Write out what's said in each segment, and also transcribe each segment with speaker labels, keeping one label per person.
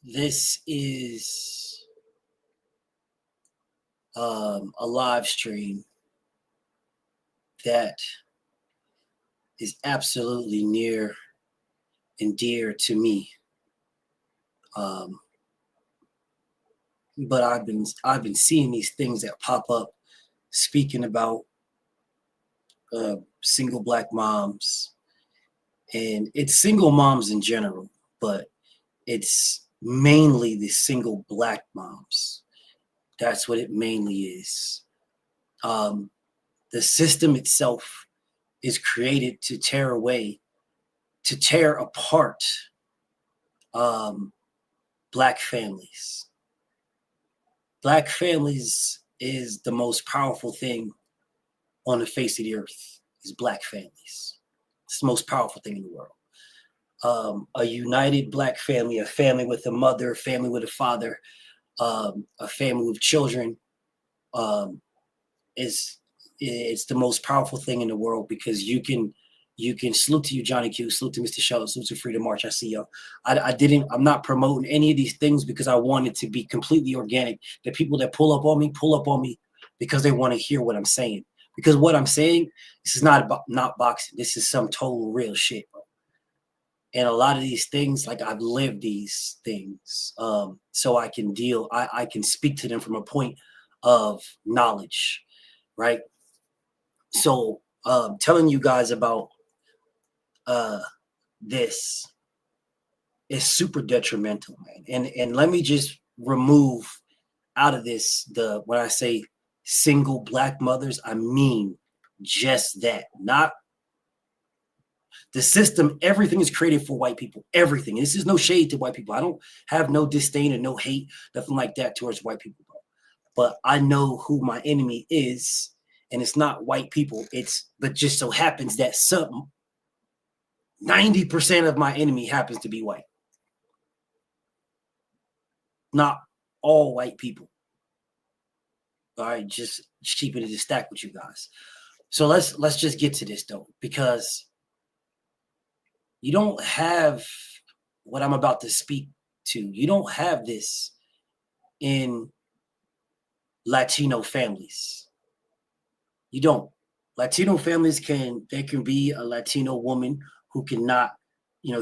Speaker 1: This is a live stream that is absolutely near and dear to me. Um, but I've been seeing these things that pop up speaking about single black moms, and it's single moms in general, but it's mainly the single black moms. That's what it mainly is. Um, the system itself is created to tear apart um, black families. Black families is the most powerful thing on the face of the earth. Is black families. It's the most powerful thing in the world. A united black family, a family with a mother, a family with a father, a family with children, um, is it's the most powerful thing in the world because you can salute to you, Johnny Q, salute to Mr. Sheldon, salute to Freedom March. I see y'all. I'm not promoting any of these things because I want it to be completely organic. The people that pull up on me because they want to hear what I'm saying. Because what I'm saying, this is not about not boxing. This is some total real shit, bro. And a lot of these things, like I've lived these things, so I can I can speak to them from a point of knowledge, right? So, telling you guys about uh, this is super detrimental, man. And let me just remove out of this the when I say single black mothers, I mean just that. Not the system. Everything is created for white people. Everything. This is no shade to white people. I don't have no disdain and no hate, nothing like that towards white people, bro. But I know who my enemy is, and it's not white people. But just so happens that some 90% of my enemy happens to be white. Not all white people. All right, just keeping it a stack with you guys. So let's just get to this though, because you don't have what I'm about to speak to. You don't have this in Latino families. You don't. Latino families can be a Latino woman who cannot,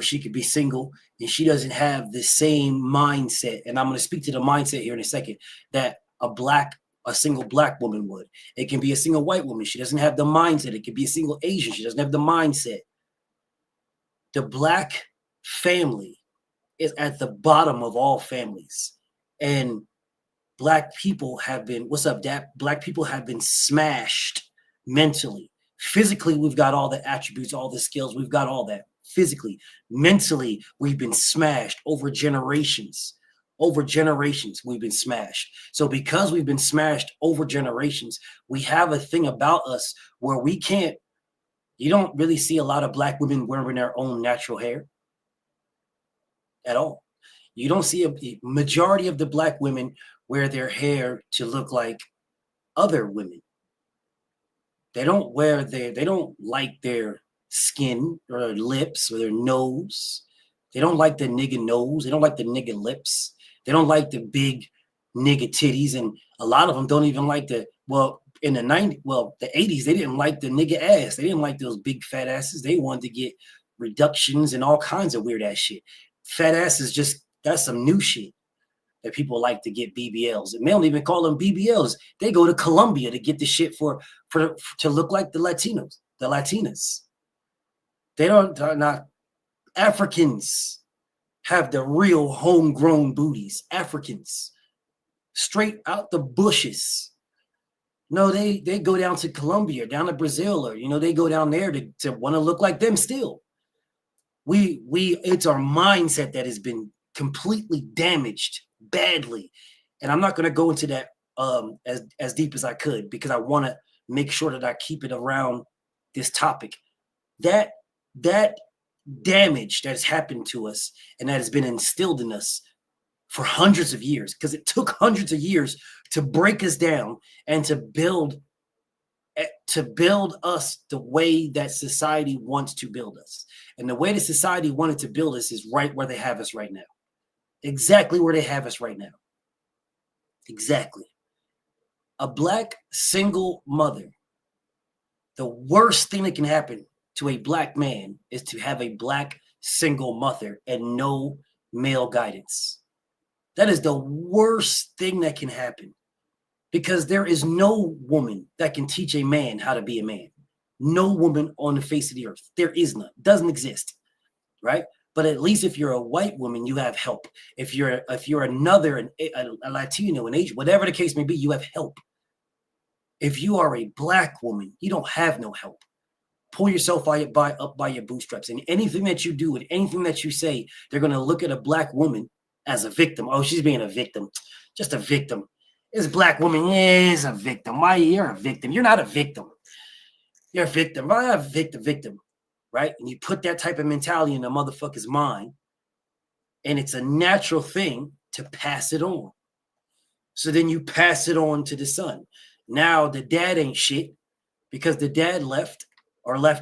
Speaker 1: she could be single and she doesn't have the same mindset. And I'm going to speak to the mindset here in a second that a single black woman would. It can be a single white woman. She doesn't have the mindset. It could be a single Asian. She doesn't have the mindset. The black family is at the bottom of all families. And black people have been, what's up, Dap? Black people have been smashed mentally. Physically, we've got all the attributes, all the skills. We've got all that. Physically, mentally, we've been smashed over generations. Over generations, we've been smashed. So because we've been smashed over generations, we have a thing about us where you don't really see a lot of black women wearing their own natural hair at all. You don't see a majority of the black women wear their hair to look like other women. They don't like their skin or their lips or their nose. They don't like the nigga nose. They don't like the nigga lips. They don't like the big nigga titties. And a lot of them don't even like in the 80s, they didn't like the nigga ass. They didn't like those big fat asses. They wanted to get reductions and all kinds of weird ass shit. Fat asses, that's some new shit that people like to get BBLs. And they don't even call them BBLs. They go to Colombia to get the shit to look like the Latinos, the Latinas. They're not Africans have the real homegrown booties. Africans, straight out the bushes. No, they go down to Colombia, down to Brazil, or they go down there to want to look like them still. It's our mindset that has been completely damaged badly. And I'm not going to go into that as deep as I could because I want to make sure that I keep it around this topic. That damage that has happened to us and that has been instilled in us for hundreds of years, because it took hundreds of years to break us down and to build us the way that society wants to build us. And the way that society wanted to build us is right where they have us right now. Exactly where they have us right now. Exactly. A black single mother, the worst thing that can happen to a black man is to have a black single mother and no male guidance. That is the worst thing that can happen because there is no woman that can teach a man how to be a man. No woman on the face of the earth. There is none. Doesn't exist, right? But at least if you're a white woman, you have help. If you're another, a Latino, an Asian, whatever the case may be, you have help. If you are a black woman, you don't have no help. Pull yourself up by your bootstraps. And anything that you do and anything that you say, they're going to look at a black woman as a victim. Oh, she's being a victim. Just a victim. This black woman is a victim. Why you're a victim? You're not a victim. You're a victim. Why not a victim? Right? And you put that type of mentality in a motherfucker's mind, and it's a natural thing to pass it on. So then you pass it on to the son. Now the dad ain't shit because the dad left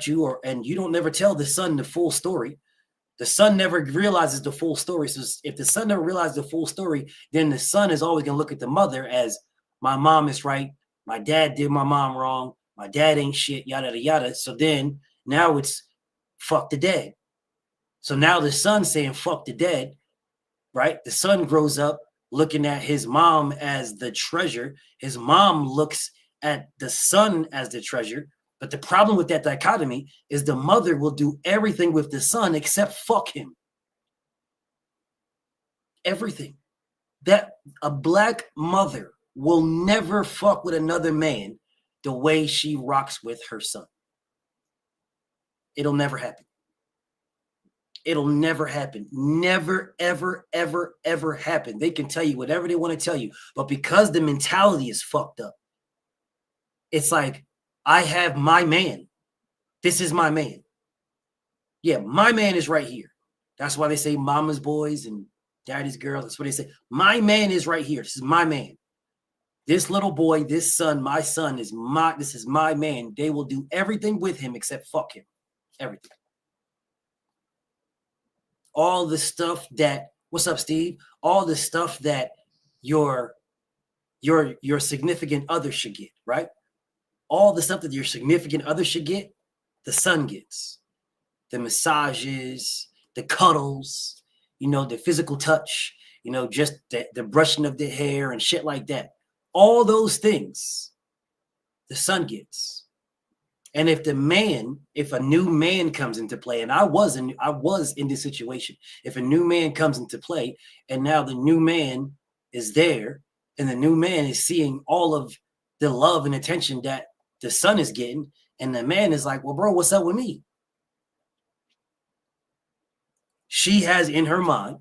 Speaker 1: you, and you don't never tell the son the full story. The son never realizes the full story. So if the son never realizes the full story, then the son is always going to look at the mother as my mom is right. My dad did my mom wrong. My dad ain't shit, yada, yada, yada. So then now it's fuck the dad. So now the son's saying fuck the dad, right? The son grows up looking at his mom as the treasure. His mom looks at the son as the treasure. But the problem with that dichotomy is the mother will do everything with the son except fuck him. Everything. That a black mother will never fuck with another man the way she rocks with her son. It'll never happen. It'll never happen. Never, ever, ever, ever happen. They can tell you whatever they want to tell you. But because the mentality is fucked up, it's like, I have my man. This is my man. Yeah, my man is right here. That's why they say mama's boys and daddy's girls. That's what they say. My man is right here. This is my man. This little boy, this son, my son is this is my man. They will do everything with him except fuck him. Everything. All the stuff that, what's up, Steve? All the stuff that your significant other should get, right? All the stuff that your significant other should get, the son gets. The massages, the cuddles, the physical touch, just the brushing of the hair and shit like that. All those things, the son gets. And if a new man comes into play, and I was in this situation, if a new man comes into play and now the new man is there and the new man is seeing all of the love and attention that the son is getting, and the man is like, well, bro, what's up with me? She has in her mind,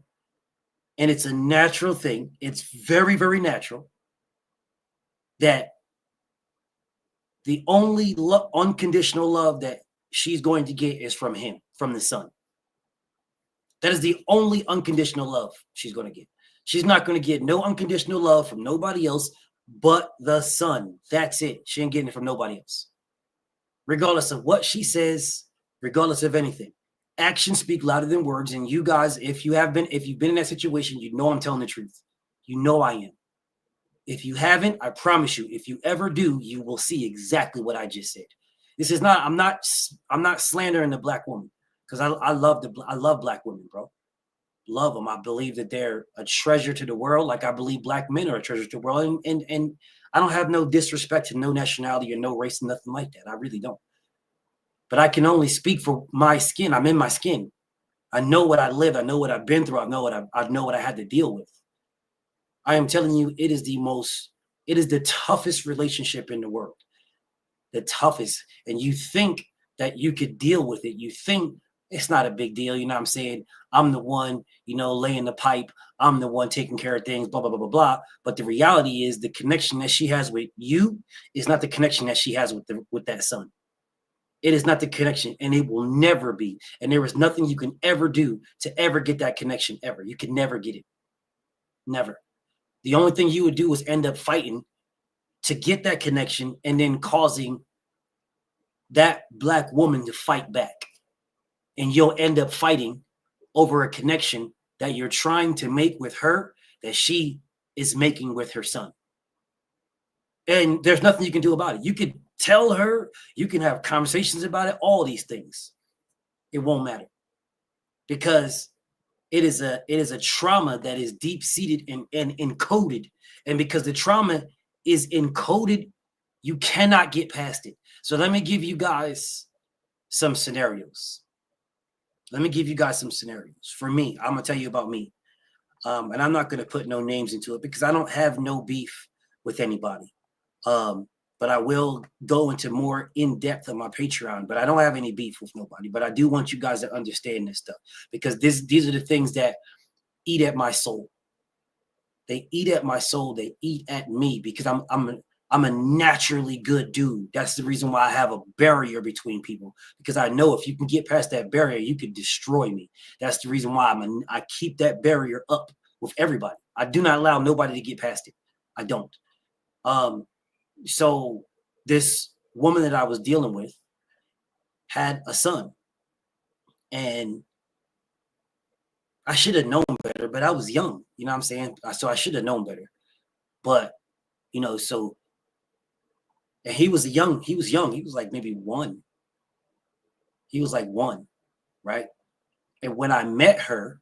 Speaker 1: and it's a natural thing. It's very, very natural that the only unconditional love that she's going to get is from him, from the son. That is the only unconditional love she's going to get. She's not going to get no unconditional love from nobody else but the son. That's it. She ain't getting it from nobody else. Regardless of what she says, regardless of anything. Actions speak louder than words. And you guys, if you've been in that situation, I'm telling the truth. I am. If you haven't, I promise you, if you ever do, you will see exactly what I just said. This is not, I'm not slandering the black woman because I love black women, bro. Love them. I believe that they're a treasure to the world. Like I believe black men are a treasure to the world. And I don't have no disrespect to no nationality or no race, nothing like that. I really don't. But I can only speak for my skin. I'm in my skin. I know what I live. I know what I've been through. I know what I had to deal with. I am telling you, it is the toughest relationship in the world. The toughest. And you think that you could deal with it. You think it's not a big deal. You know what I'm saying? I'm the one, laying the pipe. I'm the one taking care of things, blah, blah, blah, blah, blah. But the reality is the connection that she has with you is not the connection that she has with that son. It is not the connection, and it will never be. And there is nothing you can ever do to ever get that connection ever. You can never get it. Never. The only thing you would do is end up fighting to get that connection and then causing that black woman to fight back. And you'll end up fighting over a connection that you're trying to make with her that she is making with her son. And there's nothing you can do about it. You could tell her, you can have conversations about it, all these things. It won't matter, because it is a trauma that is deep-seated and encoded. And because the trauma is encoded, you cannot get past it. So let me give you guys some scenarios. For me, I'm gonna tell you about me. And I'm not gonna put no names into it because I don't have no beef with anybody. But I will go into more in depth on my Patreon, but I don't have any beef with nobody. But I do want you guys to understand this stuff, because these are the things that eat at my soul. They eat at my soul. They eat at me because I'm a naturally good dude. That's the reason why I have a barrier between people, because I know if you can get past that barrier, you could destroy me. That's the reason why I keep that barrier up with everybody. I do not allow nobody to get past it. I don't. So this woman that I was dealing with had a son, and I should have known better, but I was young, you know what I'm saying? So I should have known better. But, so, and he was young. He was like maybe one. He was like one, right? And when I met her,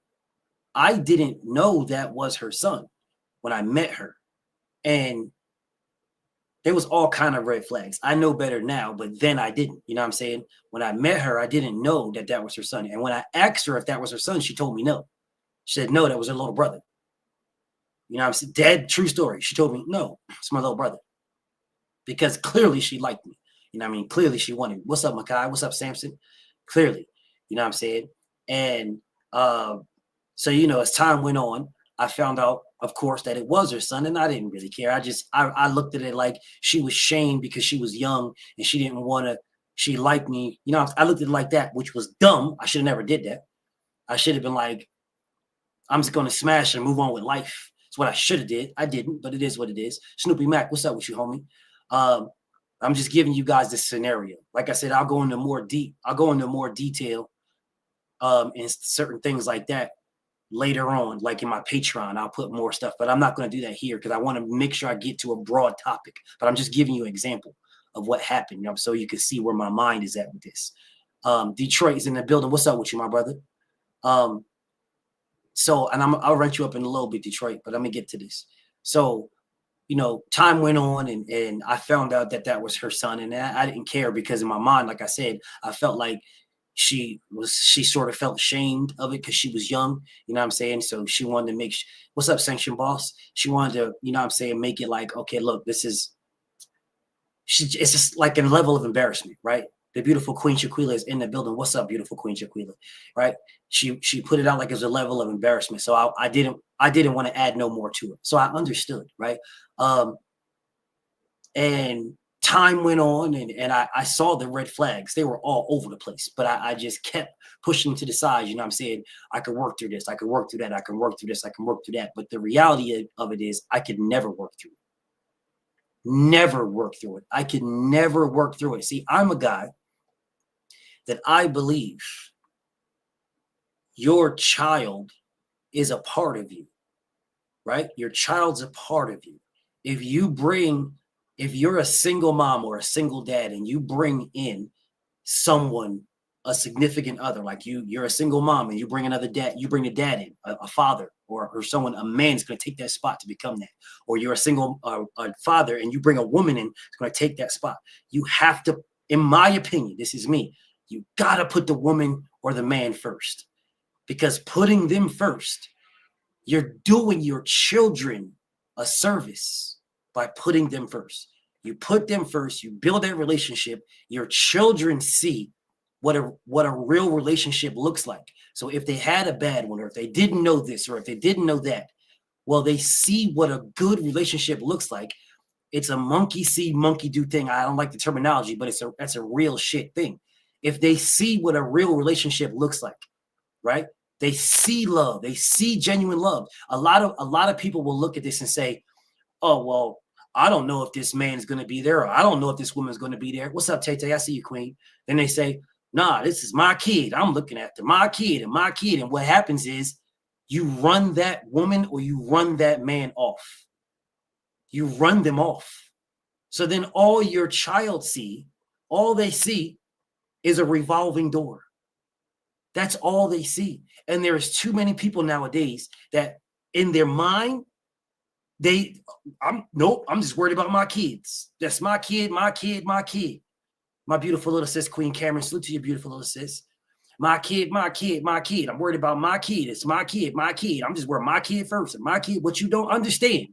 Speaker 1: I didn't know that was her son when I met her. And there was all kind of red flags. I know better now, but then I didn't. You know what I'm saying? When I met her, I didn't know that was her son. And when I asked her if that was her son, she told me no. She said, no, that was her little brother. You know what I'm saying? Dead true story. She told me, no, it's my little brother. Because clearly she liked me. You know what I mean? Clearly she wanted me. What's up, Makai? What's up, Samson? Clearly. You know what I'm saying? And so, as time went on, I found out, of course, that it was her son, and I didn't really care. I looked at it like she was shamed because she was young and she didn't want to, she liked me. I looked at it like that, which was dumb. I should have never did that. I should have been like, I'm just going to smash and move on with life. It's what I should have did. I didn't, but it is what it is. Snoopy Mac, what's up with you, homie? I'm just giving you guys this scenario. Like I said, I'll go into more detail and certain things like that later on, like in my Patreon. I'll put more stuff, but I'm not going to do that here because I want to make sure I get to a broad topic. But I'm just giving you an example of what happened, so you can see where my mind is at with this. Detroit is in the building. What's up with you, my brother? So, and I'll rent you up in a little bit, Detroit, but let me get to this. So, time went on and I found out that was her son, and I didn't care because in my mind, like I said, I felt like she sort of felt ashamed of it because she was young, you know what I'm saying? So she wanted to what's up, Sanction Boss? She wanted to, you know what I'm saying, make it like, okay, look, it's just like a level of embarrassment, right? The beautiful Queen Shaquila is in the building. What's up, beautiful Queen Shaquila? Right? She put it out like it was a level of embarrassment. So I didn't want to add no more to it. So I understood, right? And time went on, and I saw the red flags. They were all over the place, but I just kept pushing to the side. You know what I'm saying? I could work through this. I could work through that. I can work through this. I can work through that. But the reality of it is I could never work through it. Never work through it. I could never work through it. See, I'm a guy that I believe your child is a part of you, right? Your child's a part of you. If you're a single mom or a single dad and you bring in someone, a significant other, like you're a single mom and you bring another dad, you bring a dad in, a father or someone, a man's going to take that spot to become that. Or you're a single father and you bring a woman in, it's going to take that spot. You have to, in my opinion, this is me, you got to put the woman or the man first, because putting them first, you're doing your children a service by putting them first. You put them first, you build that relationship, your children see what a real relationship looks like. So if they had a bad one, or if they didn't know this, or if they didn't know that, well, they see what a good relationship looks like. It's a monkey see, monkey do thing. I don't like the terminology, but that's a real shit thing. If they see what a real relationship looks like, right? They see love. They see genuine love. A lot of people will look at this and say, oh, well, I don't know if this man's going to be there, or I don't know if this woman's going to be there. What's up, Tay-Tay? I see you, Queen. Then they say, nah, this is my kid. I'm looking after my kid and my kid. And what happens is You run that woman or you run that man off. You run them off. So then all your child see, all they see is a revolving door. That's all they see. And there's too many people nowadays that in their mind, I'm just worried about my kids. That's my kid, my kid, my kid. My beautiful little sis, Queen Cameron, salute to your beautiful little sis. My kid, my kid, my kid. I'm worried about my kid. It's my kid, my kid. I'm just worried my kid first. And my kid, what you don't understand.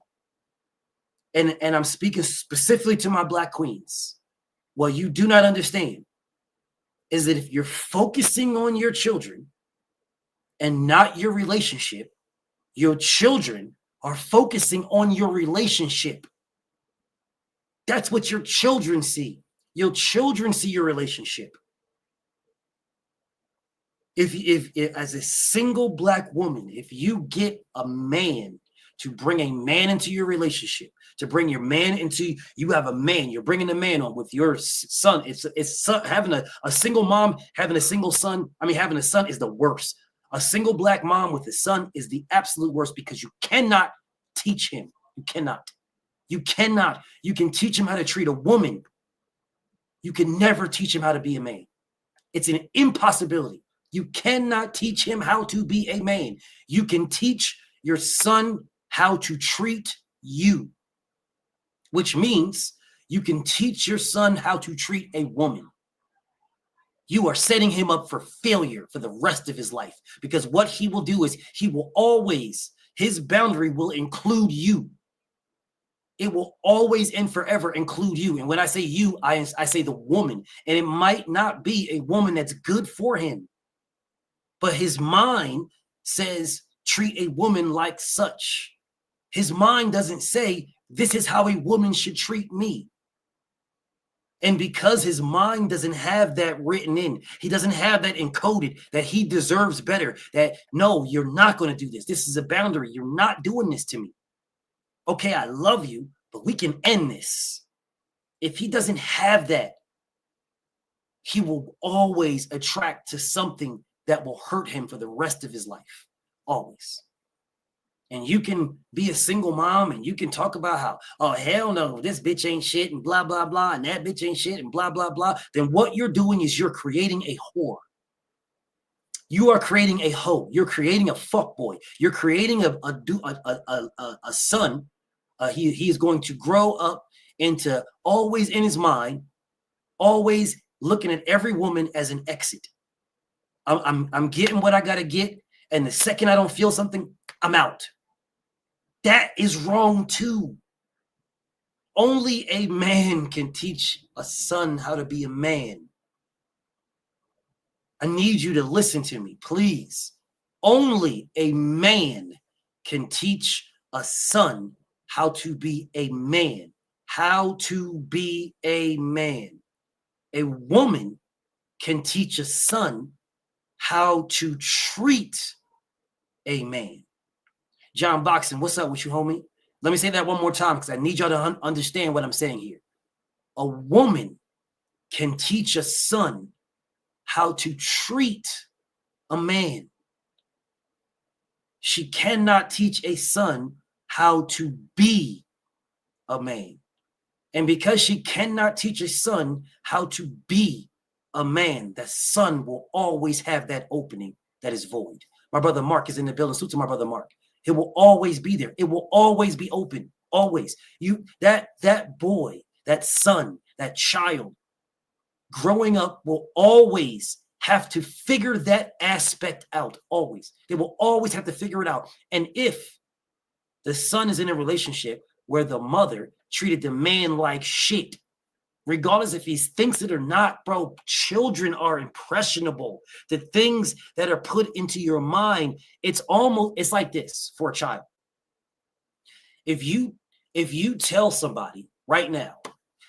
Speaker 1: And I'm speaking specifically to my Black queens. What you do not understand is that if you're focusing on your children and not your relationship, your children are focusing on your relationship. That's what your children see. Your children see your relationship. If as a single Black woman, if you get a man to bring a man into your relationship, to bring your man into, you have a man, you're bringing a man on with your son. It's having a single mom, having a single son. I mean, having a son is the worst. A single Black mom with a son is the absolute worst because you cannot teach him. You cannot. You cannot. You can teach him how to treat a woman. You can never teach him how to be a man. It's an impossibility. You cannot teach him how to be a man. You can teach your son how to treat you, which means you can teach your son how to treat a woman. You are setting him up for failure for the rest of his life because what he will do is he will always, his boundary will include you. It will always and forever include you. And when I say you, I say the woman. And it might not be a woman that's good for him. But his mind says, treat a woman like such. His mind doesn't say, this is how a woman should treat me. And because his mind doesn't have that written in, he doesn't have that encoded, that he deserves better, that no, you're not going to do this. This is a boundary. You're not doing this to me. Okay, I love you, but we can end this. If he doesn't have that, he will always attract to something that will hurt him for the rest of his life. Always. And you can be a single mom and you can talk about how, oh, hell no, this bitch ain't shit and blah, blah, blah, and that bitch ain't shit and blah, blah, blah. Then what you're doing is you're creating a whore. You are creating a hoe. You're creating a fuckboy. You're creating a son. He is going to grow up into always in his mind, always looking at every woman as an exit. I'm getting what I got to get. And the second I don't feel something, I'm out. That is wrong too. Only a man can teach a son how to be a man. I need you to listen to me, please. Only a man can teach a son how to be a man. How to be a man. A woman can teach a son how to treat a man. John Boxon, what's up with you, homie? Let me say that one more time because I need y'all to understand what I'm saying here. A woman can teach a son how to treat a man. She cannot teach a son how to be a man. And because she cannot teach a son how to be a man, that son will always have that opening that is void. My brother Mark is in the building. Salute to my brother Mark. It will always be there. It will always be open. Always. That boy, that son, that child growing up will always have to figure that aspect out. Always. They will always have to figure it out. And if the son is in a relationship where the mother treated the man like shit, regardless if he thinks it or not, bro, children are impressionable. The things that are put into your mind, it's like this for a child. If you tell somebody right now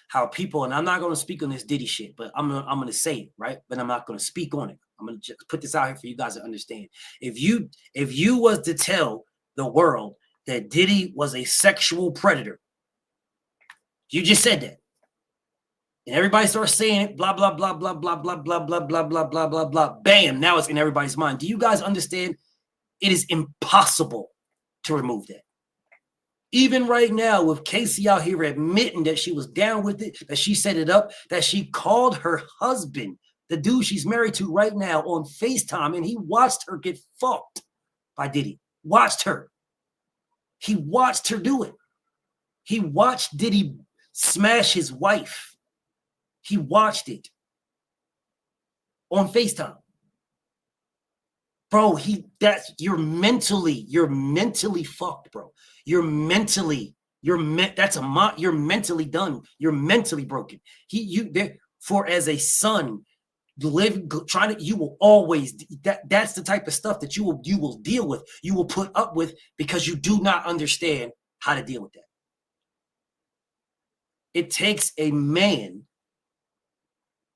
Speaker 1: how people, and I'm not going to speak on this Diddy shit, but I'm going to say it, right? But I'm not going to speak on it. I'm going to just put this out here for you guys to understand. If you was to tell the world that Diddy was a sexual predator, you just said that. And everybody starts saying it, blah, blah, blah, blah, blah, blah, blah, blah, blah, blah, blah, blah, blah. Bam, now it's in everybody's mind. Do you guys understand? It is impossible to remove that. Even right now, with Casey out here admitting that she was down with it, that she set it up, that she called her husband, the dude she's married to right now, on FaceTime, and he watched her get fucked by Diddy. Watched her. He watched her do it. He watched Diddy smash his wife. He watched it on FaceTime. Bro, you're mentally fucked, bro. You're mentally done. You're mentally broken. For as a son, you will always, that's the type of stuff that you will deal with, you will put up with, because you do not understand how to deal with that. It takes a man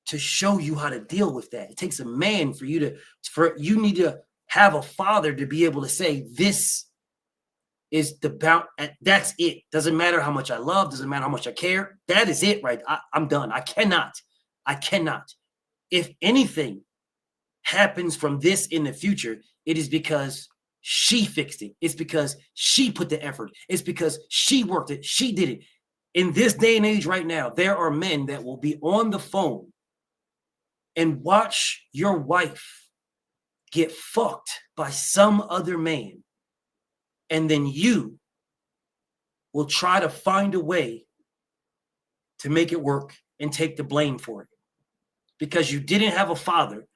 Speaker 1: to show you how to deal with that. It takes a man for you need to have a father to be able to say, this is that's it. Doesn't matter how much I love, doesn't matter how much I care. That is it, right? I'm done. I cannot. If anything happens from this in the future, it is because she fixed it. It's because she put the effort. It's because she worked it. She did it. In this day and age right now, there are men that will be on the phone and watch your wife get fucked by some other man, and then you will try to find a way to make it work and take the blame for it, because you didn't have a father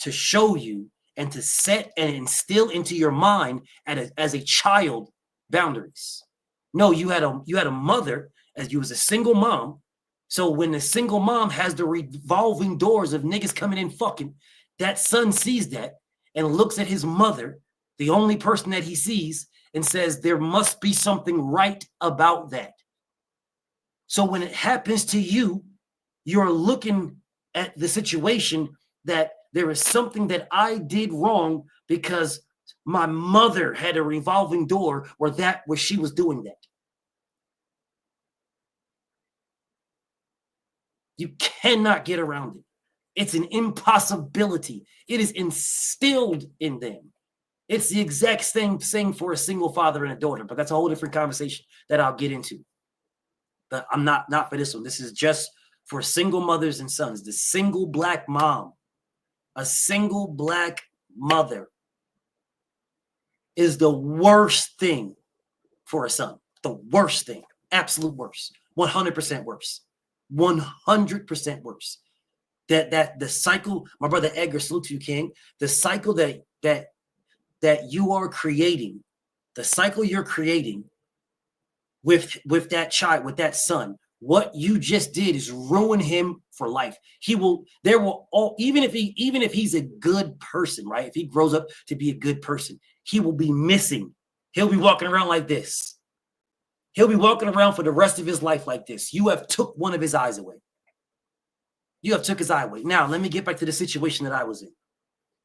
Speaker 1: to show you and to set and instill into your mind as a child boundaries. No, you had a mother, as you was a single mom. So when the single mom has the revolving doors of niggas coming in fucking, that son sees that and looks at his mother, the only person that he sees, and says, there must be something right about that. So when it happens to you, you're looking at the situation that there is something that I did wrong because my mother had a revolving door where she was doing that. You cannot get around it. It's an impossibility. It is instilled in them. It's the exact same thing for a single father and a daughter, but that's a whole different conversation that I'll get into. But I'm not for this one. This is just for single mothers and sons. The single black mom, a single black mother, is the worst thing for a son. The worst thing. Absolute worst. 100% worse. 100% worse. That the cycle, my brother Edgar, salute to you, King. The cycle that you are creating, the cycle you're creating with that child, with that son, what you just did is ruin him for life. Even if he's a good person, right? If he grows up to be a good person, he will be missing. He'll be walking around like this. He'll be walking around for the rest of his life like this. You have took one of his eyes away. You have took his eye away. Now, let me get back to the situation that I was in,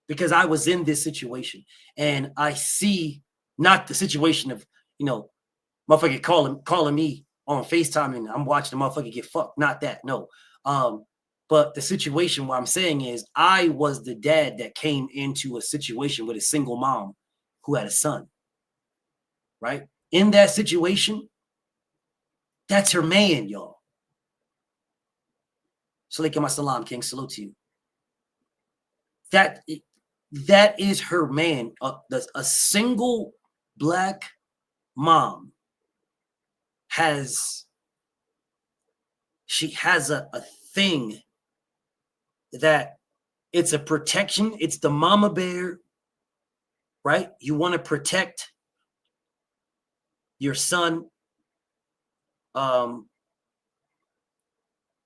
Speaker 1: because I was in this situation and I see not the situation of, motherfucker calling me on FaceTime and I'm watching the motherfucker get fucked. Not that, no. But the situation, what I'm saying is, I was the dad that came into a situation with a single mom who had a son, right? In that situation, that's her man, y'all. Salaikum assalam, King. Salute to you. That is her man. A single black mom has a thing that it's a protection. It's the mama bear, right? You want to protect your son.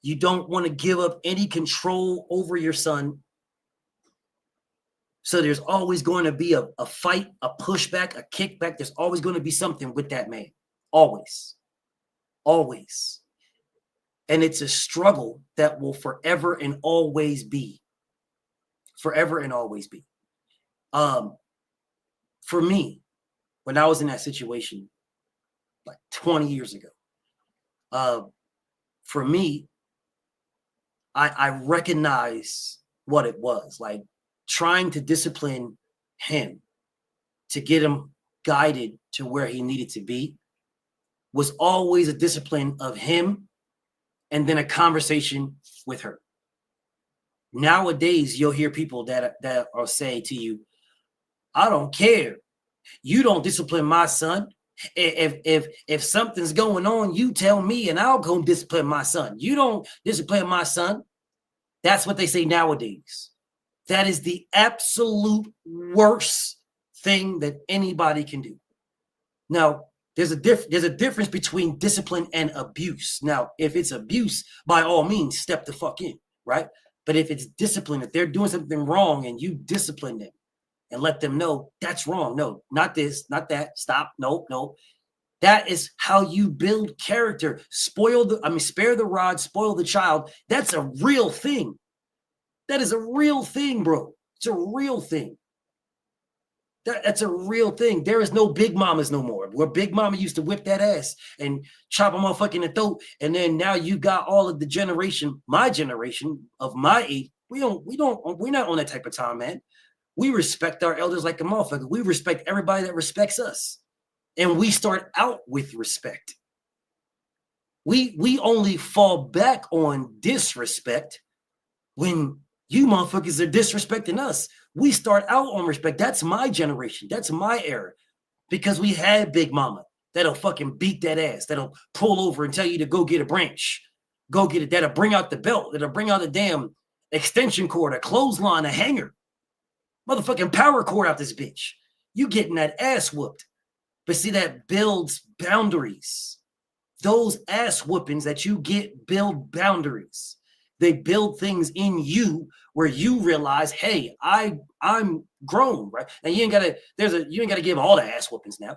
Speaker 1: You don't want to give up any control over your son. So there's always going to be a fight, a pushback, a kickback. There's always going to be something with that man. Always. Always. And it's a struggle that will forever and always be. Forever and always be. For me, when I was in that situation, like 20 years ago, for me, I recognize what it was like, trying to discipline him to get him guided to where he needed to be was always a discipline of him and then a conversation with her. Nowadays, you'll hear people that will say to you, I don't care. You don't discipline my son. If something's going on, you tell me and I'll go discipline my son. You don't discipline my son. That's what they say nowadays. That is the absolute worst thing that anybody can do. Now, there's a difference between discipline and abuse. Now, if it's abuse, by all means, step the fuck in, right? But if it's discipline, if they're doing something wrong and you discipline them and let them know that's wrong. No, not this, not that. Stop. No. That is how you build character. Spare the rod, spoil the child. That's a real thing. That is a real thing, bro. It's a real thing. That's a real thing. There is no big mamas no more. Where big mama used to whip that ass and chop a motherfucker in the throat, and then now you got all of the generation, my generation of my age. We're not on that type of time, man. We respect our elders like a motherfucker. We respect everybody that respects us, and we start out with respect. We only fall back on disrespect when you motherfuckers are disrespecting us. We start out on respect. That's my generation. That's my era. Because we had Big Mama that'll fucking beat that ass. That'll pull over and tell you to go get a branch. Go get it. That'll bring out the belt. That'll bring out a damn extension cord, a clothesline, a hanger. Motherfucking power cord out this bitch. You getting that ass whooped. But see, that builds boundaries. Those ass whoopings that you get build boundaries. They build things in you where you realize, hey, I'm grown, right? And you ain't gotta give all the ass whoopings now.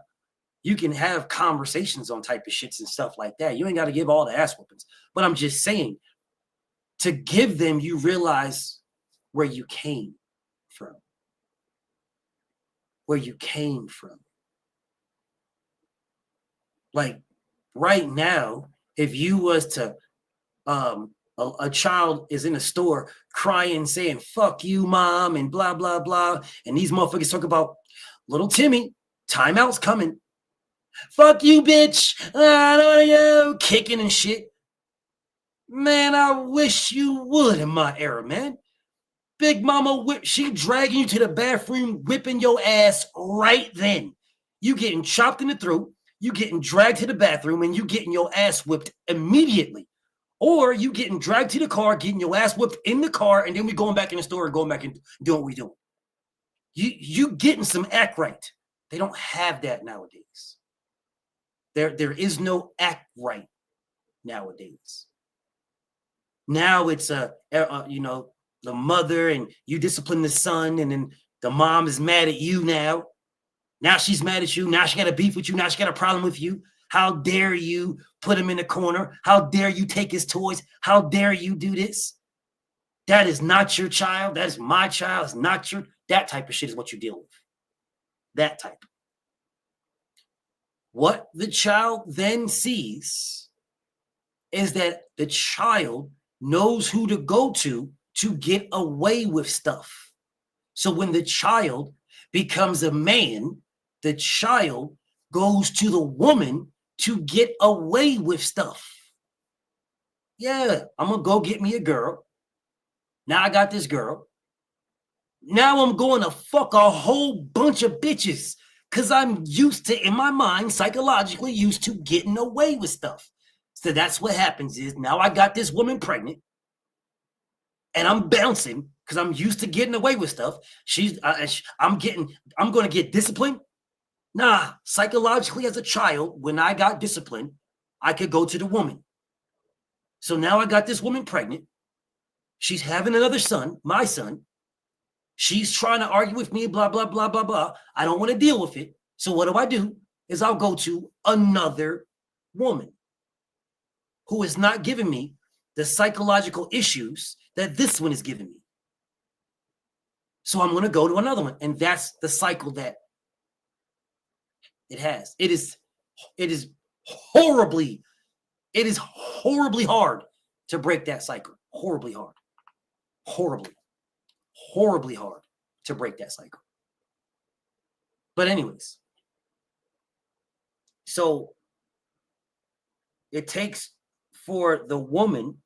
Speaker 1: You can have conversations on type of shits and stuff like that. You ain't gotta give all the ass whoopings. But I'm just saying, to give them, you realize where you came from. Where you came from. Like right now, if you was to a child is in a store crying, saying, fuck you, mom, and blah, blah, blah. And these motherfuckers talk about little Timmy, timeout's coming. Fuck you, bitch. I don't know, kicking and shit. Man, I wish you would in my era, man. Big mama, she dragging you to the bathroom, whipping your ass right then. You getting chopped in the throat, you getting dragged to the bathroom, and you getting your ass whipped immediately. Or you getting dragged to the car, getting your ass whipped in the car, and then we going back in the store and going back and doing what we doing. You getting some act right. They don't have that nowadays. There is no act right nowadays. Now it's the mother, and you discipline the son, and then the mom is mad at you now. Now she's mad at you. Now she got a beef with you. Now she got a problem with you. How dare you put him in the corner? How dare you take his toys? How dare you do this? That is not your child. That is my child. It's not your. That type of shit is what you deal with. That type. What the child then sees is that the child knows who to go to get away with stuff. So when the child becomes a man, the child goes to the woman to get away with stuff. Yeah, I'm going to go get me a girl. Now I got this girl. Now I'm going to fuck a whole bunch of bitches because I'm used to, in my mind, psychologically used to getting away with stuff. So that's what happens is now I got this woman pregnant and I'm bouncing because I'm used to getting away with stuff. I'm going to get disciplined. Nah, psychologically as a child, when I got disciplined, I could go to the woman. So now I got this woman pregnant. She's having another son, my son. She's trying to argue with me, blah, blah, blah, blah, blah. I don't want to deal with it. So what do? Is I'll go to another woman who is not giving me the psychological issues that this one is giving me. So I'm going to go to another one. And that's the cycle that it has. It is horribly hard to break that cycle. Horribly hard to break that cycle. But anyways, so it takes for the woman,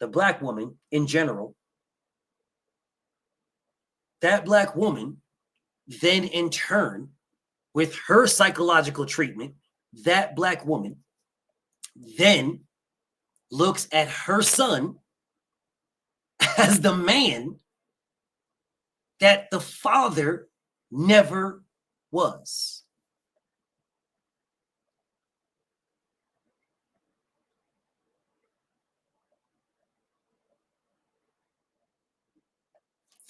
Speaker 1: the black woman in general, that black woman then in turn, with her psychological treatment, that black woman then looks at her son as the man that the father never was.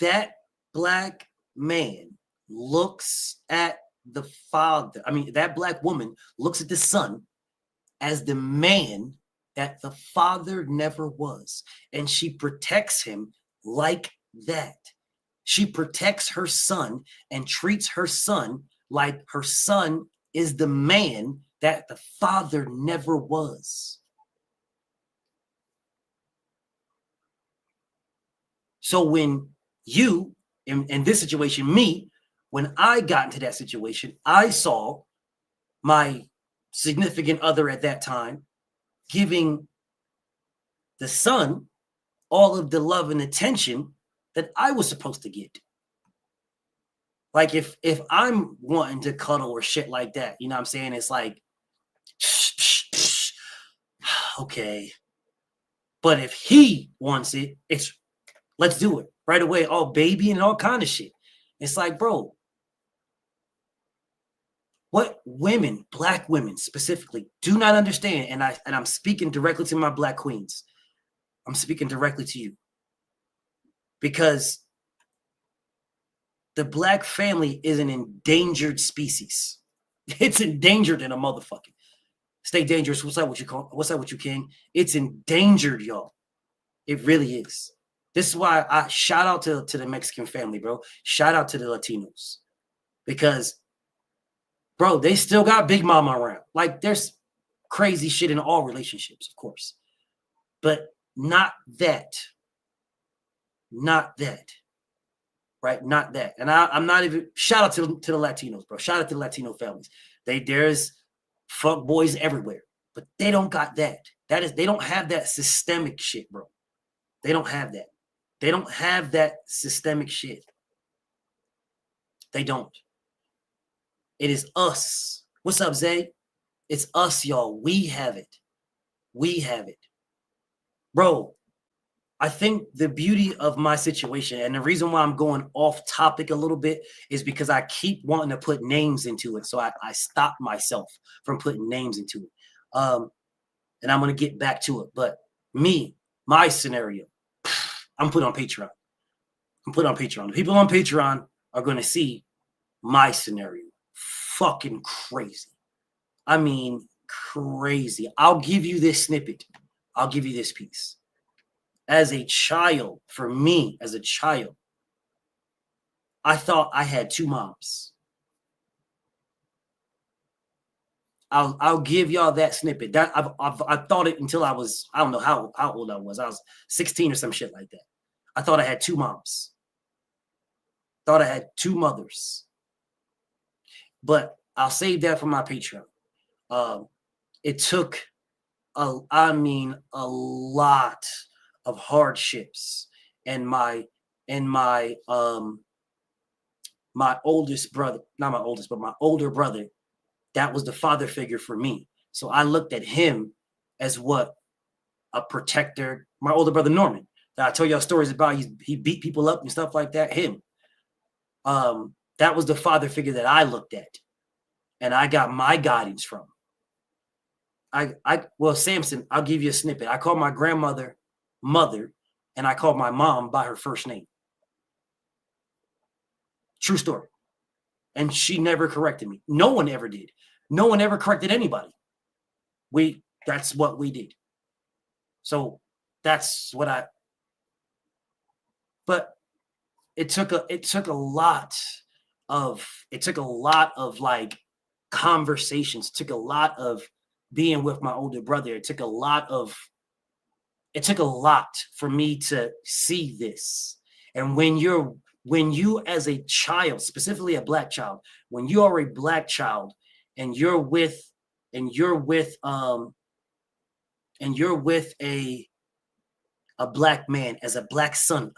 Speaker 1: That black man looks at the father. I mean, that black woman looks at the son as the man that the father never was. And she protects him like that. She protects her son and treats her son like her son is the man that the father never was. So when you, in this situation, me, when I got into that situation, I saw my significant other at that time giving the son all of the love and attention that I was supposed to get. Like if I'm wanting to cuddle or shit like that, you know what I'm saying? It's like, okay. But if he wants it, it's let's do it right away. All baby and all kind of shit. It's like, bro, what women, black women specifically, do not understand, and I'm speaking directly to my black queens. I'm speaking directly to you. Because the black family is an endangered species. It's endangered in a motherfucker. Stay dangerous. What's that what you call? What's that what you king? It's endangered, y'all. It really is. This is why I shout out to the Mexican family, bro. Shout out to the Latinos. Because, bro, they still got Big Mama around. Like, there's crazy shit in all relationships, of course. But not that. Not that. Right? Not that. And I'm not even, shout out to the Latinos, bro. Shout out to the Latino families. There's fuck boys everywhere. But they don't got that. They don't have that systemic shit, bro. They don't have that. They don't have that systemic shit. They don't. It is us. What's up, Zay? It's us, y'all. We have it. We have it. Bro, I think the beauty of my situation, and the reason why I'm going off topic a little bit, is because I keep wanting to put names into it. So I stop myself from putting names into it. And I'm going to get back to it. But my scenario, I'm put on Patreon. The people on Patreon are going to see my scenario. Fucking crazy. I mean, crazy. I'll give you this snippet. I'll give you this piece. As a child, for me, as a child, I thought I had two moms. I'll give y'all that snippet. That I've thought it until I was, I don't know how old I was. I was 16 or some shit like that. I thought I had two moms. Thought I had two mothers. But I'll save that for my Patreon. It took a lot of hardships, and my oldest brother, not my oldest, but my older brother, that was the father figure for me. So I looked at him as what a protector. My older brother Norman, that I told y'all stories about, he beat people up and stuff like that. Him, that was the father figure that I looked at, and I got my guidance from. Well, Samson, I'll give you a snippet. I called my grandmother mother, and I called my mom by her first name. True story. And she never corrected me. No one ever did. No one ever corrected anybody. That's what we did. So that's what but it took a lot of like conversations. It took a lot of being with my older brother. It took a lot for me to see this. And when you're when you as a child, specifically a black child, when you are a black child and you're with and you're with a black man, as a black son,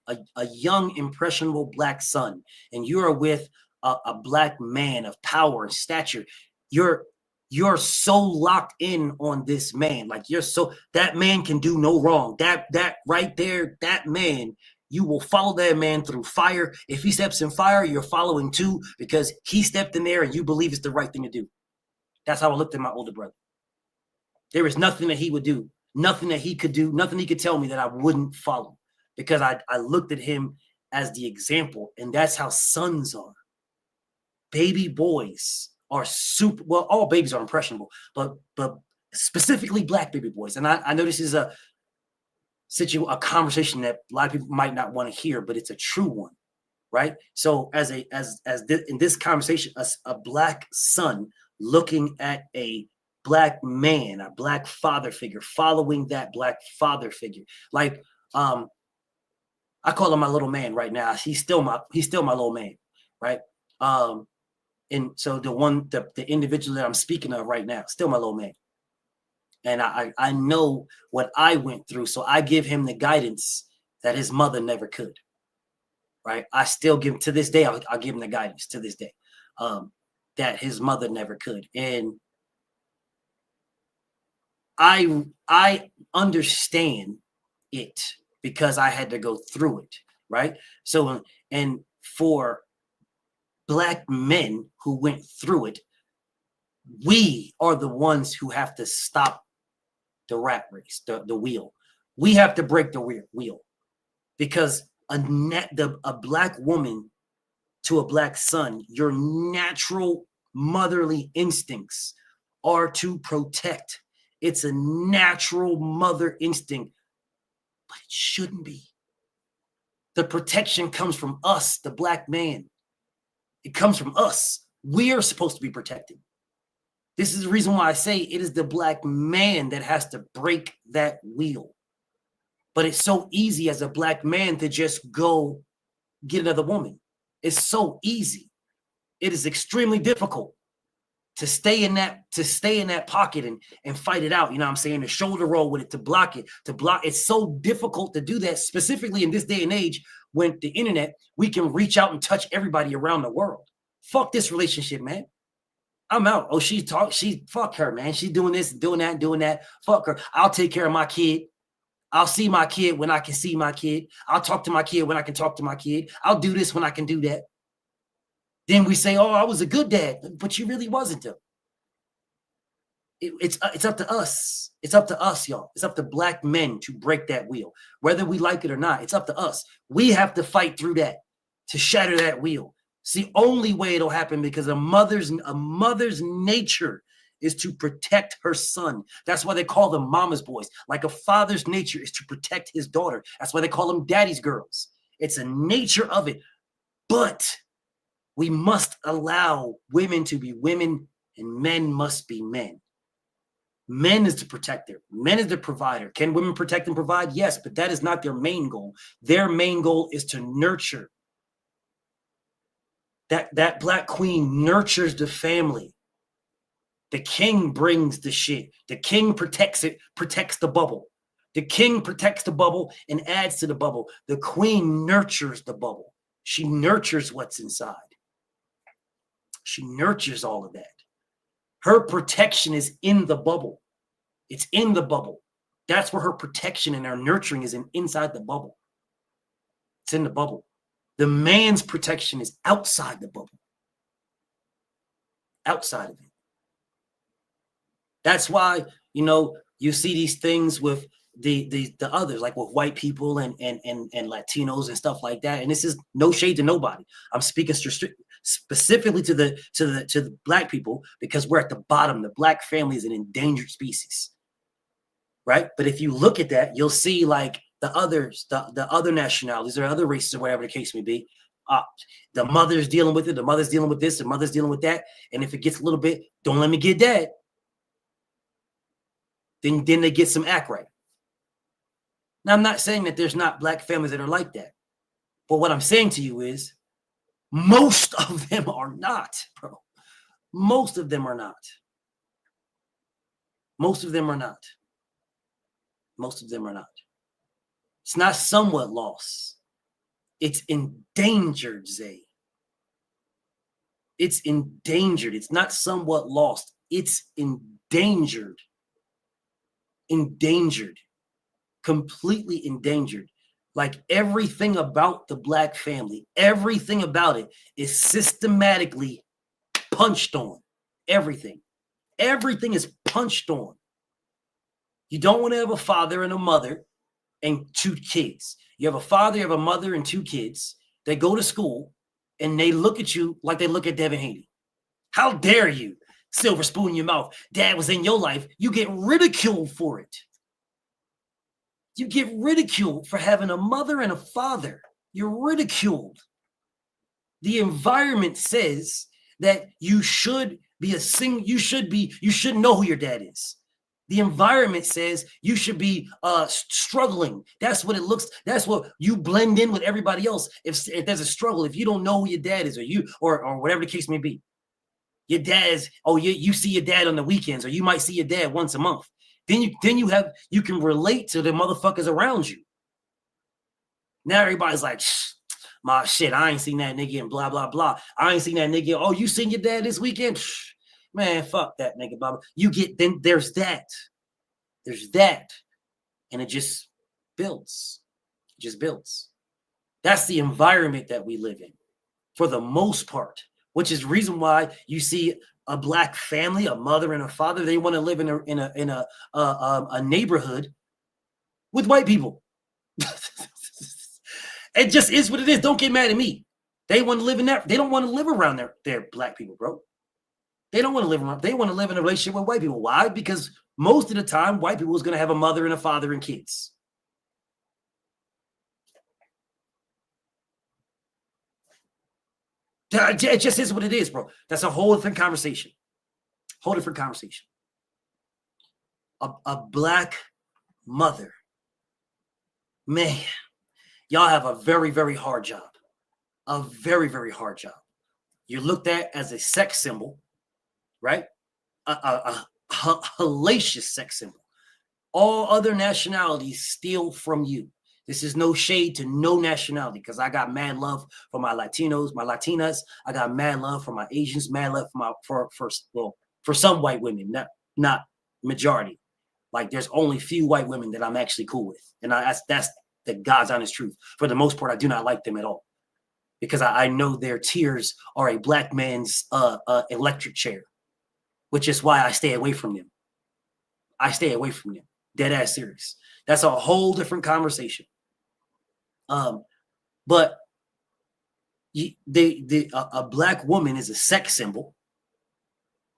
Speaker 1: a young impressionable black son, and you are with a black man of power and stature, you're so locked in on this man. Like, you're so, that man can do no wrong. That right there, that man, you will follow that man through fire. If he steps in fire, you're following too, because he stepped in there and you believe it's the right thing to do. That's how I looked at my older brother. There is nothing that he would do, nothing that he could do, nothing he could tell me that I wouldn't follow, because I looked at him as the example. And that's how sons are. Baby boys are super, well, all babies are impressionable, but specifically black baby boys. And I know this is a conversation that a lot of people might not want to hear, but it's a true one, right? So in this conversation, a black son looking at a black man, a black father figure, following that black father figure. Like, I call him my little man right now. He's still my little man, right? And so the individual that I'm speaking of right now, still my little man. And I know what I went through. So I give him the guidance that his mother never could, right? I still give him, to this day, I'll give him the guidance to this day, that his mother never could. And I understand it because I had to go through it, right? So, and for black men who went through it, we are the ones who have to stop the rat race, the wheel. We have to break the wheel, because a black woman to a black son, your natural motherly instincts are to protect. It's a natural mother instinct, but it shouldn't be. The protection comes from us, the black man. It comes from us. We are supposed to be protected. This is the reason why I say it is the black man that has to break that wheel. But it's so easy as a black man to just go get another woman. It's so easy. It is extremely difficult to stay in that pocket and fight it out. You know what I'm saying? To shoulder roll with it, to block it, It's so difficult to do that, specifically in this day and age when the internet, we can reach out and touch everybody around the world. Fuck this relationship, man. I'm out. Oh, fuck her, man. She's doing this, doing that. Fuck her. I'll take care of my kid. I'll see my kid when I can see my kid. I'll talk to my kid when I can talk to my kid. I'll do this when I can do that. Then we say, oh, I was a good dad, but you really wasn't, though. It's up to us. It's up to us, y'all. It's up to black men to break that wheel. Whether we like it or not, it's up to us. We have to fight through that, to shatter that wheel. It's the only way it'll happen, because a mother's nature is to protect her son. That's why they call them mama's boys. Like a father's nature is to protect his daughter. That's why they call them daddy's girls. It's a nature of it. But we must allow women to be women and men must be men. Men is the protector. Men is the provider. Can women protect and provide? Yes, but that is not their main goal. Their main goal is to nurture. That black queen nurtures the family. The king brings the shit. The king protects it, protects the bubble. The king protects the bubble and adds to the bubble. The queen nurtures the bubble. She nurtures what's inside. She nurtures all of that. Her protection is in the bubble. It's in the bubble. That's where her protection and her nurturing is inside the bubble. It's in the bubble. The man's protection is outside the bubble. Outside of it. That's why, you see these things with the others, like with white people and Latinos and stuff like that. And this is no shade to nobody. I'm speaking specifically to the black people, because we're at the bottom. The black family is an endangered species, right? But if you look at that, you'll see like the others, the other nationalities or other races or whatever the case may be. The mother's dealing with it. The mother's dealing with this. The mother's dealing with that. And if it gets a little bit, don't let me get that. Then they get some act right. Now, I'm not saying that there's not black families that are like that, But what I'm saying to you is most of them are not, bro. Most of them are not. Most of them are not. Most of them are not. It's not somewhat lost. It's endangered, Zay. It's endangered. It's not somewhat lost. It's endangered. Endangered. Completely endangered. Like everything about the Black family, everything about it is systematically punched on. Everything. Everything is punched on. You don't want to have a father and a mother and 2 kids. You have a father, you have a mother, and 2 kids. They go to school and they look at you like they look at Devin Haney. How dare you? Silver spoon in your mouth. Dad was in your life. You get ridiculed for it. You get ridiculed for having a mother and a father. You're ridiculed. The environment says that you should be you should know who your dad is. The environment says you should be struggling. That's what it looks. That's what you blend in with everybody else. If there's a struggle, if you don't know who your dad is, or whatever the case may be, your dad's. Oh, you see your dad on the weekends, or you might see your dad once a month. Then you can relate to the motherfuckers around you. Now everybody's like, my shit, I ain't seen that nigga and blah blah blah. I ain't seen that nigga. Oh, you seen your dad this weekend? Man, fuck that nigga, blah, blah. Then there's that. There's that. And it just builds. It just builds. That's the environment that we live in for the most part, which is the reason why you see a Black family, a mother and a father, they want to live in a neighborhood with white people. It just is what it is. Don't get mad at me. They want to live in that. They don't want to live around their Black people, bro. They don't want to live around. They want to live in a relationship with white people. Why? Because most of the time, white people is going to have a mother and a father and kids. It just is what it is, bro. That's a whole different conversation. Whole different conversation. A Black mother. Man, y'all have a very, very hard job. A very, very hard job. You're looked at as a sex symbol, right? A hellacious sex symbol. All other nationalities steal from you. This is no shade to no nationality, because I got mad love for my Latinos, my Latinas. I got mad love for my Asians, mad love for some white women, not majority. Like there's only few white women that I'm actually cool with, and that's the God's honest truth. For the most part, I do not like them at all, because I know their tears are a Black man's electric chair, which is why I stay away from them. I stay away from them. Dead ass serious. That's a whole different conversation. But a Black woman is a sex symbol,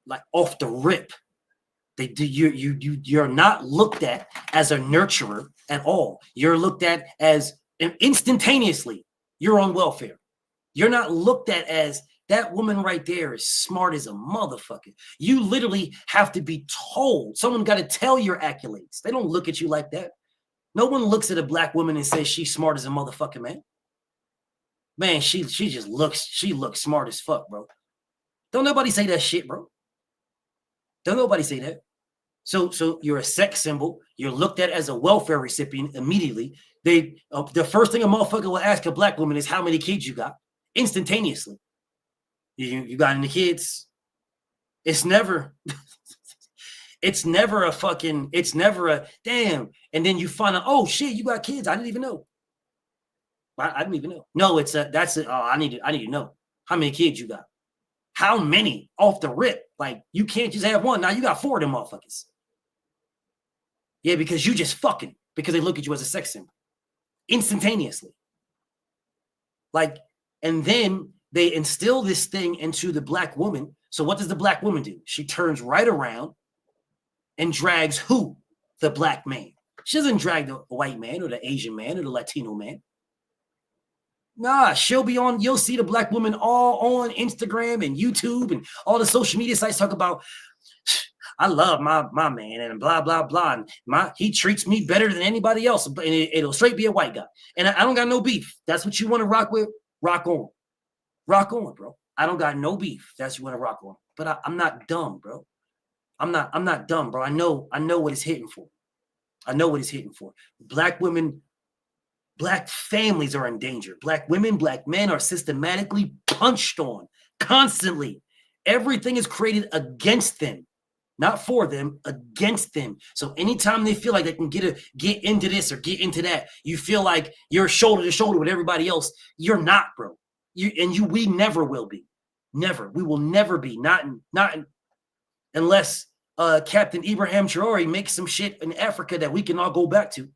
Speaker 1: like off the rip. You're not looked at as a nurturer at all. You're looked at as instantaneously you're on welfare. You're not looked at as that woman right there is smart as a motherfucker. You literally have to be told. Someone got to tell your accolades. They don't look at you like that. No one looks at a Black woman and says she's smart as a motherfucker, man. Man, she looks smart as fuck, bro. Don't nobody say that shit, bro. Don't nobody say that. So you're a sex symbol. You're looked at as a welfare recipient immediately. The first thing a motherfucker will ask a Black woman is how many kids you got, instantaneously. You got any kids? It's never a damn. And then you find out, oh shit, you got kids. I didn't even know. I didn't even know. No, I need to know how many kids you got. How many off the rip? Like you can't just have one. Now you got 4 of them motherfuckers. Yeah, because you just fucking, because they look at you as a sex symbol instantaneously. Like, and then they instill this thing into the Black woman. So what does the Black woman do? She turns right around and drags who? The Black man. She doesn't drag the white man or the Asian man or the Latino man. Nah, you'll see the Black woman all on Instagram and YouTube and all the social media sites talk about, I love my man and blah blah blah. And he treats me better than anybody else. And it'll straight be a white guy. And I don't got no beef. That's what you want to rock with. Rock on, bro. I don't got no beef. That's what you want to rock on. But I'm not dumb, bro. I'm not dumb, bro. I know what it's hitting for. I know what it's hitting for. Black women, Black families are in danger. Black women, Black men are systematically punched on constantly. Everything is created against them, not for them, against them. So anytime they feel like they can get into this or get into that, you feel like you're shoulder to shoulder with everybody else. You're not, bro. We never will be. Never. We will never be. Not unless Captain Ibrahim Traore makes some shit in Africa that we can all go back to.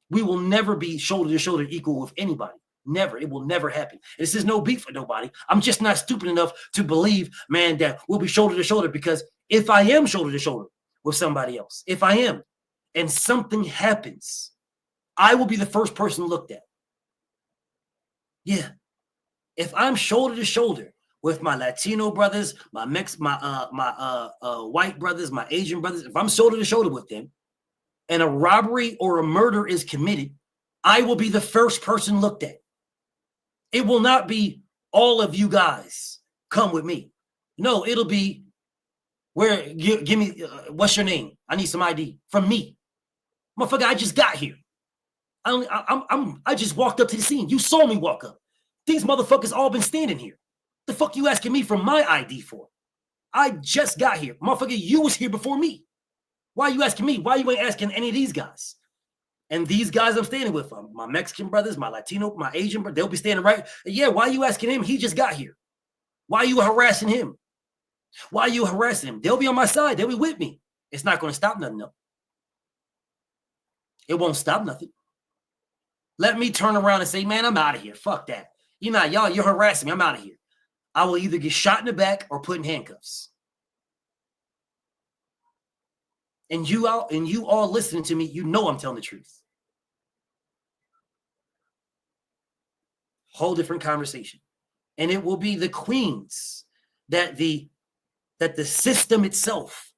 Speaker 1: We will never be shoulder to shoulder equal with anybody. Never. It will never happen. This is no beef for nobody. I'm just not stupid enough to believe, man, that we'll be shoulder to shoulder, because if I am shoulder to shoulder with somebody else, if I am, and something happens, I will be the first person looked at. Yeah. If I'm shoulder to shoulder with my Latino brothers, my white brothers, my Asian brothers, if I'm shoulder to shoulder with them and a robbery or a murder is committed, I will be the first person looked at. It will not be all of you guys come with me. No, it'll be give me, what's your name? I need some ID from me. Motherfucker, I just got here. I just walked up to the scene. You saw me walk up. These motherfuckers all been standing here. The fuck you asking me for my ID for? I just got here. Motherfucker, you was here before me. Why are you asking me? Why you ain't asking any of these guys? And these guys I'm standing with, my Mexican brothers, my Latino, my Asian brothers, they'll be standing right. Yeah, why are you asking him? He just got here. Why are you harassing him? Why are you harassing him? They'll be on my side. They'll be with me. It's not going to stop nothing, though. It won't stop nothing. Let me turn around and say, man, I'm out of here. Fuck that. You're harassing me. I'm out of here. I will either get shot in the back or put in handcuffs. And you all listening to me, you know I'm telling the truth. Whole different conversation. And it will be the queens that the system itself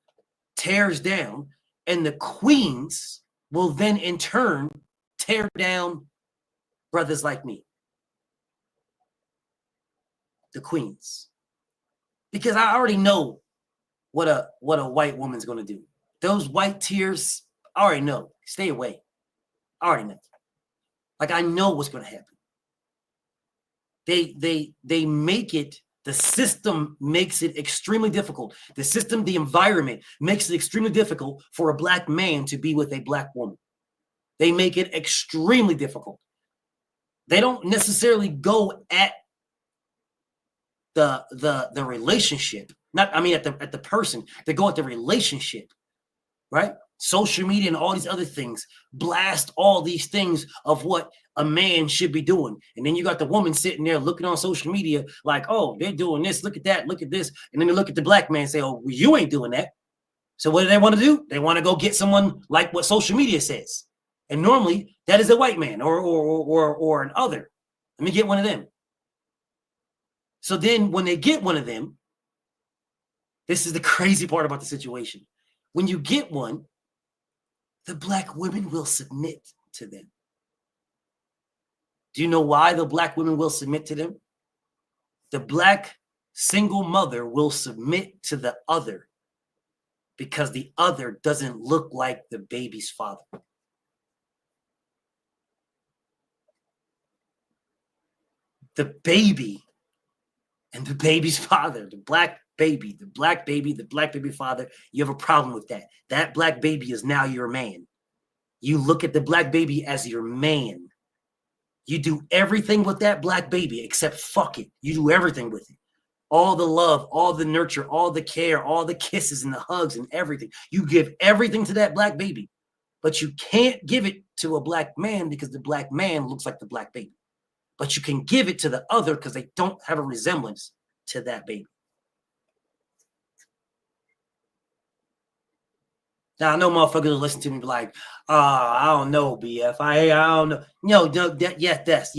Speaker 1: tears down, and the queens will then in turn tear down brothers like me. The queens. Because I already know what a white woman's going to do. Those white tears, I already know. Stay away. I already know. Like, I know what's going to happen. They make it, the system makes it extremely difficult. The system, the environment makes it extremely difficult for a Black man to be with a Black woman. They make it extremely difficult. They don't necessarily go at the relationship, at the person. They go at the relationship, right? Social media and all these other things blast all these things of what a man should be doing. And then you got the woman sitting there looking on social media like, oh, they're doing this, look at that, look at this. And then they look at the Black man and say, oh, well, you ain't doing that. So what do they want to do? They want to go get someone like what social media says. And normally that is a white man or an other. Let me get one of them. So then when they get one of them, this is the crazy part about the situation. When you get one, the Black women will submit to them. Do you know why the Black women will submit to them? The Black single mother will submit to the other because the other doesn't look like the baby's father. The baby and the baby's father, the Black baby, the Black baby father, you have a problem with that. That Black baby is now your man. You look at the Black baby as your man. You do everything with that Black baby except fuck it. You do everything with it. All the love, all the nurture, all the care, all the kisses and the hugs and everything. You give everything to that Black baby, but you can't give it to a Black man because the Black man looks like the Black baby. But you can give it to the other because they don't have a resemblance to that baby. Now, I know motherfuckers will listen to me like, I don't know, BF. I don't know. No, yes.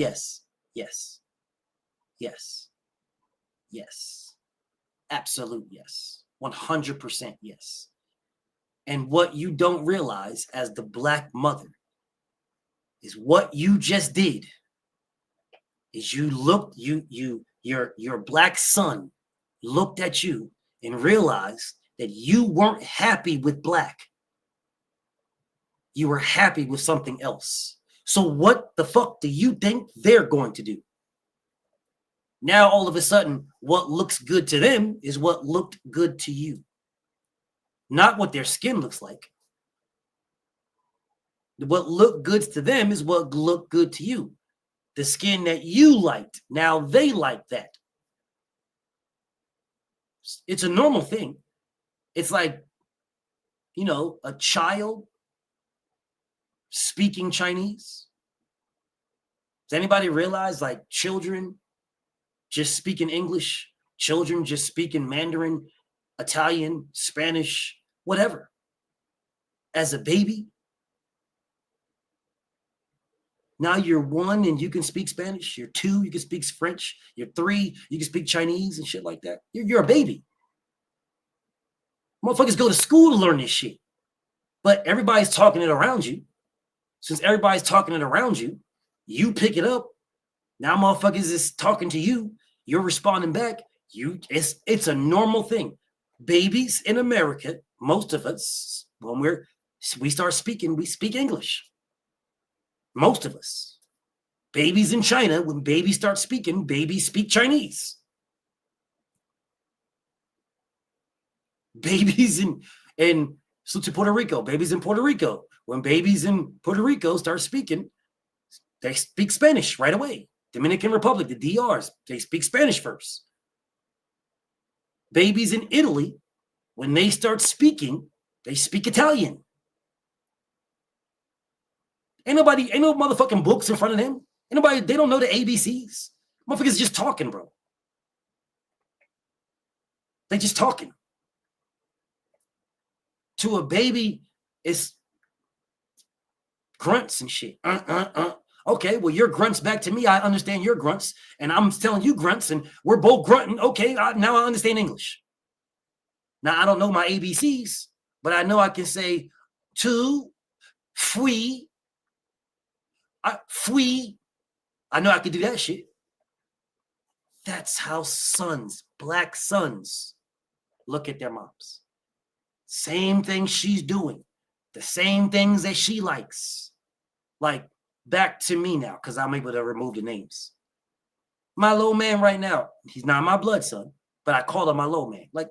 Speaker 1: Absolute yes. 100% yes. And what you don't realize as the black mother is what you just did is you looked, your black son looked at you and realized that you weren't happy with black. You were happy with something else. So what the fuck do you think they're going to do? Now, all of a sudden, what looks good to them is what looked good to you. Not what their skin looks like. What looked good to them is what looked good to you. The skin that you liked, now they like that. It's a normal thing. It's like, you know, a child speaking Chinese. Does anybody realize, like, children just speaking English, children just speaking Mandarin, Italian, Spanish, whatever, as a baby? Now you're 1 and you can speak Spanish. You're 2, you can speak French. You're 3, you can speak Chinese and shit like that. You're a baby. Motherfuckers go to school to learn this shit. But everybody's talking it around you. Since everybody's talking it around you, you pick it up. Now motherfuckers is talking to you. You're responding back. It's a normal thing. Babies in America, most of us, when we start speaking, we speak English. Most of us. Babies in China, when babies start speaking, babies speak Chinese. Babies so to Puerto Rico, babies in Puerto Rico, when babies in Puerto Rico start speaking, they speak Spanish right away. Dominican Republic, the DRs, they speak Spanish first. Babies in Italy, when they start speaking, they speak Italian. Ain't no motherfucking books in front of them. They don't know the ABCs. Motherfuckers just talking, bro. They just talking. To a baby, it's grunts and shit. Okay, well, your grunts back to me. I understand your grunts, and I'm telling you grunts, and we're both grunting. Okay, now I understand English. Now, I don't know my ABCs, but I know I can say two, fui. Fui. I know I can do that shit. That's how sons, black sons, look at their moms. Same thing she's doing. The same things that she likes. Like, back to me now, because I'm able to remove the names. My little man right now, he's not my blood son, but I call him my little man. Like,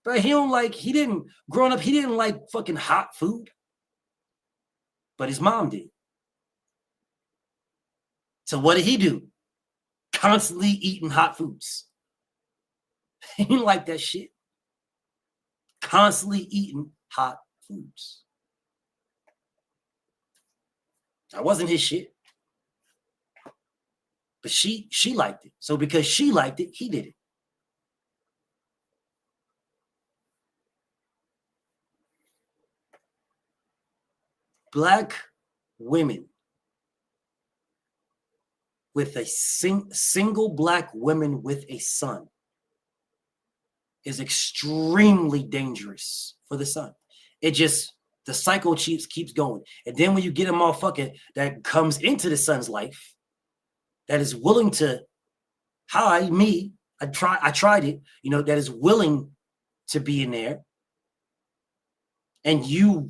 Speaker 1: but growing up, he didn't like fucking hot food. But his mom did. So what did he do? Constantly eating hot foods. He didn't like that shit. Constantly eating hot foods. That wasn't his shit. But she liked it. So because she liked it, he did it. Black women with a single black woman with a son is extremely dangerous for the son. The cycle keeps going. And then when you get a motherfucker that comes into the son's life that is willing to, I tried it, that is willing to be in there, and you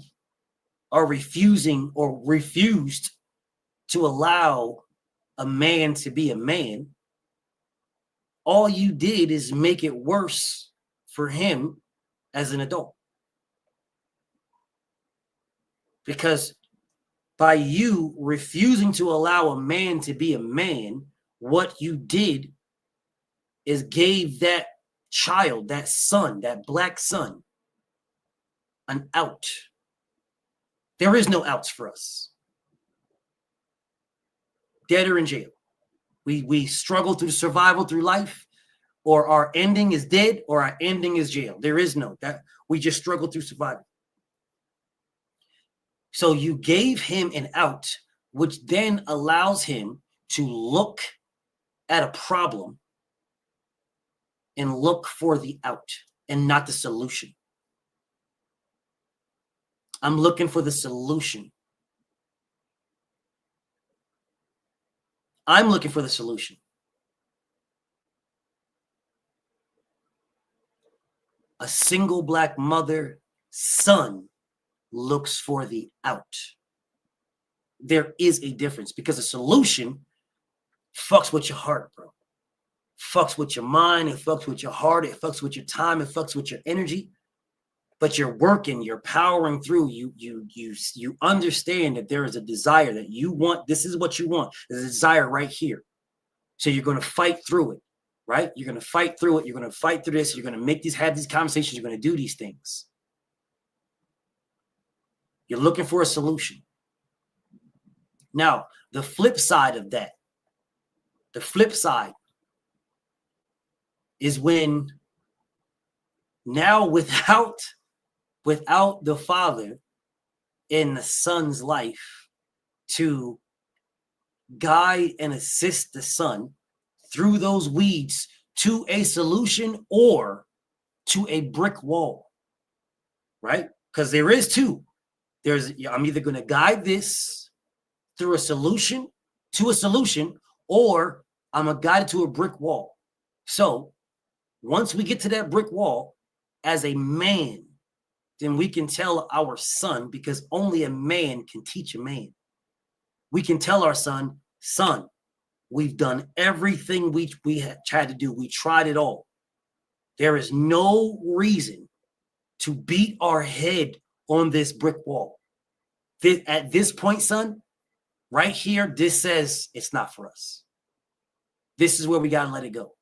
Speaker 1: are refused to allow a man to be a man, all you did is make it worse for him as an adult. Because by you refusing to allow a man to be a man, what you did is gave that child, that son, that black son, an out. There is no outs for us. Dead or in jail. We struggle through survival through life, or our ending is dead, or our ending is jail. There is no that. We just struggle through survival. So you gave him an out, which then allows him to look at a problem and look for the out and not the solution. I'm looking for the solution. I'm looking for the solution. A single black mother son looks for the out. There is a difference, because a solution fucks with your heart, bro. Fucks with your mind, it fucks with your heart, it fucks with your time, it fucks with your energy. But you're working, you're powering through. You understand that there is a desire that you want. This is what you want. There's a desire right here. So you're going to fight through it, right? You're going to fight through it. You're going to fight through this. You're going to have these conversations. You're going to do these things. You're looking for a solution. Now, the flip side of that, the flip side is when now without the father in the son's life to guide and assist the son through those weeds to a solution or to a brick wall, right? Because there is two. I'm either going to guide this through a solution to a solution, or I'm going to guide it to a brick wall. So once we get to that brick wall, as a man, then we can tell our son, because only a man can teach a man. We can tell our son, we've done everything we tried to do. We tried it all. There is no reason to beat our head on this brick wall. At this point, son, right here, this says it's not for us. This is where we got to let it go.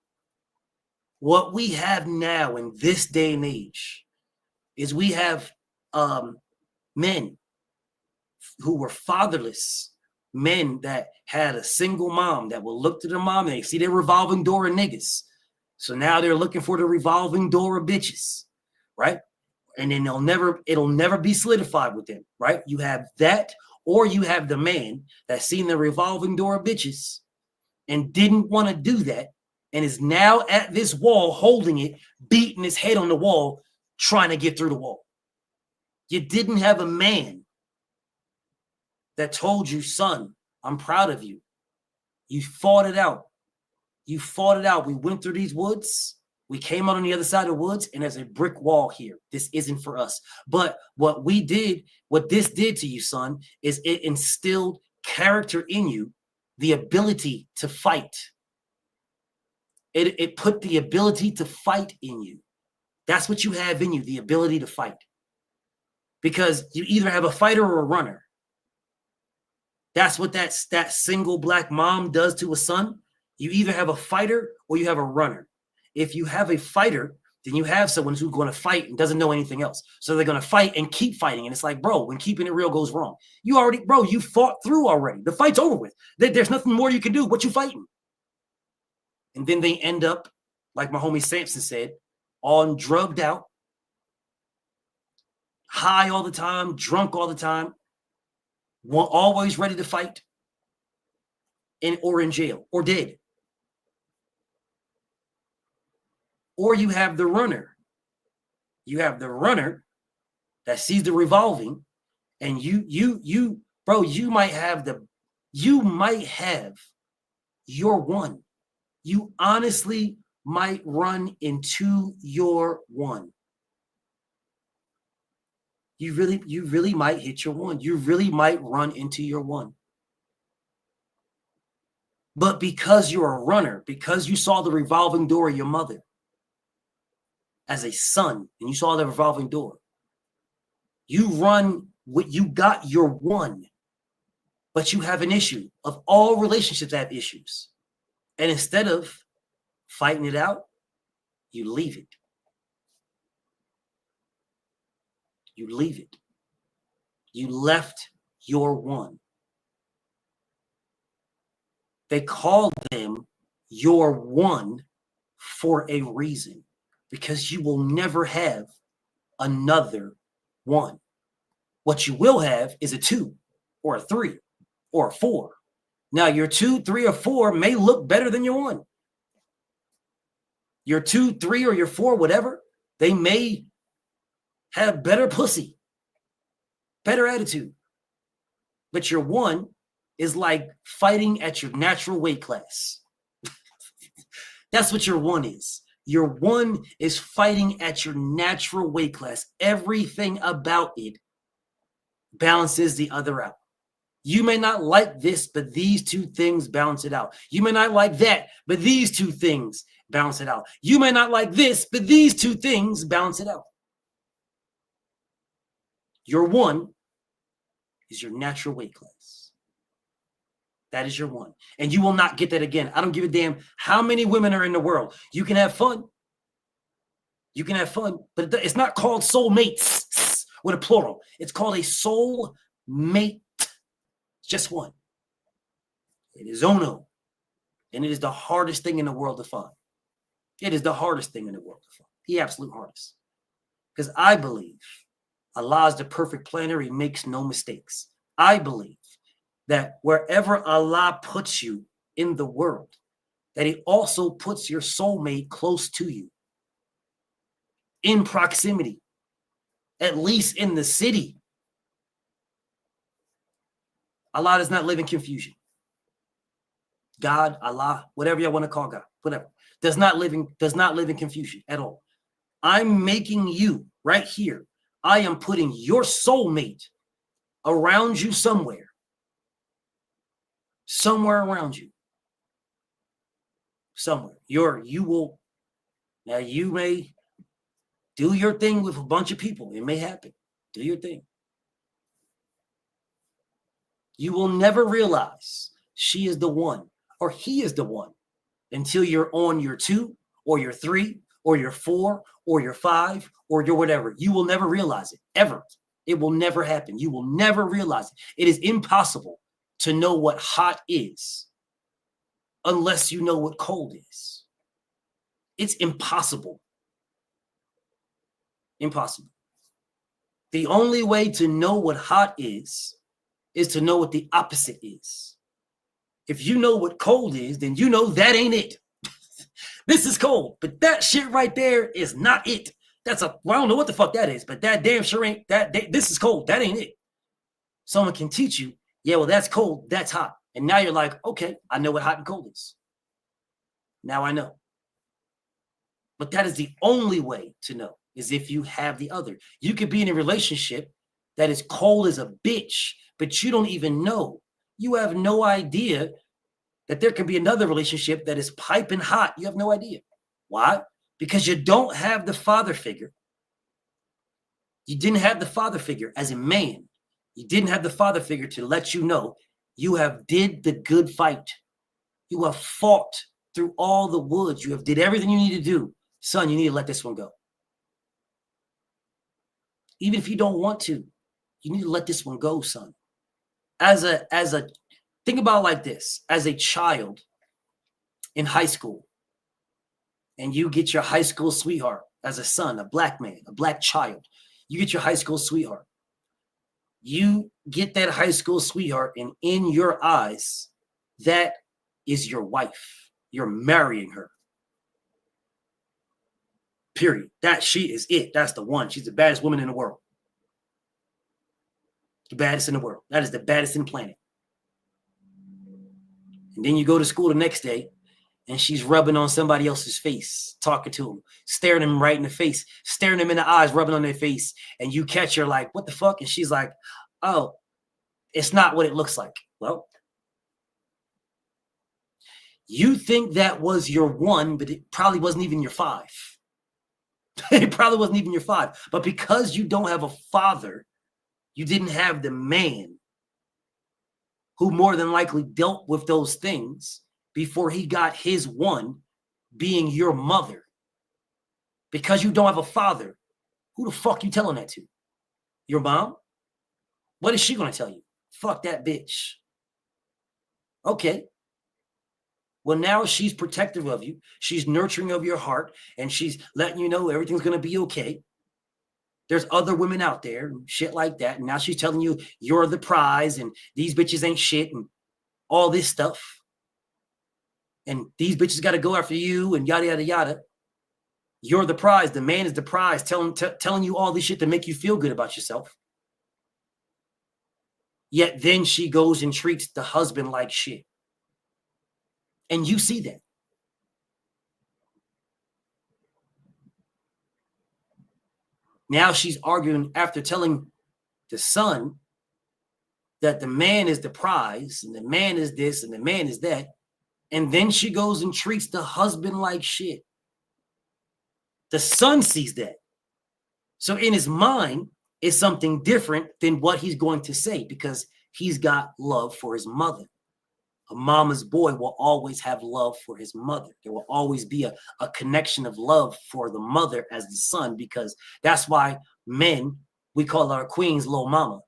Speaker 1: What we have now in this day and age is we have men who were fatherless, men that had a single mom that will look to their mom and they see their revolving door of niggas. So now they're looking for the revolving door of bitches, right? And then it'll never be solidified with them, right? You have that, or you have the man that's seen the revolving door of bitches and didn't want to do that, and is now at this wall holding it, beating his head on the wall, trying to get through the wall. You didn't have a man that told you, son, I'm proud of you. You fought it out. You fought it out. We went through these woods. We came out on the other side of the woods, and there's a brick wall here. This isn't for us. But what this did to you, son, is it instilled character in you, the ability to fight. It put the ability to fight in you. That's what you have in you, the ability to fight. Because you either have a fighter or a runner. That's what that single black mom does to a son. You either have a fighter or you have a runner. If you have a fighter, then you have someone who's going to fight and doesn't know anything else. So they're going to fight and keep fighting. And it's like, bro, when keeping it real goes wrong, you fought through already. The fight's over with. There's nothing more you can do. What you fighting? And then they end up, like my homie Samson said, all drugged out, high all the time, drunk all the time, always ready to fight, or in jail, or dead. Or you have the runner. You have the runner that sees the revolving, and you might have your one. You honestly might run into your one. You really might hit your one. You really might run into your one. But because you're a runner, because you saw the revolving door of your mother as a son, and you saw the revolving door, you got your one. But you have an issue. Of all relationships have issues. And instead of fighting it out, you leave it. You leave it. You left your one. They call them your one for a reason, because you will never have another one. What you will have is a 2 or a 3 or a 4. Now, your 2, 3, or 4 may look better than your 1. Your 2, 3, or your 4, whatever, they may have better pussy. Better attitude. But your one is like fighting at your natural weight class. That's what your one is. Your one is fighting at your natural weight class. Everything about it balances the other out. You may not like this, but these two things balance it out. You may not like that, but these two things balance it out. You may not like this, but these two things balance it out. Your one is your natural weight class. That is your one. And you will not get that again. I don't give a damn how many women are in the world. You can have fun. You can have fun, but it's not called soulmates with a plural. It's called a soul mate. It's just one. It is ono. And it is the hardest thing in the world to find. It is the hardest thing in the world to find. The absolute hardest. Because I believe Allah is the perfect planner. He makes no mistakes. I believe that wherever Allah puts you in the world, that he also puts your soulmate close to you. In proximity. At least in the city. Allah does not live in confusion. God, Allah, whatever you want to call God, whatever, does not live in confusion at all. I'm making you right here. I am putting your soulmate around you somewhere. Somewhere around you. Somewhere. You may do your thing with a bunch of people. It may happen. Do your thing. You will never realize she is the one or he is the one until you're on your 2 or your 3 or your 4 or your 5 or your whatever. You will never realize it, ever. It will never happen. You will never realize it. It is impossible to know what hot is unless you know what cold is. It's impossible. Impossible. The only way to know what hot is to know what the opposite is. If you know what cold is, then you know that ain't it. This is cold, but that shit right there is not it. I don't know what the fuck that is, but that damn sure ain't that. This is cold. That ain't it. Someone can teach you, yeah, well, that's cold, that's hot. And now you're like, okay, I know what hot and cold is. Now I know. But that is the only way to know, is if you have the other. You could be in a relationship that is cold as a bitch, but you don't even know. You have no idea that there can be another relationship that is piping hot. You have no idea. Why? Because you don't have the father figure. You didn't have the father figure as a man. You didn't have the father figure to let you know you have did the good fight. You have fought through all the woods. You have did everything you need to do. Son, you need to let this one go. Even if you don't want to, you need to let this one go, son. Think about it like this. As a child in high school, and you get your high school sweetheart as a son, a black man, a black child. You get your high school sweetheart. You get that high school sweetheart, and in your eyes, that is your wife. You're marrying her. Period. She is it. That's the one. She's the baddest woman in the world. The baddest in the world. That is the baddest in the planet. And then you go to school the next day, and she's rubbing on somebody else's face, talking to him, staring him right in the face, staring him in the eyes, rubbing on their face. And you catch her like, what the fuck? And she's like, oh, it's not what it looks like. Well, you think that was your one, but it probably wasn't even your 5. It probably wasn't even your 5. But because you don't have a father, you didn't have the man who more than likely dealt with those things before he got his one, being your mother. Because you don't have a father, who the fuck you telling that to? Your mom? What is she going to tell you? Fuck that bitch. Okay. Well, now she's protective of you. She's nurturing of your heart, and she's letting you know everything's going to be okay. There's other women out there and shit like that. And now she's telling you you're the prize and these bitches ain't shit and all this stuff. And these bitches got to go after you and yada, yada, yada. You're the prize. The man is the prize, telling you all this shit to make you feel good about yourself. Yet then she goes and treats the husband like shit. And you see that. Now she's arguing after telling the son that the man is the prize and the man is this and the man is that. And then she goes and treats the husband like shit. The son sees that. So in his mind, it's something different than what he's going to say because he's got love for his mother. A mama's boy will always have love for his mother. There will always be a connection of love for the mother as the son, because that's why men, we call our queens little mama.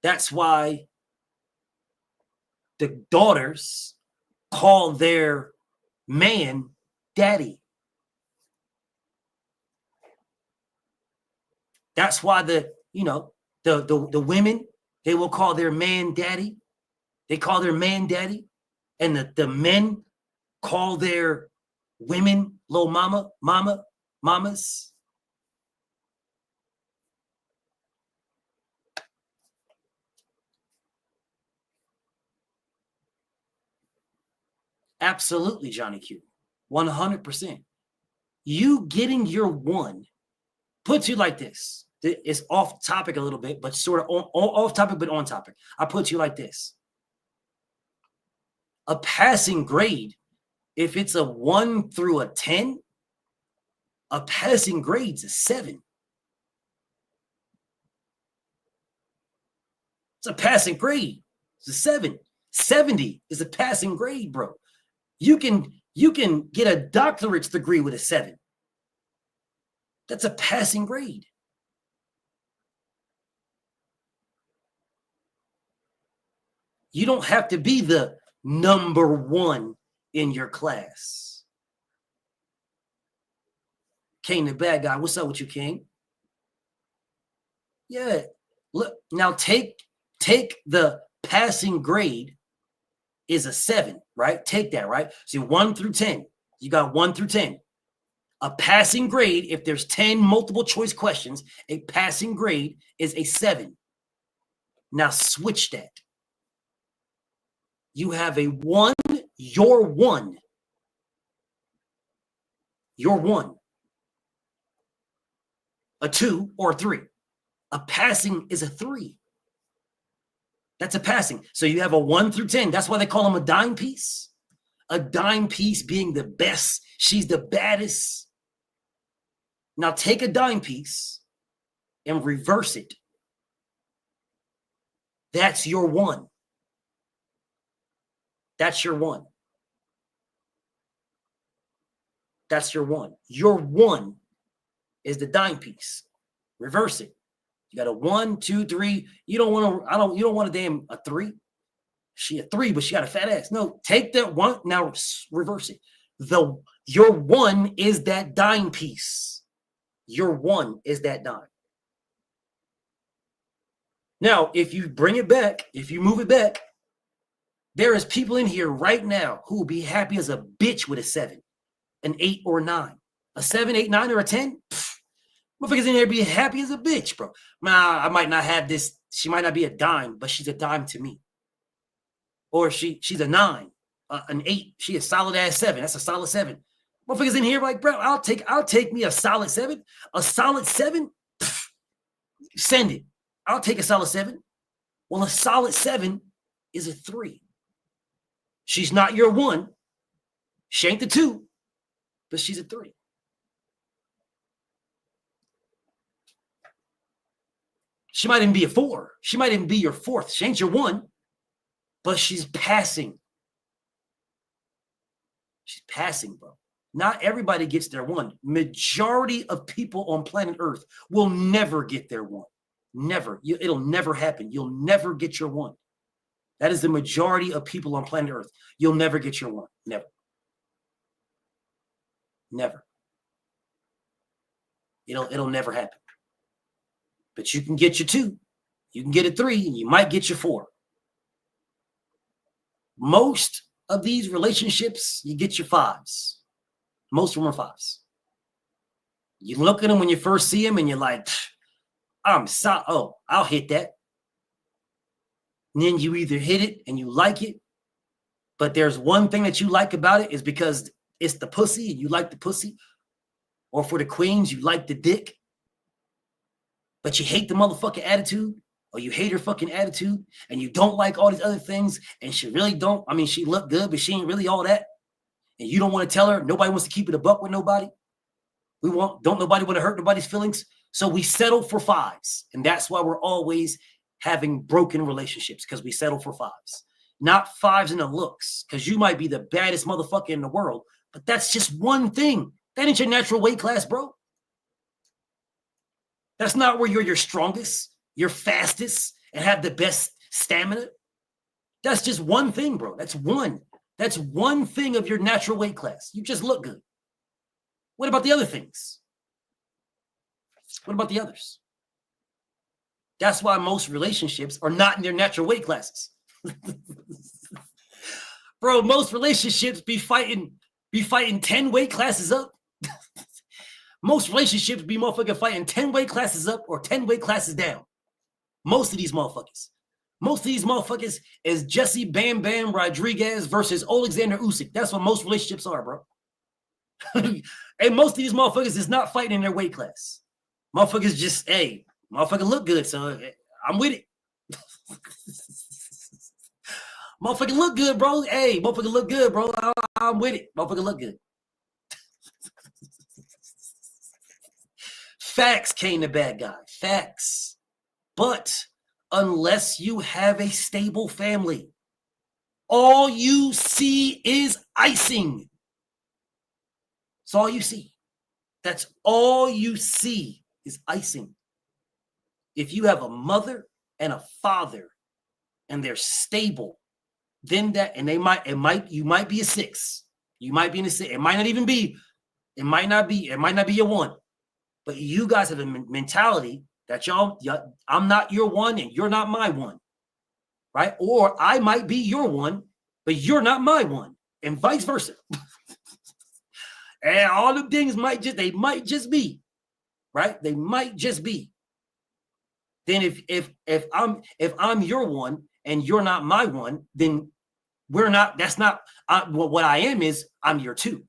Speaker 1: That's why the daughters call their man daddy. That's why the women, they will call their man daddy. They call their man daddy. And the men call their women little mamas. Absolutely, Johnny Q. 100%. You getting your one puts you like this. It's off topic a little bit, but sort of off topic, but on topic. I put you like this. A passing grade, if it's a 1 through a 10, a passing grade's a 7. It's a passing grade. It's a 7. 70 is a passing grade, bro. You can get a doctorate's degree with a 7. That's a passing grade. You don't have to be the number 1 in your class. King the bad guy. What's up with you, King? Yeah. Look, now take the passing grade is a 7, right? Take that, right? So 1 through 10. You got 1 through 10. A passing grade, if there's 10 multiple choice questions, a passing grade is a 7. Now switch that. You have a 1, you're 1. You're 1. A 2 or a 3. A passing is a 3. That's a passing. So you have a 1 through 10. That's why they call them a dime piece. A dime piece being the best. She's the baddest. Now take a dime piece and reverse it. That's your 1. That's your 1. That's your 1. Your 1 is the dime piece. Reverse it. You got a 1, 2, 3. You don't want a damn a 3. She a 3, but she got a fat ass. No, take that 1. Now reverse it. Your 1 is that dime piece. Your 1 is that dime. Now, if you bring it back, if you move it back, there is people in here right now who will be happy as a bitch with a 7, an 8 or 9. A 7, 8, 9, or a 10? Motherfuckers in here be happy as a bitch, bro. Nah, I might not have this. She might not be a dime, but she's a dime to me. Or she's a 9, an 8. She a solid ass 7. That's a solid 7. Motherfuckers in here like, bro, I'll take me a solid 7. A solid 7? Send it. I'll take a solid 7. Well, a solid 7 is a 3. She's not your 1. She ain't the 2, but she's a 3. She might even be a 4. She might even be your 4th. She ain't your 1, but she's passing. She's passing, bro. Not everybody gets their 1. Majority of people on planet Earth will never get their 1. Never. It'll never happen. You'll never get your 1. That is the majority of people on planet Earth. You'll never get your 1. Never. Never. It'll never happen. But you can get your 2. You can get a 3, and you might get your 4. Most of these relationships, you get your 5s. Most of them are 5s. You look at them when you first see them, and you're like, I'll hit that. And then you either hit it and you like it, but there's one thing that you like about it is because it's the pussy and you like the pussy. Or for the queens, you like the dick, but you hate the motherfucking attitude, or you hate her fucking attitude, and you don't like all these other things, and she really don't. I mean, she looked good, but she ain't really all that. And you don't want to tell her. Nobody wants to keep it a buck with nobody. Don't nobody want to hurt nobody's feelings. So we settle for fives. And that's why we're always having broken relationships, because we settle for fives. Not fives in the looks, because you might be the baddest motherfucker in the world, but that's just one thing. That ain't your natural weight class, bro. That's not where you're your strongest, your fastest, and have the best stamina. That's just one thing, bro. That's one thing of your natural weight class. You just look good. What about the other things? What about the others? That's why most relationships are not in their natural weight classes. Bro, most relationships be fighting 10 weight classes up. Most relationships be motherfucking fighting 10 weight classes up or 10 weight classes down. Most of these motherfuckers. Most of these motherfuckers is Jesse Bam Bam Rodriguez versus Alexander Usyk. That's what most relationships are, bro. And most of these motherfuckers is not fighting in their weight class. Motherfuckers just, hey, motherfucker look good, so I'm with it. Motherfucker look good, bro. Hey, motherfucker look good, bro. I'm with it. Motherfucker look good. Facts, Kane the bad guy. Facts. But unless you have a stable family, all you see is icing. That's all you see. That's all you see is icing. If you have a mother and a father and they're stable, then that, and you might be a 6. You might be in a 6. It might not be your 1. But you guys have a mentality that I'm not your 1 and you're not my 1, right? Or I might be your 1, but you're not my 1, and vice versa. And all the things might just be, right? They might just be. Then if I'm your 1 and you're not my 1, then we're not. That's not what I am. Is I'm your 2,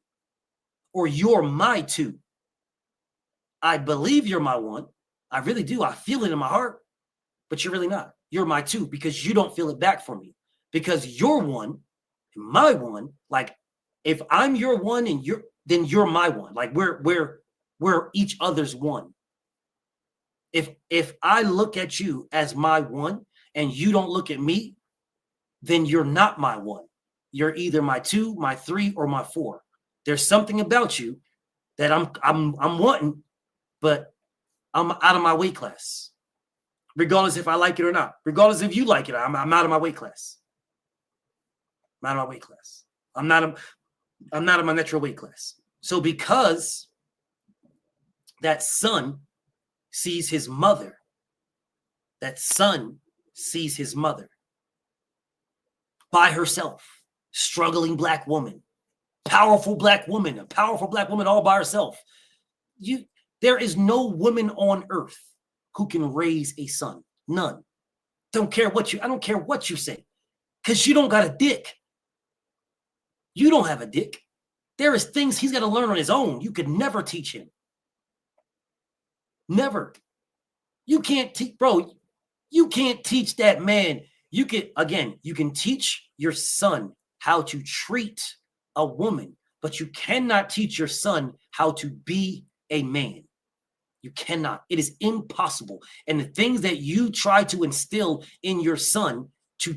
Speaker 1: or you're my 2. I believe you're my 1. I really do. I feel it in my heart, but you're really not. You're my 2 because you don't feel it back for me. Because you're 1, and my 1. Like if I'm your 1 and then you're my 1. Like we're each other's 1. If I look at you as my 1 and you don't look at me, then you're not my 1. You're either my 2, my 3, or my 4. There's something about you that I'm wanting, but I'm out of my weight class. Regardless if I like it or not. Regardless if you like it, I'm out of my weight class. I'm out of my weight class. I'm not in my natural weight class. So because that son sees his mother, by herself, struggling black woman, a powerful black woman all by herself. There is no woman on earth who can raise a son. None. I don't care what you say, because you don't got a dick. You don't have a dick. There is things he's got to learn on his own. You could never teach him. Never. You can't teach, bro. You can't teach that man. You can teach your son how to treat a woman, but you cannot teach your son how to be a man. You cannot. It is impossible. And the things that you try to instill in your son to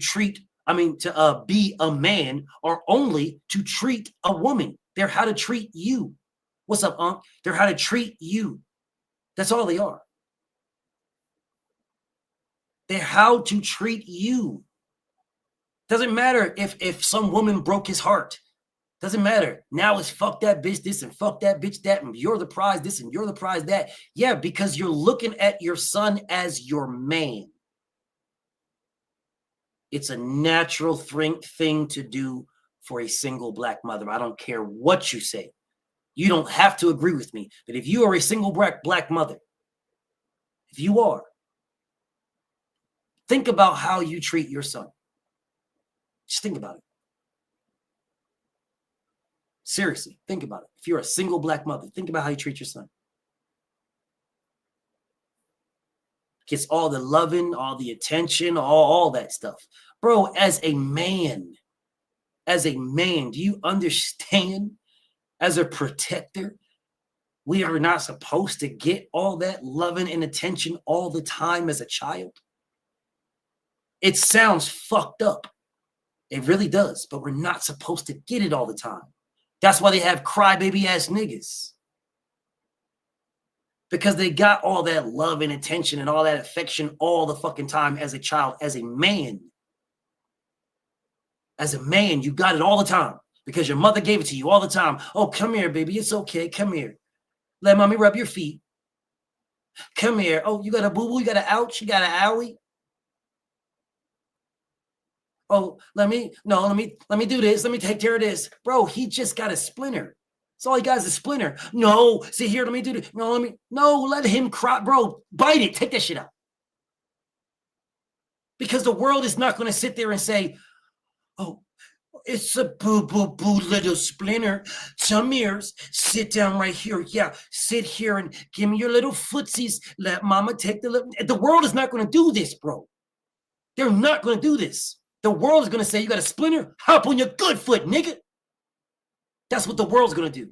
Speaker 1: be a man are only to treat a woman. They're how to treat you. What's up, Unc? They're how to treat you. That's all they are. They're how to treat you. Doesn't matter if some woman broke his heart. Doesn't matter. Now it's fuck that bitch this and fuck that bitch that, and you're the prize this and you're the prize that. Yeah, because you're looking at your son as your man. It's a natural thing to do for a single black mother. I don't care what you say. You don't have to agree with me. But if you are a single black mother if you are, think about how you treat your son. Just think about it. Seriously, think about it. If you're a single black mother, think about how you treat your son. Gets all the loving, all the attention, all that stuff. Bro, as a man, do you understand? As a protector, we are not supposed to get all that loving and attention all the time as a child. It sounds fucked up. It really does, but we're not supposed to get it all the time. That's why they have crybaby ass niggas. Because they got all that love and attention and all that affection all the fucking time as a child, as a man. As a man, you got it all the time because your mother gave it to you all the time. Oh, come here, baby. It's okay. Come here. Let mommy rub your feet. Come here. Oh, you got a boo-boo? You got an ouch? You got an owie? Oh, let me do this. Let me take care of this. Bro, he just got a splinter. That's all he got is a splinter. No, see here, let me do this. No, let him cry. Bro, bite it. Take that shit out. Because the world is not going to sit there and say, oh, it's a boo-boo-boo little splinter. Come here, sit down right here. Yeah, sit here and give me your little footsies. Let mama take the little. The world is not going to do this, bro. They're not going to do this. The world is going to say, you got a splinter? Hop on your good foot, nigga. That's what the world's going to do.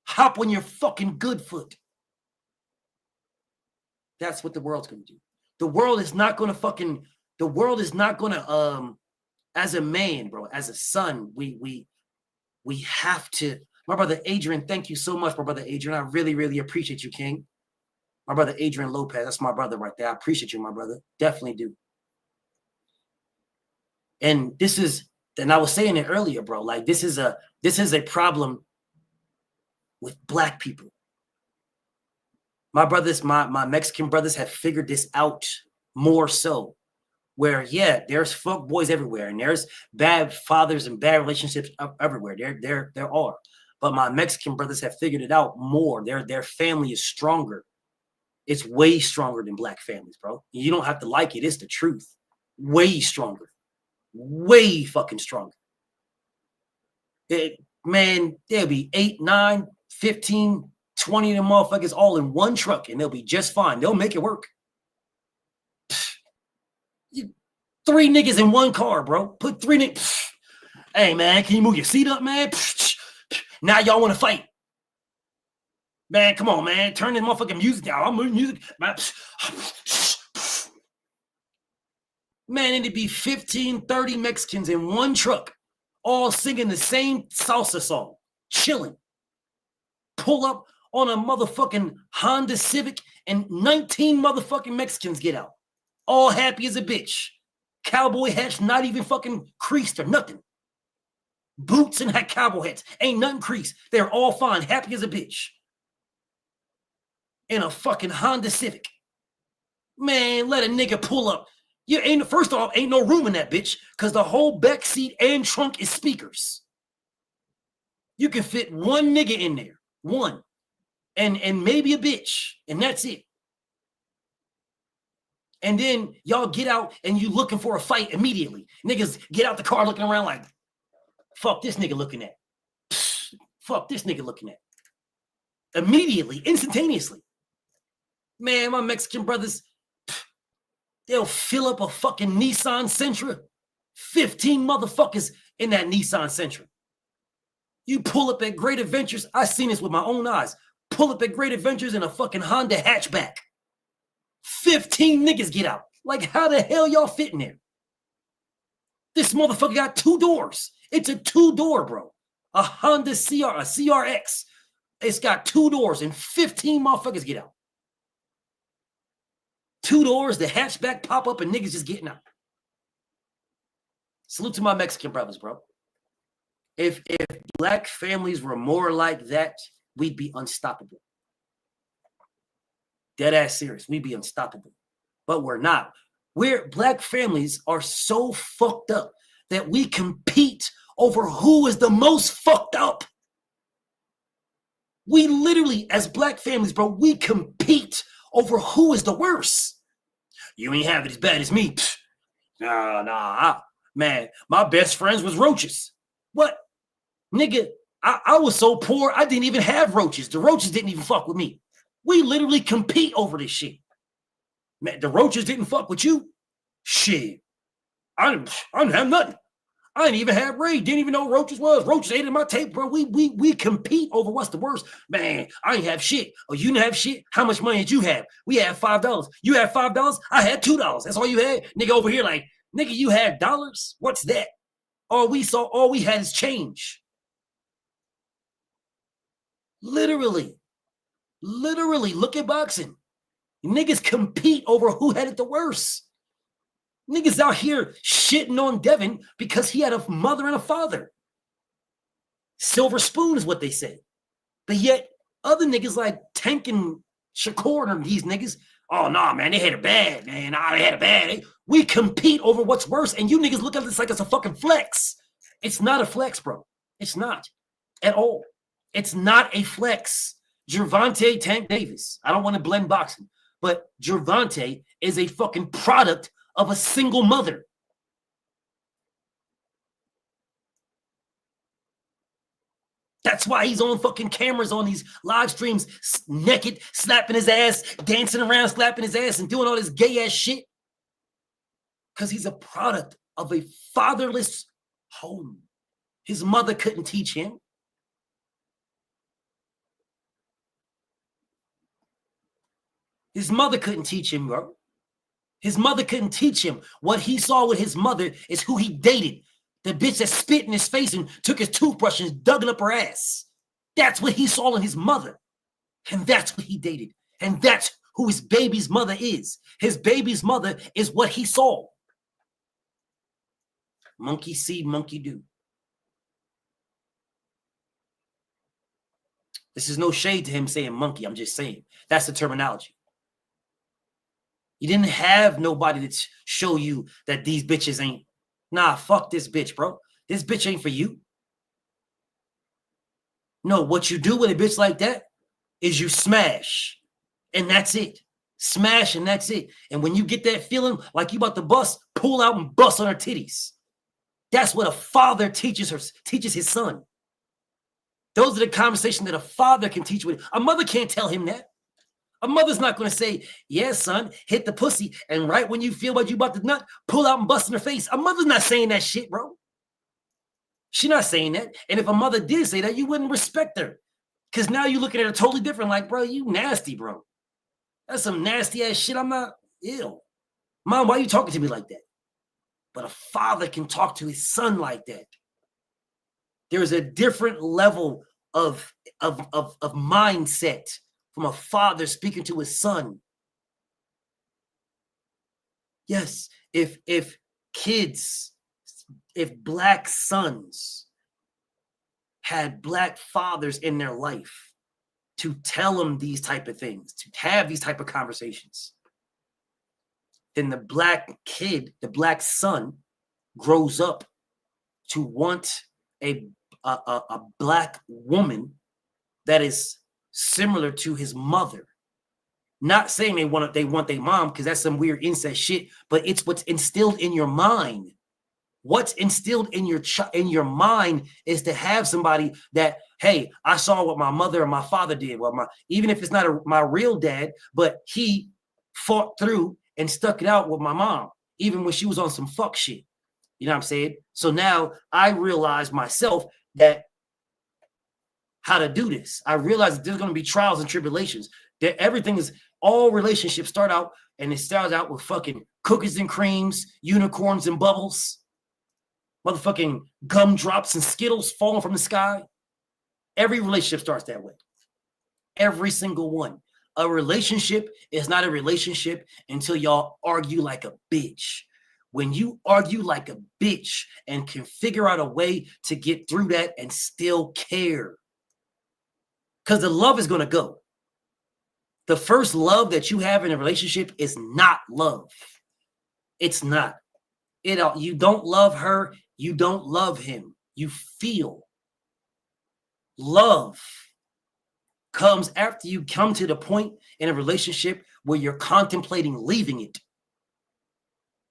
Speaker 1: Hop on your fucking good foot. That's what the world's going to do. The world is not going to as a man, bro, as a son, we have to. My brother Adrian, thank you so much, my brother Adrian. I really, really appreciate you, King. My brother Adrian Lopez, that's my brother right there. I appreciate you, my brother. Definitely do. And I was saying it earlier, bro. Like this is a problem with black people. My brothers, my Mexican brothers have figured this out more so. Where, yeah, there's fuck boys everywhere, and there's bad fathers and bad relationships everywhere. There are. But my Mexican brothers have figured it out more. Their family is stronger. It's way stronger than black families, bro. You don't have to like it. It's the truth. Way stronger. Way fucking stronger. Man, there'll be 8, 9, 15, 20 of them motherfuckers all in one truck, and they'll be just fine. They'll make it work. 3 niggas in one car, bro. Put 3 niggas. Hey, man, can you move your seat up, man? Now y'all want to fight. Man, come on, man. Turn this motherfucking music down. I'm moving music. Man, it'd be 15, 30 Mexicans in one truck, all singing the same salsa song, chilling. Pull up on a motherfucking Honda Civic, and 19 motherfucking Mexicans get out. All happy as a bitch. Cowboy hats not even fucking creased or nothing. Boots and cowboy hats ain't nothing creased. They're all fine, happy as a bitch. In a fucking Honda Civic. Man, let a nigga pull up. First off, ain't no room in that bitch because the whole back seat and trunk is speakers. You can fit one nigga in there. One. And maybe a bitch. And that's it. And then y'all get out and you looking for a fight immediately. Niggas get out the car looking around like, fuck this nigga looking at. Fuck this nigga looking at. Immediately, instantaneously. Man, my Mexican brothers, they'll fill up a fucking Nissan Sentra. 15 motherfuckers in that Nissan Sentra. You pull up at Great Adventures. I seen this with my own eyes. Pull up at Great Adventures in a fucking Honda hatchback. 15 niggas get out. Like, how the hell y'all fit in there? This motherfucker got 2 doors. It's a 2-door, bro. A Honda CRX. It's got 2 doors and 15 motherfuckers get out. 2 doors, the hatchback pop up and niggas just getting out. Salute to my Mexican brothers, bro. If black families were more like that, we'd be unstoppable. Dead ass serious. We'd be unstoppable. But we're not. Black families are so fucked up that we compete over who is the most fucked up. We literally, as black families, bro, we compete over who is the worst. You ain't have it as bad as me. Pfft. Man, my best friends was roaches. What? Nigga, I was so poor, I didn't even have roaches. The roaches didn't even fuck with me. We literally compete over this shit. Man, the roaches didn't fuck with you. Shit. I didn't have nothing. I didn't even have Ray. Didn't even know roaches was. Roaches ate in my tape, bro. We compete over what's the worst. Man, I ain't have shit. Oh, you didn't have shit? How much money did you have? We had $5. You had $5? I had $2. That's all you had? Nigga over here like, nigga, you had dollars? What's that? All we had is change. Literally, look at boxing. Niggas compete over who had it the worst. Niggas out here shitting on Devin because he had a mother and a father. Silver spoon is what they say. But yet, other niggas like Tank and Shakur and these niggas, oh, nah, man, they had it bad, man. Nah, they had it bad. We compete over what's worse, and you niggas look at this like it's a fucking flex. It's not a flex, bro. It's not at all. It's not a flex. Gervonta Tank Davis, I don't want to blend boxing, but Gervonta is a fucking product of a single mother. That's why he's on fucking cameras on these live streams, naked, slapping his ass, dancing around, slapping his ass, and doing all this gay ass shit. Because he's a product of a fatherless home. His mother couldn't teach him. His mother couldn't teach him, bro. His mother couldn't teach him. What he saw with his mother is who he dated. The bitch that spit in his face and took his toothbrush and dug it up her ass. That's what he saw in his mother. And that's what he dated. And that's who his baby's mother is. His baby's mother is what he saw. Monkey see, monkey do. This is no shade to him saying monkey. I'm just saying. That's the terminology. You didn't have nobody to show you that these bitches ain't. Nah, fuck this bitch, bro. This bitch ain't for you. No, what you do with a bitch like that is you smash. And that's it. Smash and that's it. And when you get that feeling like you about to bust, pull out and bust on her titties. That's what a father teaches his son. Those are the conversations that a father can teach with. A mother can't tell him that. A mother's not going to say, yeah, son, hit the pussy, and right when you feel like you about to nut, pull out and bust in her face. A mother's not saying that shit, bro. She's not saying that. And if a mother did say that, you wouldn't respect her. Because now you're looking at her totally different, like, bro, you nasty, bro. That's some nasty ass shit. I'm not ill. Mom, why are you talking to me like that? But a father can talk to his son like that. There's a different level of mindset from a father speaking to his son. Yes, if black sons had black fathers in their life to tell them these type of things, to have these type of conversations, then the black kid, the black son, grows up to want a black woman that is similar to his mother. Not saying they want their mom, because that's some weird incest shit, but it's what's instilled in your mind. What's instilled in your mind is to have somebody that, hey, I saw what my mother and my father did. Well, even if it's not my real dad, but he fought through and stuck it out with my mom, even when she was on some fuck shit. You know what I'm saying? So now I realize myself that how to do this. I realize that there's going to be trials and tribulations. That all relationships start out, and it starts out with fucking cookies and creams, unicorns and bubbles, motherfucking gumdrops and Skittles falling from the sky. Every relationship starts that way. Every single one. A relationship is not a relationship until y'all argue like a bitch. When you argue like a bitch and can figure out a way to get through that and still care. Because the love is going to go. The first love that you have in a relationship is not love. It's not. You don't love her. You don't love him. You feel. Love comes after you come to the point in a relationship where you're contemplating leaving it.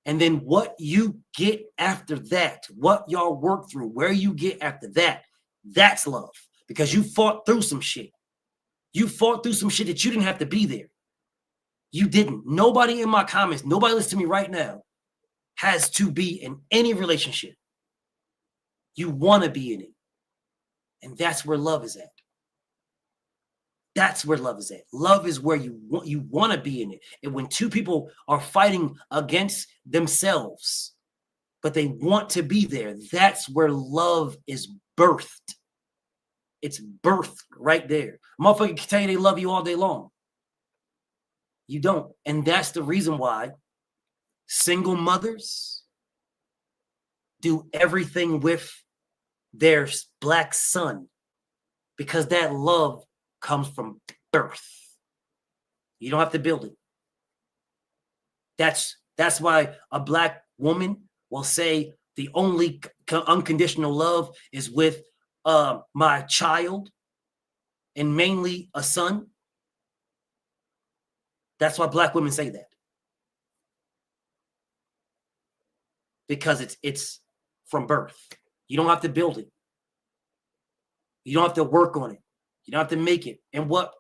Speaker 1: And then what you get after that, what y'all work through, where you get after that, that's love. Because you fought through some shit. You fought through some shit that you didn't have to be there. You didn't. Nobody in my comments, nobody listening to me right now has to be in any relationship. You want to be in it. And that's where love is at. That's where love is at. Love is where you want to be in it. And when two people are fighting against themselves, but they want to be there, that's where love is birthed. It's birthed right there. A motherfucker can tell you they love you all day long. You don't. And that's the reason why single mothers do everything with their black son, because that love comes from birth. You don't have to build it. That's why a black woman will say the only unconditional love is with my child, and mainly a son. That's why black women say that, because it's from birth. You don't have to build it. You don't have to work on it. You don't have to make it. And what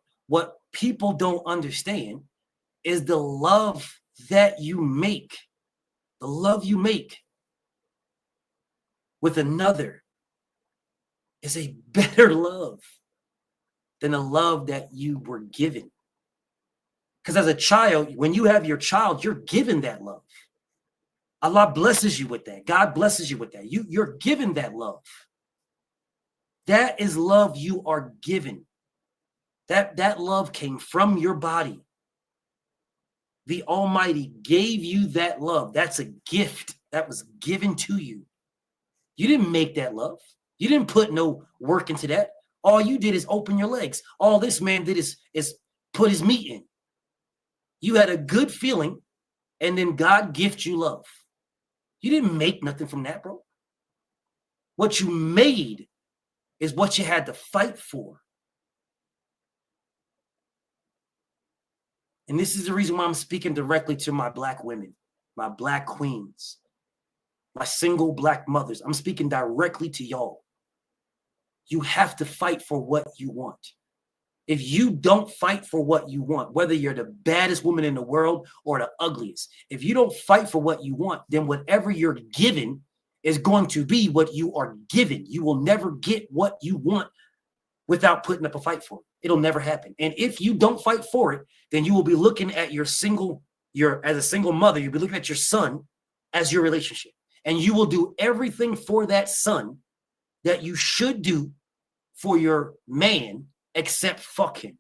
Speaker 1: people don't understand is the love that you make, the love you make with another is a better love than the love that you were given. Because as a child, when you have your child, you're given that love. Allah blesses you with that. God blesses you with that. You're given that love. That is love you are given. That love came from your body. The Almighty gave you that love. That's a gift that was given to you. You didn't make that love. You didn't put no work into that. All you did is open your legs. All this man did is put his meat in. You had a good feeling, and then God gifted you love. You didn't make nothing from that, bro. What you made is what you had to fight for. And this is the reason why I'm speaking directly to my black women, my black queens, my single black mothers. I'm speaking directly to y'all. You have to fight for what you want. If you don't fight for what you want, whether you're the baddest woman in the world or the ugliest, if you don't fight for what you want, then whatever you're given is going to be what you are given. You will never get what you want without putting up a fight for it. It'll never happen. And if you don't fight for it, then you will be looking at as a single mother, you'll be looking at your son as your relationship. And you will do everything for that son that you should do for your man, except fuck him.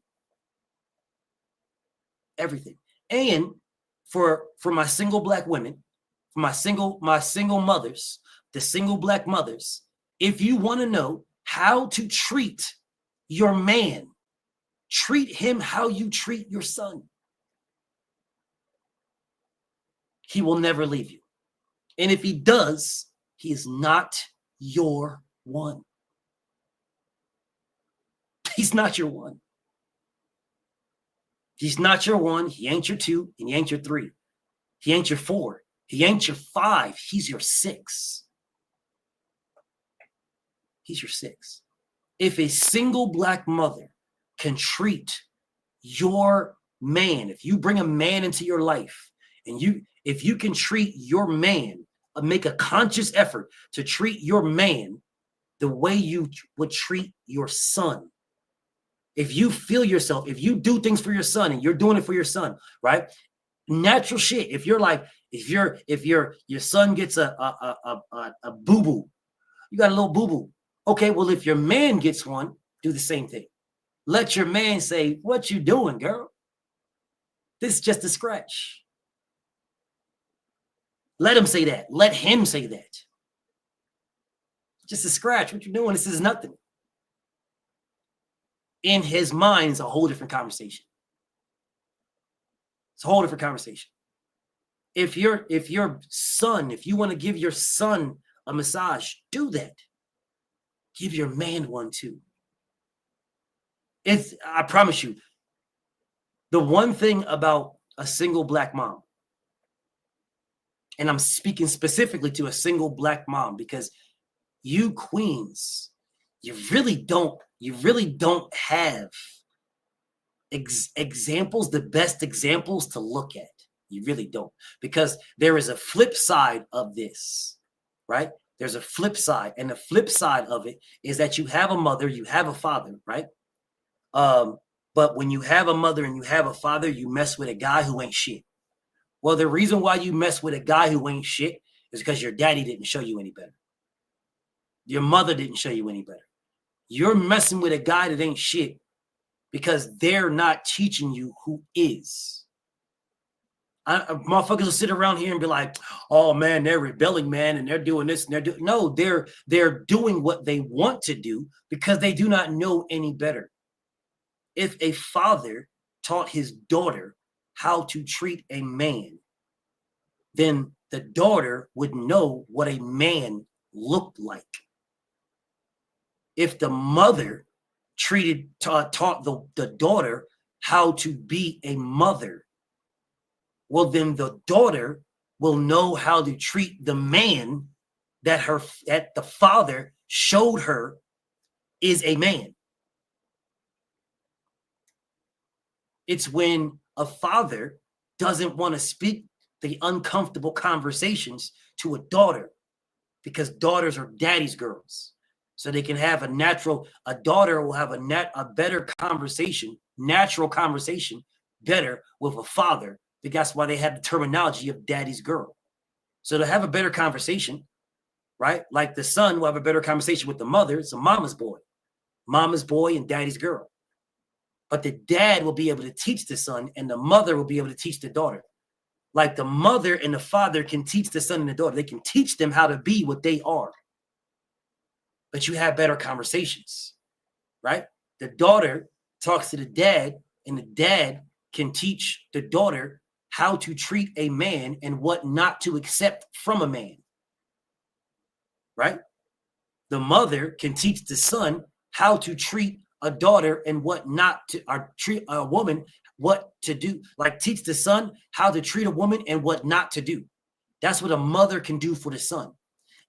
Speaker 1: Everything. And for my single black women, for my single mothers, the single black mothers, if you want to know how to treat your man, treat him how you treat your son. He will never leave you. And if he does, he is not your one. He's not your one. He's not your one. He ain't your two, and he ain't your three. He ain't your four. He ain't your five. He's your six. He's your six. If a single black mother can treat your man, if you bring a man into your life, and if you can treat your man, make a conscious effort to treat your man the way you would treat your son. If you feel yourself, if you do things for your son and you're doing it for your son, right? Natural shit. If you're like, if your son gets a boo-boo, you got a little boo-boo. Okay, well, if your man gets one, do the same thing. Let your man say, "What you doing, girl? This is just a scratch." Let him say that. Let him say that. Just a scratch. What you doing? This is nothing. In his mind, it's a whole different conversation. It's a whole different conversation. If your son, if you want to give your son a massage, do that. Give your man one too. I promise you, the one thing about a single Black mom, and I'm speaking specifically to a single Black mom, because you queens, you really don't have examples, the best examples to look at. You really don't, because there is a flip side of this, right? There's a flip side, and the flip side of it is that you have a mother, you have a father, right? But when you have a mother and you have a father, you mess with a guy who ain't shit. Well, the reason why you mess with a guy who ain't shit is because your daddy didn't show you any better. Your mother didn't show you any better. You're messing with a guy that ain't shit because they're not teaching you who is. Motherfuckers will sit around here and be like, oh man, they're rebelling, man, and they're doing this and they're doing. No, they're doing what they want to do because they do not know any better. If a father taught his daughter how to treat a man, then the daughter would know what a man looked like. If the mother taught the daughter how to be a mother, well, then the daughter will know how to treat the man that the father showed her is a man. It's when a father doesn't want to speak the uncomfortable conversations to a daughter, because daughters are daddy's girls. So they can have a daughter will have a better conversation, natural conversation, better with a father. That's why they have the terminology of daddy's girl. So to have a better conversation, right? Like the son will have a better conversation with the mother. It's a mama's boy and daddy's girl. But the dad will be able to teach the son, and the mother will be able to teach the daughter. Like the mother and the father can teach the son and the daughter. They can teach them how to be what they are. But you have better conversations, right? The daughter talks to the dad, and the dad can teach the daughter how to treat a man and what not to accept from a man, right? The mother can teach the son how to treat a daughter and what not to, or treat a woman, what to do. Like teach the son how to treat a woman and what not to do. That's what a mother can do for the son.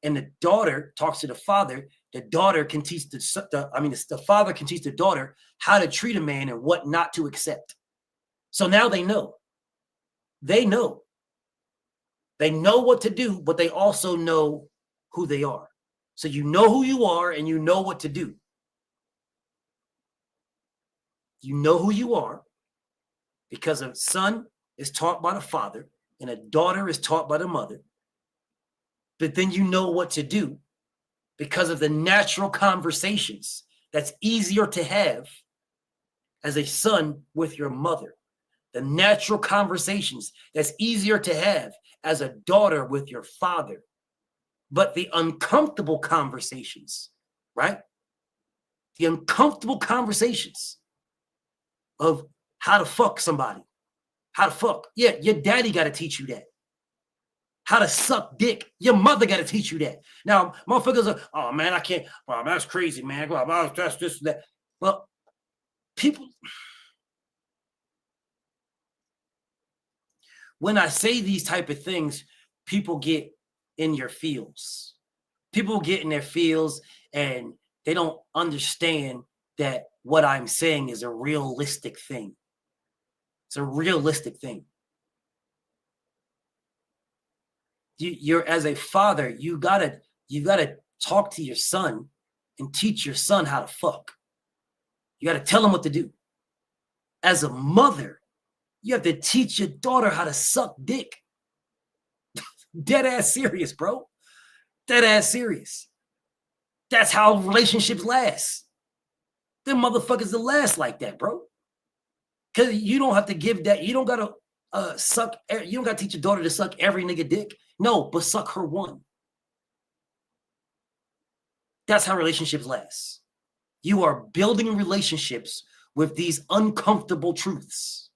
Speaker 1: And the daughter talks to the father. The daughter can teach the father can teach the daughter how to treat a man and what not to accept. So now they know. They know what to do, but they also know who they are. So you know who you are and you know what to do. You know who you are because a son is taught by the father and a daughter is taught by the mother. But then you know what to do because of the natural conversations that's easier to have as a son with your mother. The natural conversations that's easier to have as a daughter with your father. But the uncomfortable conversations, right? The uncomfortable conversations of how to fuck somebody. How to fuck. Yeah, your daddy got to teach you that. How to suck dick. Your mother got to teach you that. Now, motherfuckers are, oh man, I can't. Oh, that's crazy, man. That's this, that. Well, people, when I say these type of things, people get in your feels. People get in their feels and they don't understand that what I'm saying is a realistic thing. It's a realistic thing. You're as a father, you gotta talk to your son and teach your son how to fuck. You gotta tell him what to do. As a mother, you have to teach your daughter how to suck dick. Dead ass serious, bro. Dead ass serious. That's how relationships last. Them motherfuckers will last like that, bro. Because you don't have to give that. You don't gotta suck. You don't gotta teach your daughter to suck every nigga dick. No, but suck her one. That's how relationships last. You are building relationships with these uncomfortable truths.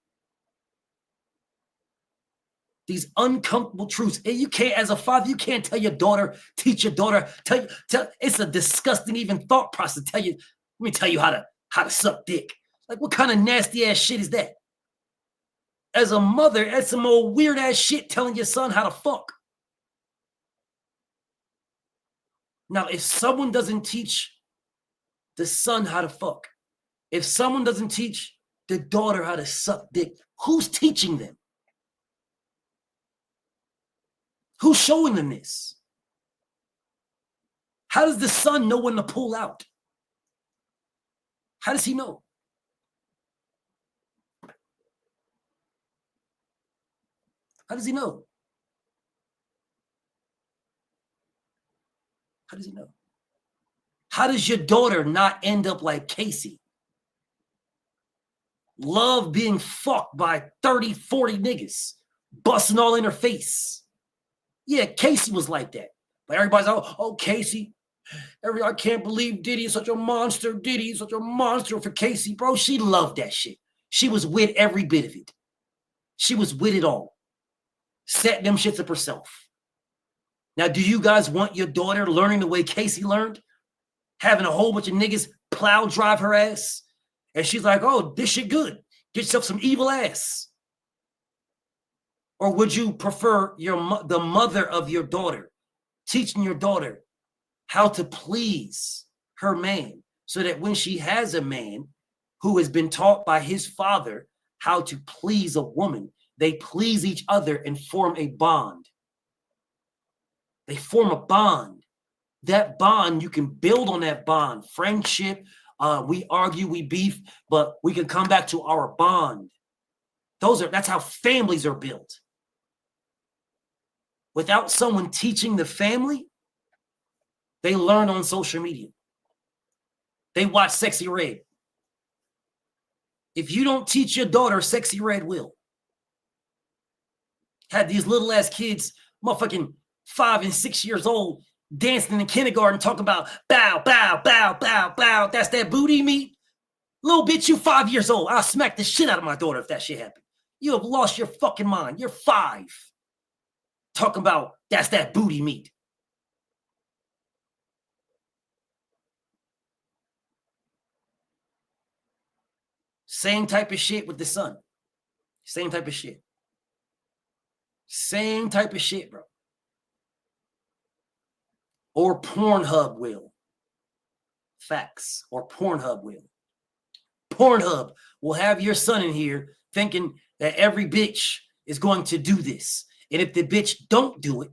Speaker 1: These uncomfortable truths. And you can't, as a father, you can't tell your daughter, teach your daughter, tell it's a disgusting even thought process. Let me tell you how to suck dick. Like, what kind of nasty ass shit is that? As a mother, that's some old weird ass shit telling your son how to fuck. Now, if someone doesn't teach the son how to fuck, if someone doesn't teach the daughter how to suck dick, who's teaching them? Who's showing them this? How does the son know when to pull out? How does he know? How does he know? How does he know? How does your daughter not end up like Casey? Love being fucked by 30, 40 niggas, busting all in her face. Yeah, Casey was like that. But everybody's like, oh, Casey. I can't believe Diddy is such a monster. Diddy is such a monster for Casey. Bro, she loved that shit. She was with every bit of it. She was with it all. Set them shits up herself. Now, do you guys want your daughter learning the way Casey learned? Having a whole bunch of niggas plow drive her ass? And she's like, oh, this shit good. Get yourself some evil ass. Or would you prefer the mother of your daughter teaching your daughter how to please her man so that when she has a man who has been taught by his father how to please a woman, they please each other and form a bond. They form a bond. That bond, you can build on that bond. Friendship, we argue, we beef, but we can come back to our bond. That's how families are built. Without someone teaching the family, they learn on social media. They watch Sexy Red. If you don't teach your daughter, Sexy Red will. Had these little ass kids, motherfucking 5 and 6 years old, dancing in kindergarten, talking about bow, bow, bow, bow, bow. That's that booty meat. Little bitch, you 5 years old. I'll smack the shit out of my daughter if that shit happened. You have lost your fucking mind. You're 5. Talking about that's that booty meat. Same type of shit with the son. Same type of shit. Same type of shit, bro. Or Pornhub will. Facts. Or Pornhub will. Pornhub will have your son in here thinking that every bitch is going to do this. And if the bitch don't do it,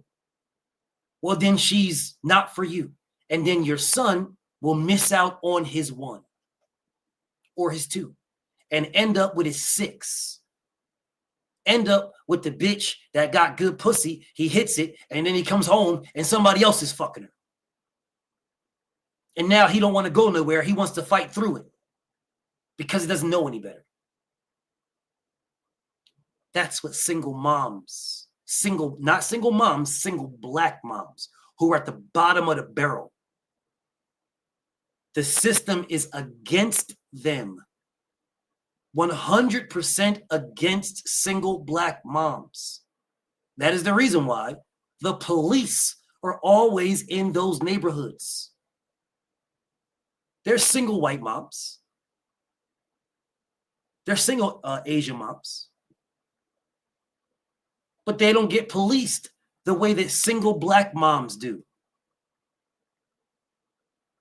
Speaker 1: well, then she's not for you. And then your son will miss out on his 1 or his 2 and end up with his 6. End up with the bitch that got good pussy. He hits it, and then he comes home, and somebody else is fucking her. And now he don't want to go nowhere. He wants to fight through it because he doesn't know any better. That's what single moms, not single moms, single black moms who are at the bottom of the barrel. The system is against them. 100% against single black moms. That is the reason why the police are always in those neighborhoods. They're single white moms. They're single Asian moms. But they don't get policed the way that single black moms do.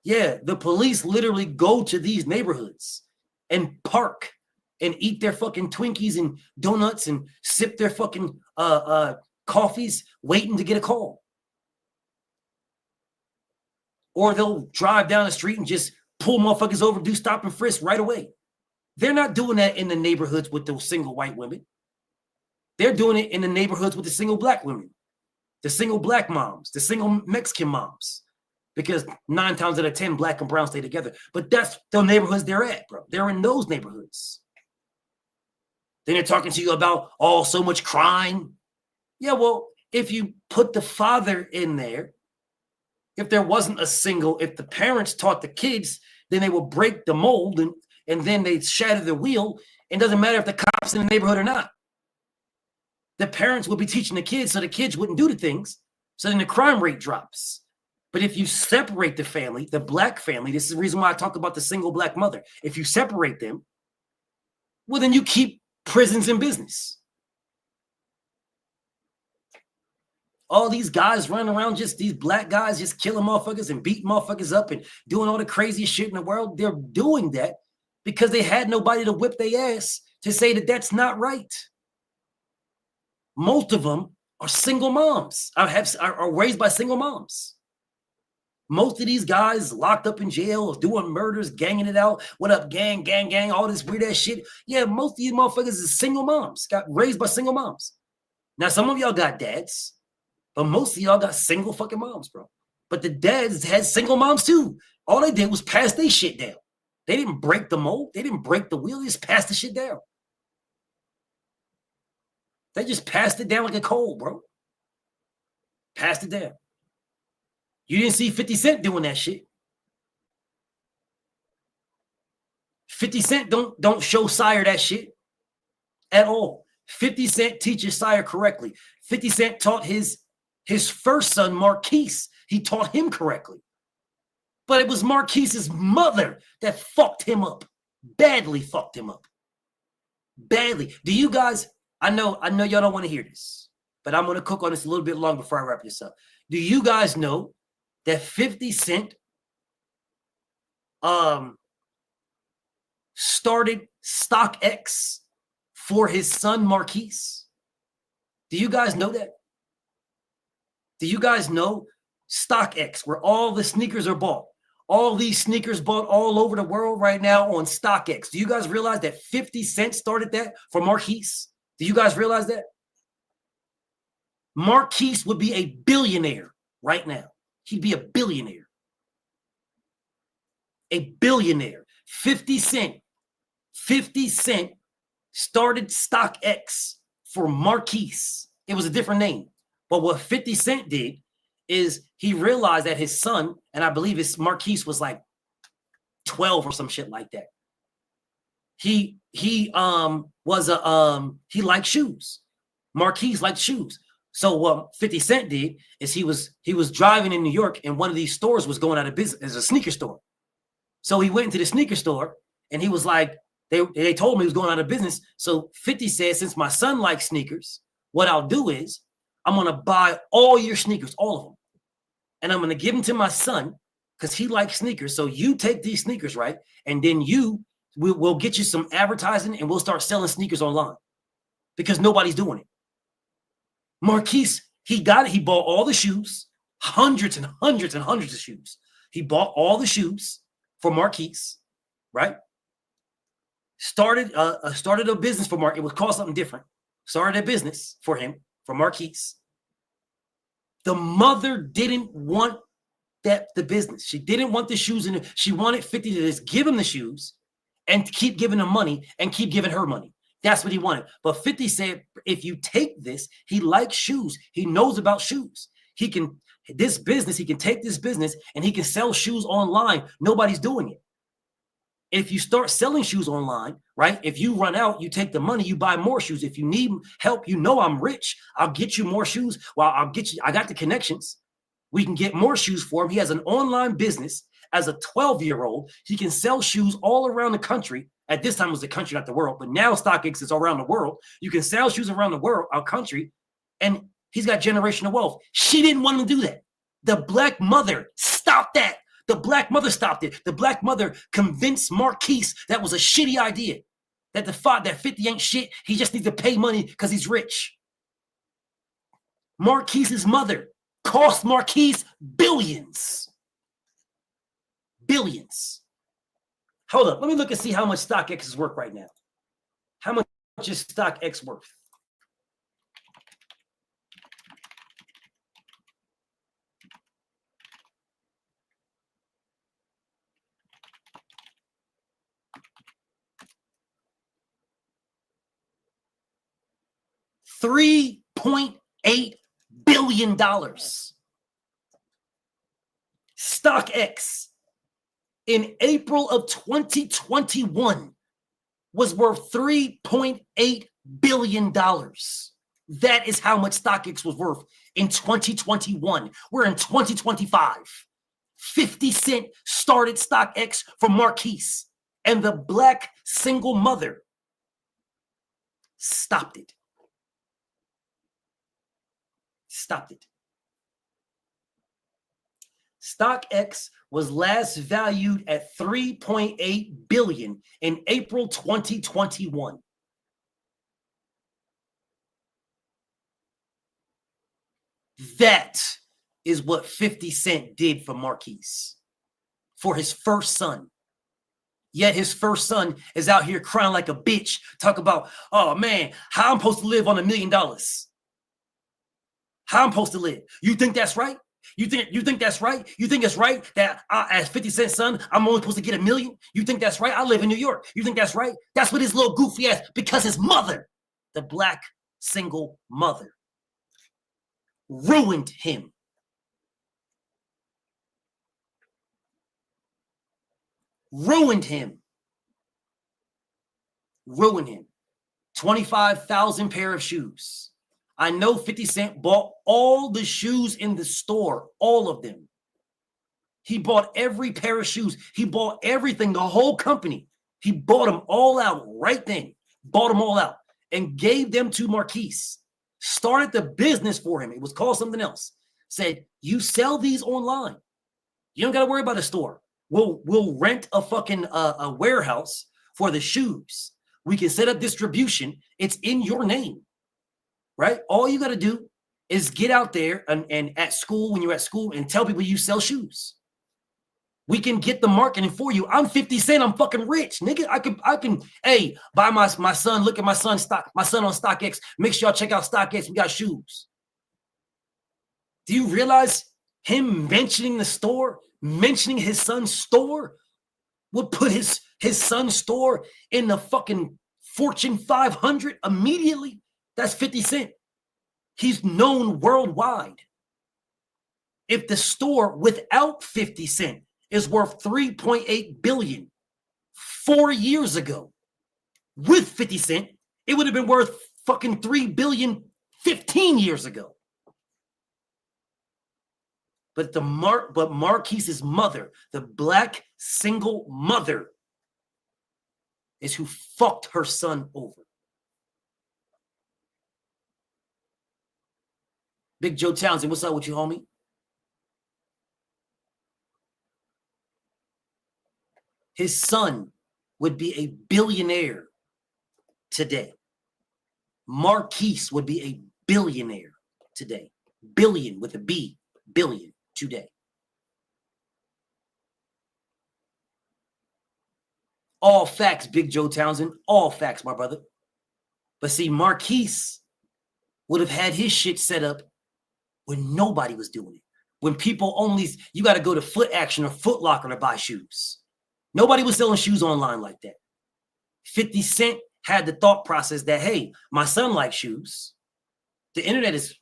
Speaker 1: Yeah, the police literally go to these neighborhoods and park and eat their fucking Twinkies and donuts and sip their fucking coffees waiting to get a call. Or they'll drive down the street and just pull motherfuckers over, do stop and frisk right away. They're not doing that in the neighborhoods with those single white women. They're doing it in the neighborhoods with the single black women, the single black moms, the single Mexican moms. Because 9 times out of 10, black and brown stay together. But that's the neighborhoods they're at, bro. They're in those neighborhoods. Then they're talking to you about, so much crime. Yeah, well, if you put the father in there, if there wasn't a single, if the parents taught the kids, then they will break the mold and then they shatter the wheel. It doesn't matter if the cops in the neighborhood or not. The parents will be teaching the kids so the kids wouldn't do the things. So then the crime rate drops. But if you separate the family, the black family, this is the reason why I talk about the single black mother. If you separate them, Well, then you keep prisons in business. All these guys running around, just these black guys just killing motherfuckers and beating motherfuckers up and doing all the craziest shit in the world. They're doing that because they had nobody to whip their ass to say that that's not right. Most of them are single moms, are raised by single moms. Most of these guys locked up in jail, doing murders, ganging it out. What up, gang, gang, gang, all this weird ass shit. Yeah, most of these motherfuckers is single moms, got raised by single moms. Now, some of y'all got dads, but most of y'all got single fucking moms, bro. But the dads had single moms too. All they did was pass their shit down. They didn't break the mold. They didn't break the wheel. They just passed the shit down. They just passed it down like a coal, bro. Passed it down. You didn't see 50 Cent doing that shit. 50 Cent don't show Sire that shit at all. 50 Cent teaches Sire correctly. 50 Cent taught his first son, Marquise. He taught him correctly. But it was Marquise's mother that fucked him up. Badly fucked him up. Badly. Do you guys, I know y'all don't want to hear this, but I'm going to cook on this a little bit longer before I wrap this up. Do you guys know that 50 Cent started StockX for his son Marquise? Do you guys know that? Do you guys know StockX, where all the sneakers are bought? All these sneakers bought all over the world right now on StockX. Do you guys realize that 50 Cent started that for Marquise? Do you guys realize that? Marquise would be a billionaire right now. He'd be a billionaire. A billionaire. 50 Cent. 50 Cent started StockX for Marquise. It was a different name. But what 50 Cent did is he realized that his son, and I believe his Marquise was like 12 or some shit like that. He liked shoes. Marquise liked shoes. So what 50 Cent did is he was driving in New York, and one of these stores was going out of business. It's a sneaker store. So he went into the sneaker store, and he was like, they told him he was going out of business. So 50 said, since my son likes sneakers, what I'll do is I'm going to buy all your sneakers, all of them. And I'm going to give them to my son because he likes sneakers. So you take these sneakers, right? And then we'll get you some advertising, and we'll start selling sneakers online because nobody's doing it. Marquise, he bought all the shoes, hundreds and hundreds and hundreds of shoes. He bought all the shoes for Marquise, right? Started a business for Mark. It was called something different. Started a business for him, for Marquise. The mother didn't want the business. She didn't want the shoes in it. She wanted 50 to just give him the shoes and keep giving him money and keep giving her money. That's what he wanted. But 50 said, if you take this, he likes shoes. He knows about shoes. He can take this business and he can sell shoes online. Nobody's doing it. If you start selling shoes online, right? If you run out, you take the money, you buy more shoes. If you need help, I'm rich. I'll get you more shoes. Well, I got the connections. We can get more shoes for him. He has an online business as a 12-year-old. He can sell shoes all around the country. At this time, it was the country, not the world. But now StockX is around the world. You can sell shoes around the world, our country. And he's got generational wealth. She didn't want him to do that. The black mother stopped that. The black mother stopped it. The black mother convinced Marquise that was a shitty idea. That 50 ain't shit. He just needs to pay money because he's rich. Marquise's mother cost Marquise billions. Billions. Hold up. Let me look and see how much StockX is worth right now. How much is StockX worth? $3.8 billion. StockX in April of 2021 was worth $3.8 billion. That is how much StockX was worth in 2021. We're in 2025. 50 Cent started StockX for Marquise, and the black single mother stopped it. Stopped it. StockX was last valued at $3.8 billion in April 2021. That is what 50 Cent did for Marquise, for his first son. Yet his first son is out here crying like a bitch, talk about, oh man, how I'm supposed to live on $1 million. How I'm supposed to live. You think that's right? You think that's right? You think it's right that as 50 Cent son, I'm only supposed to get $1 million? You think that's right? I live in New York. You think that's right? That's what his little goofy ass, because his mother, the black single mother, ruined him. Ruined him. Ruined him. 25,000 pair of shoes. I know 50 Cent bought all the shoes in the store, all of them. He bought every pair of shoes. He bought everything, the whole company. He bought them all out right then. Bought them all out and gave them to Marquise. Started the business for him. It was called something else. Said, you sell these online. You don't got to worry about a store. We'll rent a fucking a warehouse for the shoes. We can set up distribution. It's in your name, right? All you got to do is get out there and at school, when you're at school, and tell people you sell shoes. We can get the marketing for you. I'm 50 Cent. I'm fucking rich, nigga. I can. Hey, buy my son. Look at my son's stock. My son on StockX. Make sure y'all check out StockX. We got shoes. Do you realize him mentioning the store, mentioning his son's store, would put his son's store in the fucking Fortune 500 immediately? That's 50 Cent. He's known worldwide. If the store without 50 Cent is worth $3.8 billion 4 years ago, with 50 Cent, it would have been worth fucking $3 billion 15 years ago. But Marquise's mother, the black single mother, is who fucked her son over. Big Joe Townsend, what's up with you, homie? His son would be a billionaire today. Marquise would be a billionaire today. Billion with a B, billion today. All facts, Big Joe Townsend. All facts, my brother. But see, Marquise would have had his shit set up when nobody was doing it. When people only, you got to go to Foot Action or Foot Locker to buy shoes. Nobody was selling shoes online like that. 50 Cent had the thought process that, hey, my son likes shoes. The internet is,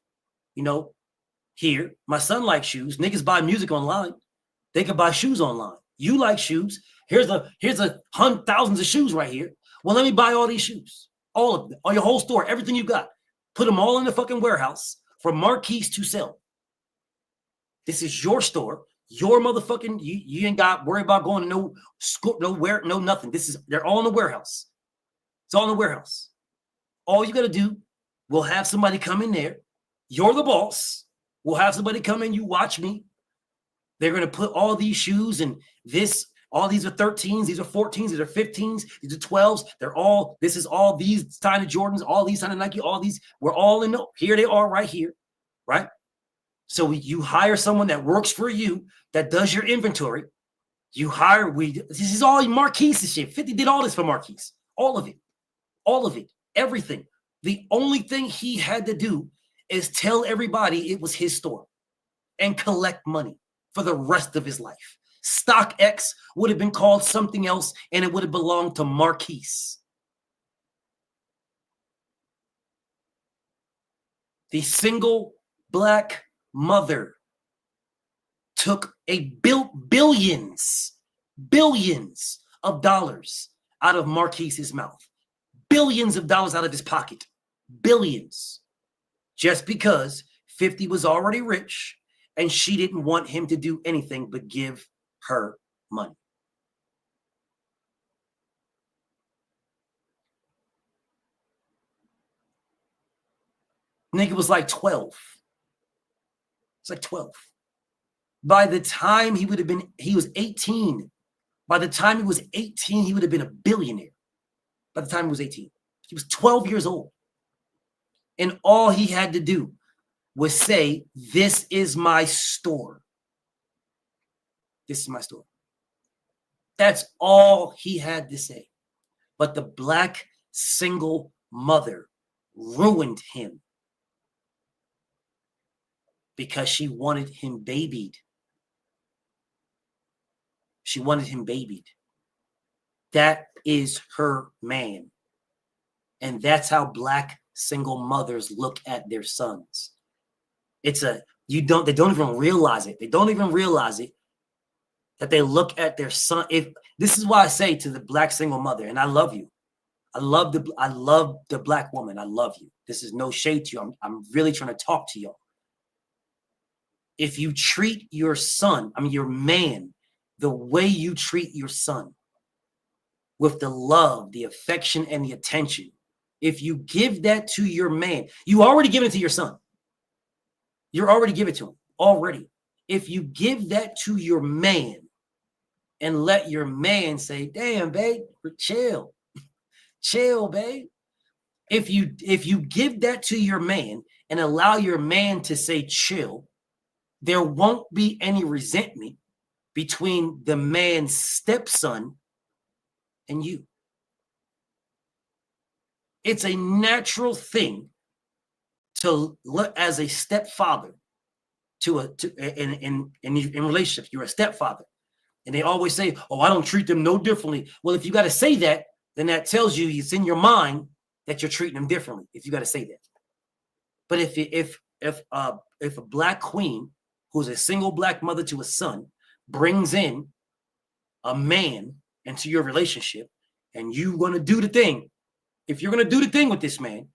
Speaker 1: here. My son likes shoes. Niggas buy music online. They can buy shoes online. You like shoes. Here's thousands of shoes right here. Well, let me buy all these shoes. All of them. On your whole store. Everything you got. Put them all in the fucking warehouse for Marquise to sell. This is your store. Your motherfucking, you ain't got worry about going to no school, nowhere, no nothing. They're all in the warehouse. It's all in the warehouse. All you got to do, we'll have somebody come in there. You're the boss. We'll have somebody come in. You watch me. They're going to put all these shoes and all these are 13s. These are 14s. These are 15s. These are 12s. This is all these tiny Jordans, all these tiny Nike, all these. We're all in. Here they are right here. Right. So you hire someone that works for you, that does your inventory. This is all Marquise's shit. 50 did all this for Marquise. All of it, everything. The only thing he had to do is tell everybody it was his store and collect money for the rest of his life. StockX would have been called something else and it would have belonged to Marquise. The single black mother took billions of dollars out of Marquise's mouth, billions of dollars out of his pocket, billions, just because 50 was already rich and she didn't want him to do anything but give her money. Nigga was like 12. It's like 12. By the time he was 18. By the time he was 18, he would have been a billionaire. By the time he was 18. He was 12 years old. And all he had to do was say, this is my store. This is my store. That's all he had to say. But the black single mother ruined him because she wanted him babied. She wanted him babied. That is her man. And that's how black single mothers look at their sons. They don't even realize it. They don't even realize it that they look at their son. If this is why I say to the black single mother, and I love you. I love the black woman. I love you. This is no shade to you. I'm really trying to talk to y'all. If you treat your son, your man, the way you treat your son, with the love, the affection, and the attention, if you give that to your man, you already give it to your son. You're already giving it to him already. If you give that to your man and let your man say, damn, babe, chill, babe. If you give that to your man and allow your man to say chill, there won't be any resentment between the man's stepson and you. It's a natural thing to look as a stepfather in relationships. You're a stepfather. And they always say, oh, I don't treat them no differently. Well, if you got to say that, then that tells you it's in your mind that you're treating them differently. If you got to say that. But if a black queen who's a single black mother to a son brings in a man into your relationship and you want to do the thing, if you're going to do the thing with this man,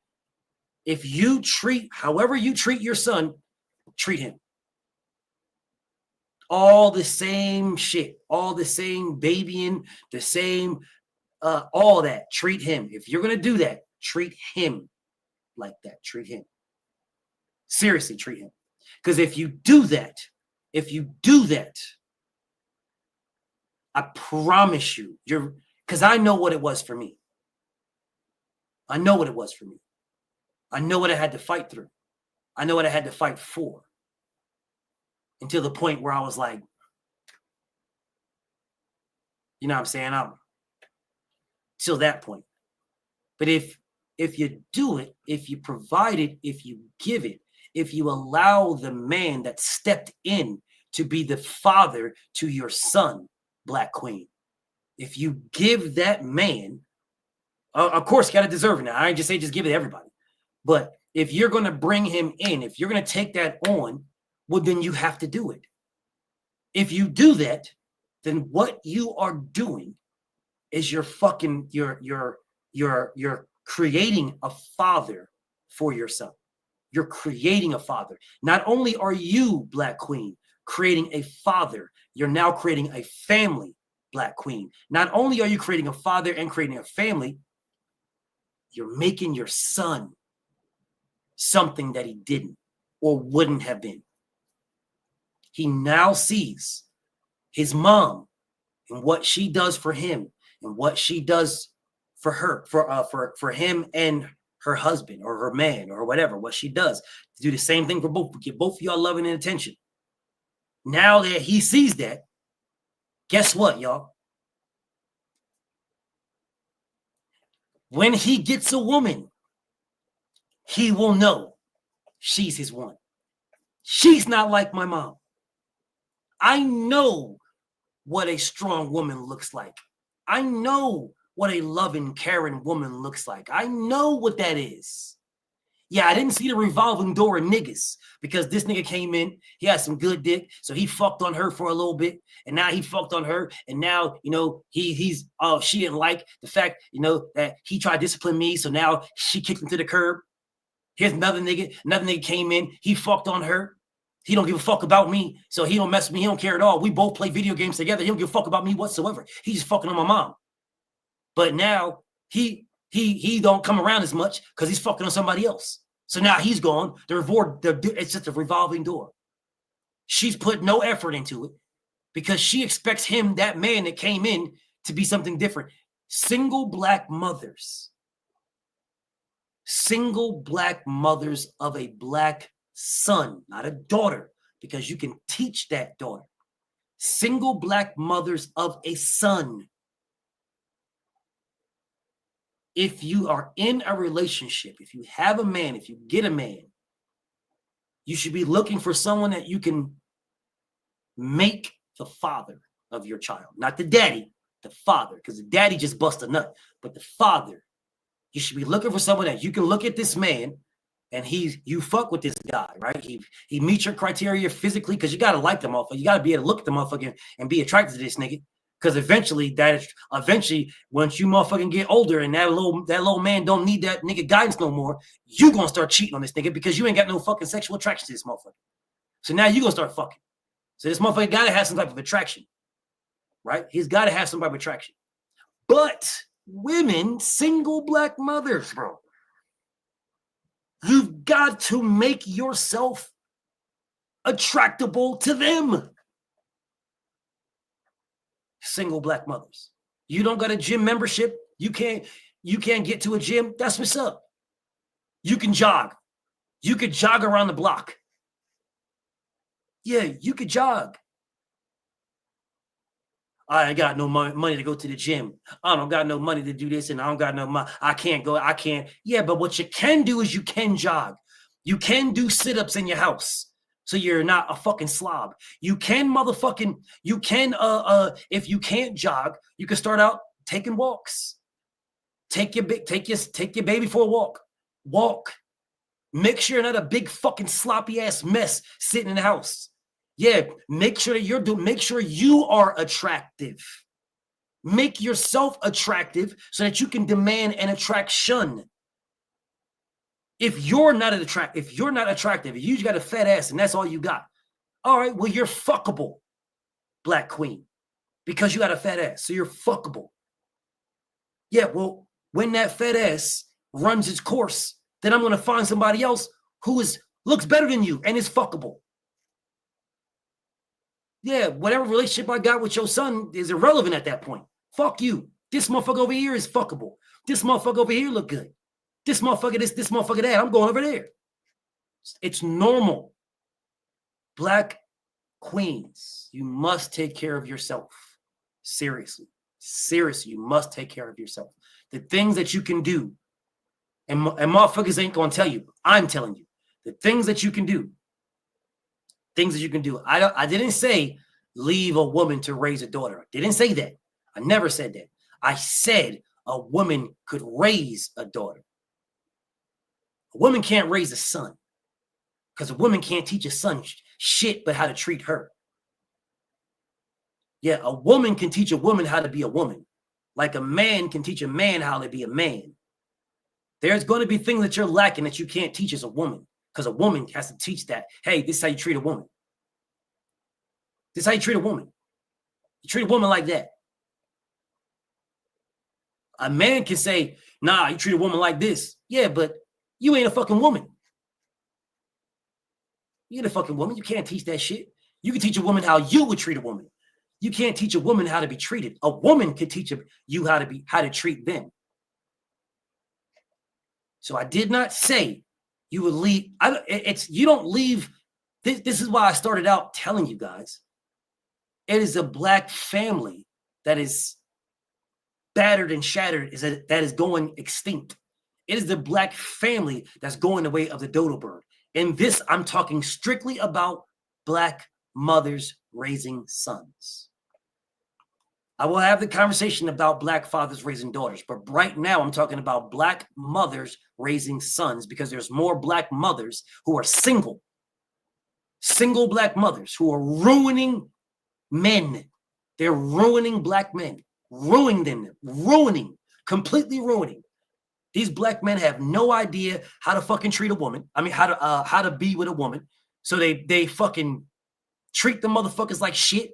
Speaker 1: if you treat, however you treat your son, treat him. All the same shit, all the same babying, the same, all that, treat him. If you're going to do that, treat him like that. Treat him. Seriously, treat him. Because if you do that, I promise you, because I know what it was for me. I know what it was for me. I know what I had to fight through. I know what I had to fight for. Until the point where I was like, you know what I'm saying? Till that point. But if you do it, if you provide it, if you give it, if you allow the man that stepped in to be the father to your son, Black Queen, if you give that man, of course, you got to deserve it now. I ain't just say just give it to everybody. But if you're going to bring him in, if you're going to take that on, well, then you have to do it. If you do that, then what you are doing is you're creating a father for your son. You're creating a father. Not only are you, Black Queen, creating a father, you're now creating a family, Black Queen. Not only are you creating a father and creating a family, you're making your son something that he didn't or wouldn't have been. He now sees his mom and what she does for him and what she does for her, for him and her husband or her man or whatever, what she does to do the same thing for both, give both of y'all loving and attention. Now that he sees that, guess what, y'all? When he gets a woman, he will know she's his one. She's not like my mom. I know what a strong woman looks like. I know what a loving, caring woman looks like. I know what that is. Yeah, I didn't see the revolving door of niggas because this nigga came in, he had some good dick, so he fucked on her for a little bit, and now he fucked on her, and now, you know, she didn't like the fact, you know, that he tried to discipline me, so now she kicked him to the curb. Here's another nigga came in, he fucked on her. He don't give a fuck about me, so he don't mess with me. He don't care at all. We both play video games together. He don't give a fuck about me whatsoever. He's just fucking on my mom. But now he don't come around as much because he's fucking on somebody else. So now he's gone. It's just a revolving door. She's put no effort into it because she expects him, that man that came in, to be something different. Single black mothers of a black son, not a daughter, because you can teach that daughter. Single black mothers of a son. If you are in a relationship, if you have a man, if you get a man, you should be looking for someone that you can make the father of your child. Not the daddy, the father, because the daddy just bust a nut, but the father. You should be looking for someone that you can look at this man and you fuck with this guy, right? He meets your criteria physically, because you got to like the motherfucker. You got to be able to look at the motherfucker and be attracted to this nigga. Because eventually, once you motherfucking get older and that little man don't need that nigga guidance no more, you gonna start cheating on this nigga because you ain't got no fucking sexual attraction to this motherfucker. So now you gonna start fucking. So this motherfucker gotta have some type of attraction, right? He's gotta have some type of attraction. But women, single black mothers, bro, you've got to make yourself attractable to them. Single black mothers. You don't got a gym membership. You can't get to a gym. That's what's up. You can jog. You could jog around the block. Yeah, you could jog. I ain't got no money to go to the gym. I don't got no money to do this, and I don't got no money. I can't go. I can't. Yeah, but what you can do is you can jog. You can do sit-ups in your house, so you're not a fucking slob. You can if you can't jog, you can start out taking walks. Take your baby for a walk. Walk. Make sure you're not a big fucking sloppy ass mess sitting in the house. Yeah, make sure you are attractive. Make yourself attractive so that you can demand an attraction. If you're not attractive, if you just got a fat ass and that's all you got, all right, well, you're fuckable, black queen, because you got a fat ass, so you're fuckable. Yeah, well, when that fat ass runs its course, then I'm going to find somebody else who looks better than you and is fuckable. Yeah, whatever relationship I got with your son is irrelevant at that point. Fuck you. This motherfucker over here is fuckable. This motherfucker over here look good. This motherfucker this motherfucker that. I'm going over there. It's normal. Black queens, you must take care of yourself. Seriously, you must take care of yourself. The things that you can do, and motherfuckers ain't going to tell you. I'm telling you. The things that you can do. I didn't say leave a woman to raise a daughter. I didn't say that. I never said that. I said a woman could raise a daughter. A woman can't raise a son, because a woman can't teach a son shit but how to treat her. Yeah, a woman can teach a woman how to be a woman, like a man can teach a man how to be a man. There's going to be things that you're lacking that you can't teach as a woman, because a woman has to teach that. Hey, this is how you treat a woman. This is how you treat a woman. You treat a woman like that. A man can say, nah, you treat a woman like this. Yeah, but you ain't a fucking woman. You ain't a fucking woman. You can't teach that shit. You can teach a woman how you would treat a woman. You can't teach a woman how to be treated. A woman can teach you how to treat them. So I did not say you would leave. You don't leave. This is why I started out telling you guys. It is a black family that is battered and shattered, that is going extinct. It is the black family that's going the way of the dodo bird. In this, I'm talking strictly about black mothers raising sons. I will have the conversation about black fathers raising daughters, but right now I'm talking about black mothers raising sons, because there's more black mothers who are single black mothers who are ruining men. They're ruining black men, completely ruining. These black men have no idea how to fucking treat a woman. I mean, how to be with a woman. So they fucking treat the motherfuckers like shit.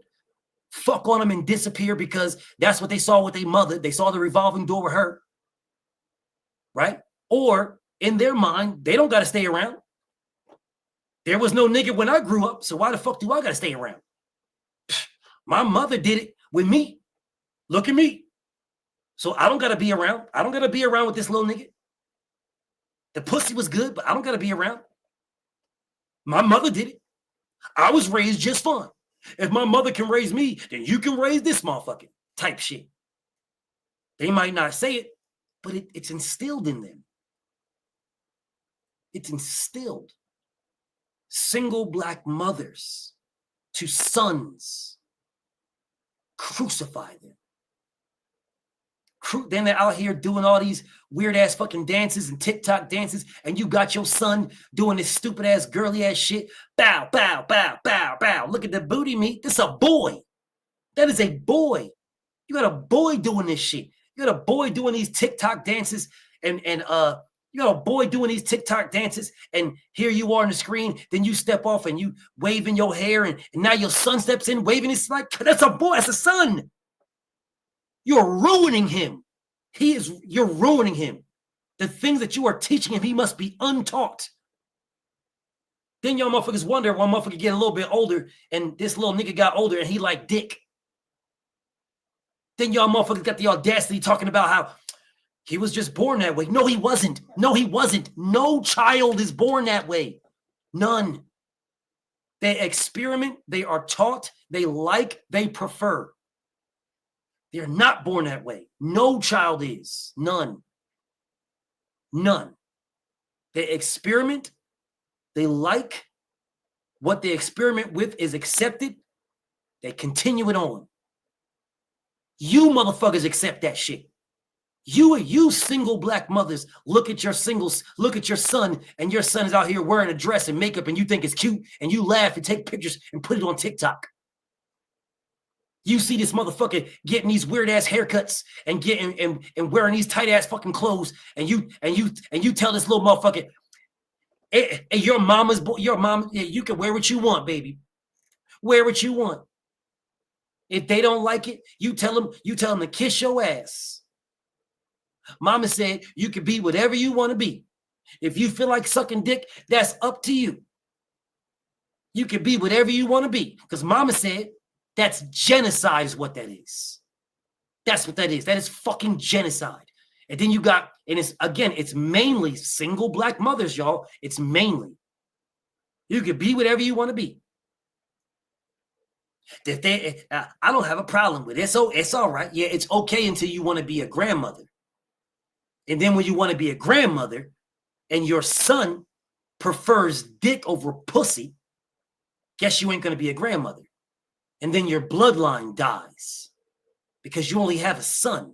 Speaker 1: Fuck on them and disappear because that's what they saw with their mother. They saw the revolving door with her, right? Or in their mind, they don't got to stay around. There was no nigga when I grew up, so why the fuck do I got to stay around? My mother did it with me. Look at me. So I don't got to be around. I don't got to be around with this little nigga. The pussy was good, but I don't got to be around. My mother did it. I was raised just fine. If my mother can raise me, then you can raise this motherfucker type shit. They might not say it, but it's instilled in them. It's instilled. Single black mothers to sons crucify them. Then they're out here doing all these weird ass fucking dances and TikTok dances, and you got your son doing this stupid ass girly ass shit. Bow, bow, bow, bow, bow. Look at the booty meat. This is a boy. That is a boy. You got a boy doing this shit. You got a boy doing these TikTok dances, and you got a boy doing these TikTok dances, and here you are on the screen. Then you step off and you waving your hair, and now your son steps in waving. It's like, that's a boy. That's a son. You're ruining him. You're ruining him. The things that you are teaching him, he must be untaught. Then y'all motherfuckers wonder why motherfucker get a little bit older and this little nigga got older and he like dick. Then y'all motherfuckers got the audacity talking about how he was just born that way. No, he wasn't. No, he wasn't. No child is born that way. None. They experiment. They are taught. They like. They prefer. They're not born that way. No child is. None. None. They experiment. They like. What they experiment with is accepted. They continue it on. You motherfuckers accept that shit. You single black mothers, look at your singles, look at your son, and your son is out here wearing a dress and makeup, and you think it's cute, and you laugh and take pictures and put it on TikTok. You see this motherfucker getting these weird ass haircuts and getting and wearing these tight ass fucking clothes, and you tell this little motherfucker, hey, your mom, you can wear what you want, baby. Wear what you want. If they don't like it, you tell them to kiss your ass. Mama said you can be whatever you want to be. If you feel like sucking dick, that's up to you. You can be whatever you want to be. Because mama said that's genocide is what that is. That's what that is. That is fucking genocide. And then you got, and it's mainly single black mothers, y'all. It's mainly. You can be whatever you want to be. I don't have a problem with it. So it's all right. Yeah, it's okay until you want to be a grandmother. And then when you want to be a grandmother and your son prefers dick over pussy, guess you ain't going to be a grandmother. And then your bloodline dies because you only have a son.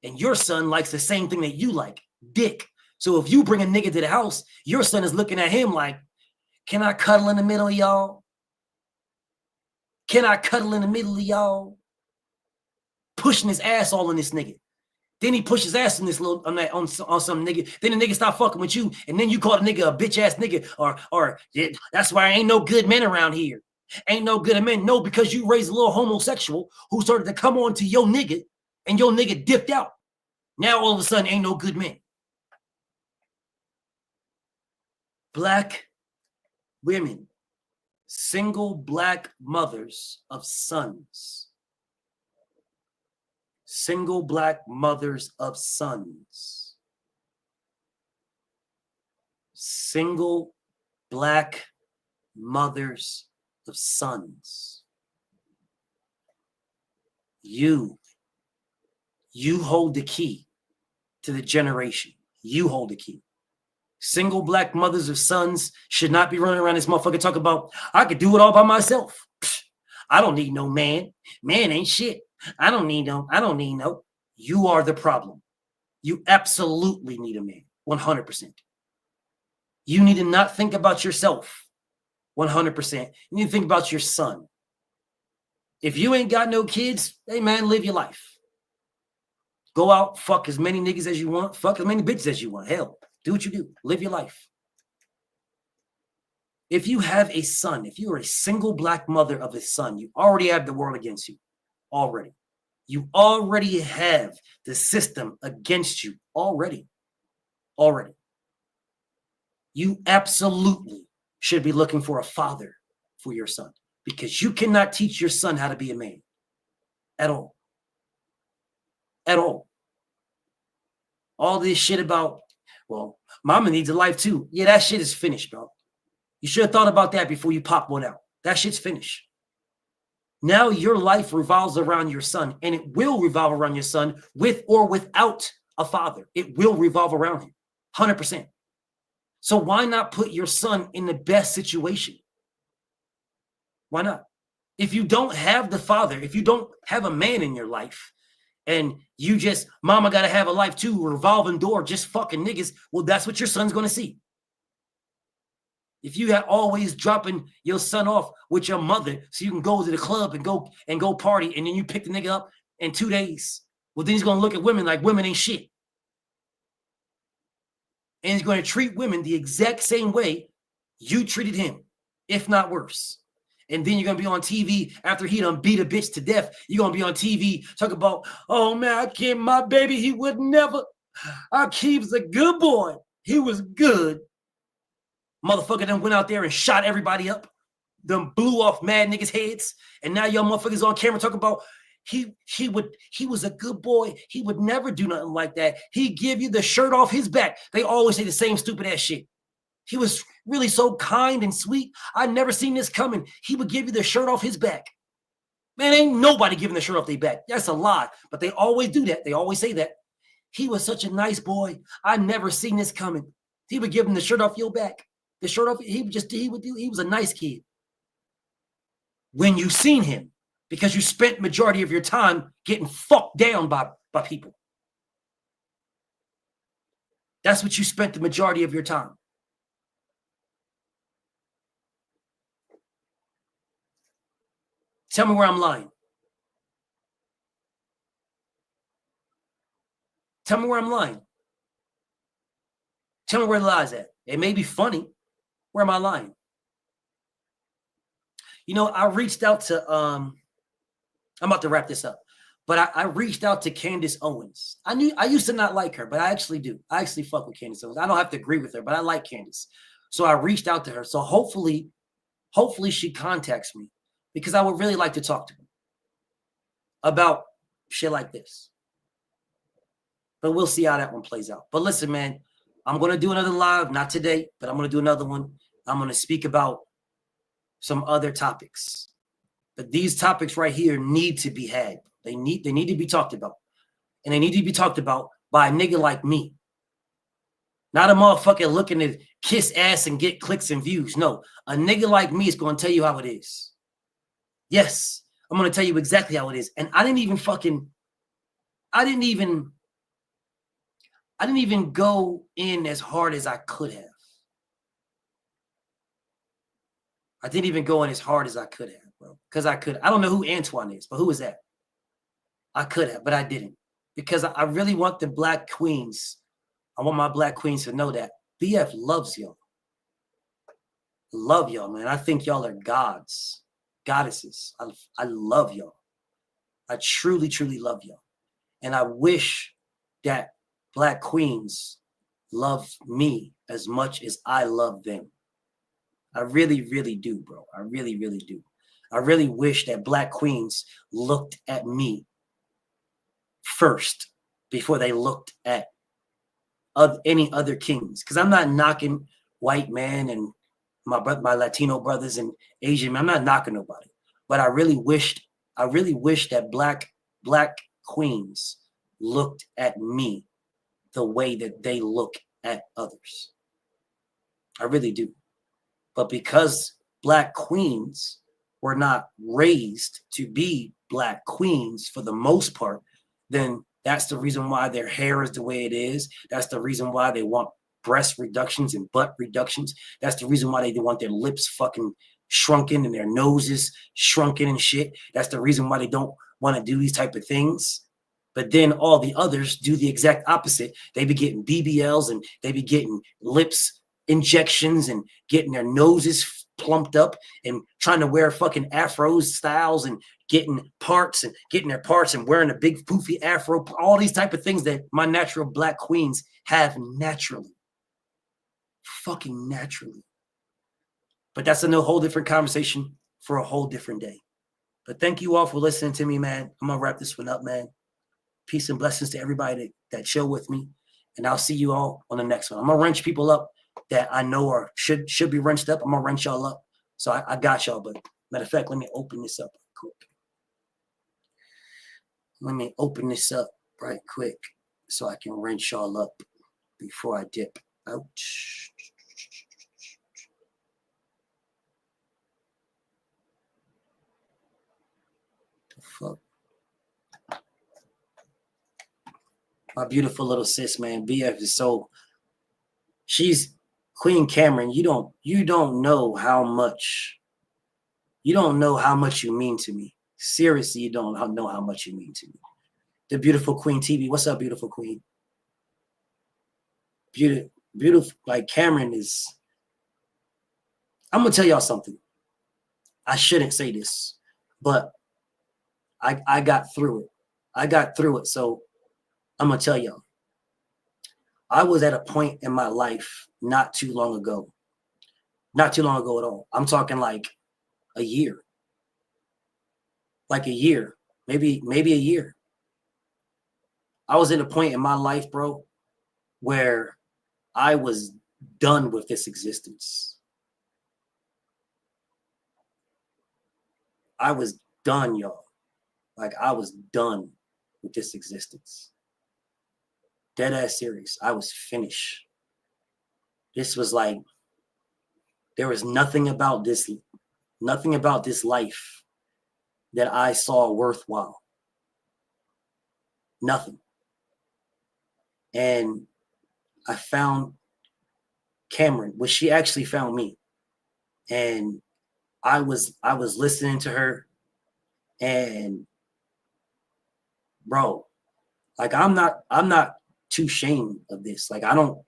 Speaker 1: And your son likes the same thing that you like, dick. So if you bring a nigga to the house, your son is looking at him like, can I cuddle in the middle, y'all? Can I cuddle in the middle of y'all? Pushing his ass all in this nigga. Then he pushes his ass on this little on some nigga. Then the nigga stop fucking with you, and then you call the nigga a bitch ass nigga, or yeah, that's why ain't no good men around here. Ain't no good men. No, because you raised a little homosexual who started to come on to your nigga, and your nigga dipped out. Now all of a sudden ain't no good men. Black women, single black mothers of sons. Single black mothers of sons. Single black mothers of sons. You hold the key to the generation. You hold the key. Single black mothers of sons should not be running around this motherfucker talking about, I could do it all by myself. I don't need no man. Man ain't shit. I don't need no. You are the problem. You absolutely need a man. 100%. You need to not think about yourself. 100%. You need to think about your son. If you ain't got no kids, hey man, live your life. Go out, fuck as many niggas as you want, fuck as many bitches as you want. Hell, do what you do. Live your life. If you have a son, if you are a single black mother of a son, you already have the world against you. Already. You already have the system against you. Already. You absolutely should be looking for a father for your son, because you cannot teach your son how to be a man at all. At all. All this shit about, well, mama needs a life too. Yeah, that shit is finished, bro. You should have thought about that before you pop one out. That shit's finished. Now your life revolves around your son, and it will revolve around your son with or without a father. It will revolve around him, 100%. So why not put your son in the best situation? Why not? If you don't have the father, if you don't have a man in your life, and you just, mama got to have a life too, revolving door, just fucking niggas, well, that's what your son's going to see. If you had always dropping your son off with your mother so you can go to the club and go party, and then you pick the nigga up in 2 days, well, then he's going to look at women like women ain't shit. And he's going to treat women the exact same way you treated him, if not worse. And then you're going to be on TV after he done beat a bitch to death. You're going to be on TV talking about, oh, man, I can't, my baby, he would never. Akeem's a good boy. He was good. Motherfucker then went out there and shot everybody up. Then blew off mad niggas' heads. And now y'all motherfuckers on camera talking about he was a good boy. He would never do nothing like that. He'd give you the shirt off his back. They always say the same stupid ass shit. He was really so kind and sweet. I never seen this coming. He would give you the shirt off his back. Man, ain't nobody giving the shirt off their back. That's a lie. But they always do that. They always say that. He was such a nice boy. I never seen this coming. He would give him the shirt off your back. The shirt off, he was a nice kid. When you seen him, because you spent majority of your time getting fucked down by people. That's what you spent the majority of your time. Tell me where I'm lying. Tell me where I'm lying. Tell me where the lie's at. It may be funny. Where am I lying? You know, I reached out to, I'm about to wrap this up, but I reached out to Candace Owens. I used to not like her, but I actually do. I actually fuck with Candace Owens. I don't have to agree with her, but I like Candace. So I reached out to her. So hopefully she contacts me, because I would really like to talk to her about shit like this. But we'll see how that one plays out. But listen, man, I'm going to do another live, not today, but I'm going to do another one. I'm going to speak about some other topics. But these topics right here need to be had. They need to be talked about. And they need to be talked about by a nigga like me. Not a motherfucker looking to kiss ass and get clicks and views. No, a nigga like me is going to tell you how it is. Yes, I'm going to tell you exactly how it is. And I didn't even go in as hard as I could have. I didn't even go in as hard as I could have, bro. Because I could. I don't know who Antoine is, but who is that? I could have, but I didn't. Because I really want the black queens. I want my black queens to know that BF loves y'all. Love y'all, man. I think y'all are gods, goddesses. I love y'all. I truly, truly love y'all. And I wish that black queens love me as much as I love them. I really, really do, bro. I really, really do. I really wish that black queens looked at me first before they looked at any other kings. Because I'm not knocking white man and my Latino brothers and Asian men. I'm not knocking nobody. But I really wish that black queens looked at me the way that they look at others. I really do. But because black queens were not raised to be black queens for the most part, then that's the reason why their hair is the way it is. That's the reason why they want breast reductions and butt reductions. That's the reason why they want their lips fucking shrunken and their noses shrunken and shit. That's the reason why they don't want to do these type of things. But then all the others do the exact opposite. They be getting BBLs and they be getting lips injections and getting their noses plumped up and trying to wear fucking afros styles and getting their parts and wearing a big poofy afro, all these type of things that my natural black queens have naturally. fucking naturally. But that's a whole different conversation for a whole different day. But thank you all for listening to me, man. I'm going to wrap this one up, man. Peace and blessings to everybody that chill with me. And I'll see you all on the next one. I'm going to wrench people up that I know are should be wrenched up. I'm going to wrench y'all up. So I got y'all. But matter of fact, let me open this up quick. Let me open this up right quick so I can wrench y'all up before I dip out. The fuck? My beautiful little sis, man. BF is so. She's Queen Cameron. You don't know how much. You don't know how much you mean to me. Seriously, you don't know how much you mean to me. The beautiful Queen TV. What's up, beautiful Queen? Beautiful. Like Cameron is. I'm gonna tell y'all something. I shouldn't say this, but I got through it. I got through it. So I'm gonna tell y'all. I was at a point in my life not too long ago. Not too long ago at all. I'm talking like a year. Like a year. Maybe a year. I was at a point in my life, bro, where I was done with this existence. I was done, y'all. Like I was done with this existence. Dead ass serious. I was finished. This was like, there was nothing about this life that I saw worthwhile. Nothing. And I found Cameron, well, she actually found me. And I was listening to her, and bro, like I'm not too ashamed of this. Like I don't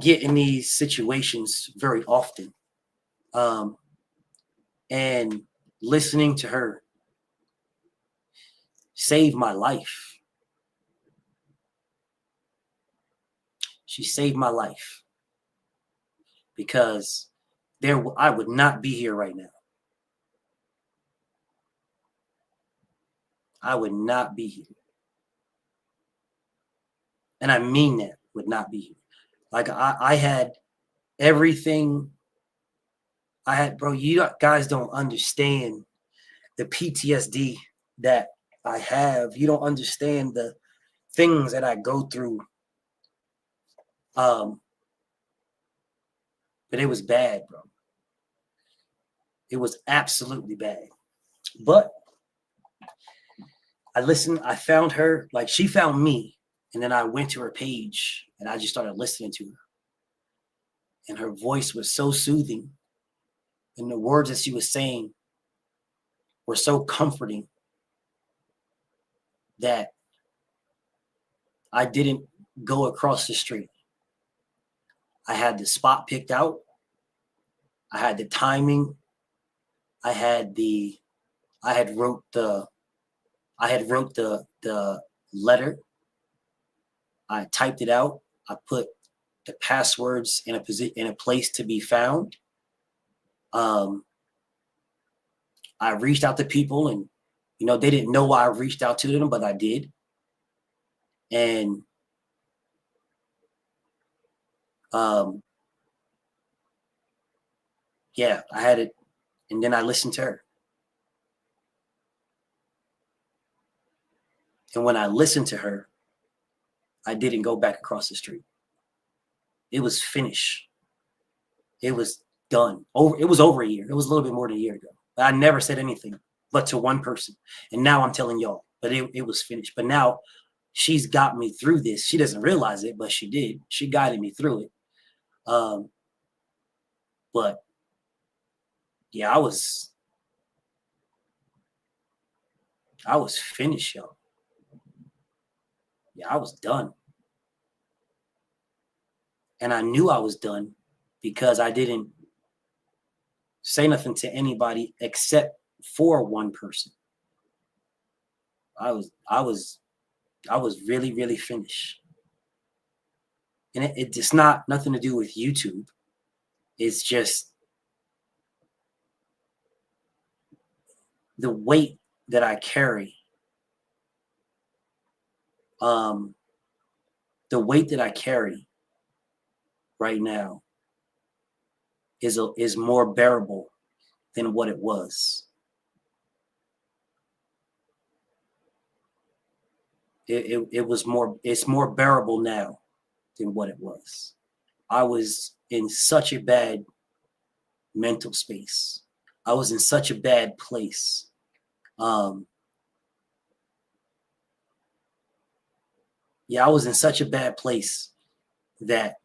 Speaker 1: get in these situations very often. And listening to her saved my life. She saved my life. Because I would not be here right now. I would not be here. And I mean that, would not be here. Like I had everything. Bro, you guys don't understand the PTSD that I have. You don't understand the things that I go through. But it was bad, bro. It was absolutely bad. But I found her, like she found me, and then I went to her page and I just started listening to her. And her voice was so soothing. And the words that she was saying were so comforting that I didn't go across the street. I had the spot picked out. I had the timing. I had wrote the letter. I typed it out. I put the passwords in a place to be found. I reached out to people, and they didn't know why I reached out to them, but I did. And yeah, I had it, and then I listened to her. And when I listened to her, I didn't go back across the street. It was finished. It was done. It was over a year. It was a little bit more than a year ago. I never said anything but to one person. And now I'm telling y'all, but it was finished. But now she's got me through this. She doesn't realize it, but she did. She guided me through it. But yeah, I was finished, y'all. Yeah, I was done. And I knew I was done because I didn't say nothing to anybody except for one person. I was really, really finished. And it's not nothing to do with YouTube. It's just the weight that I carry. The weight that I carry right now is more bearable than what it was. It's more bearable now than what it was. I was in such a bad mental space. I was in such a bad place. I was in such a bad place that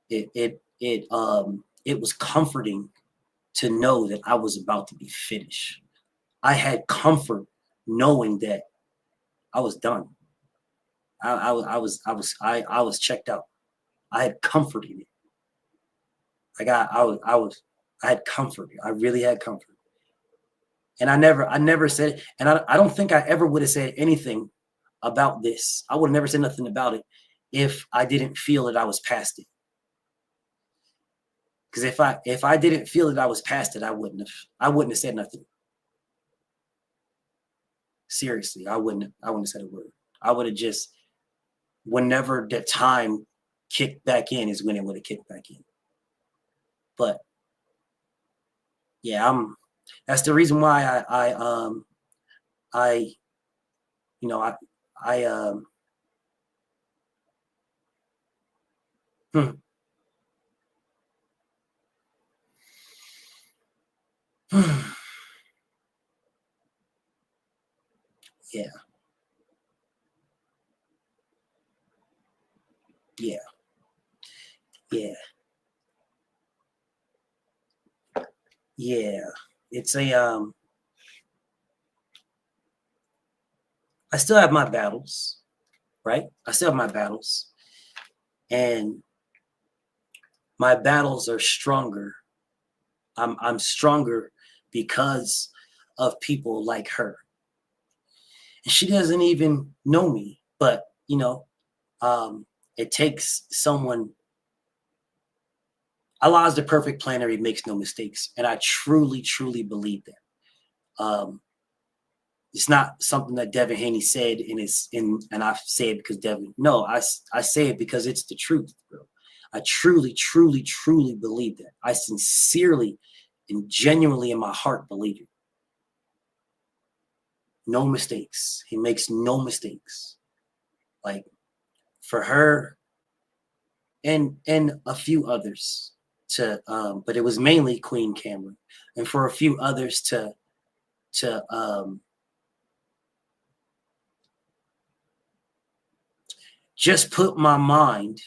Speaker 1: it was comforting to know that I was about to be finished. I had comfort knowing that I was done. I was checked out. I had comfort in it. I had comfort. I really had comfort. And I never said, and I don't think I ever would have said anything about this. I would have never said nothing about it if I didn't feel that I was past it. Because if I didn't feel that I was past it, I wouldn't have said nothing. Seriously, I wouldn't have said a word. I would have just, whenever the time kicked back in is when it would have kicked back in. But yeah, that's the reason why I yeah. Yeah. Yeah. Yeah. It's I still have my battles, right? I still have my battles. And my battles are stronger. I'm stronger because of people like her. And she doesn't even know me, but it takes someone. Allah is the perfect planner. He makes no mistakes. And I truly, truly believe that. It's not something that Devin Haney said and I say it because Devin. No, I say it because it's the truth, bro. I truly, truly, truly believe that. I sincerely and genuinely in my heart believe it. No mistakes. He makes no mistakes. Like for her and a few others but it was mainly Queen Cameron, and for a few others to just put my mind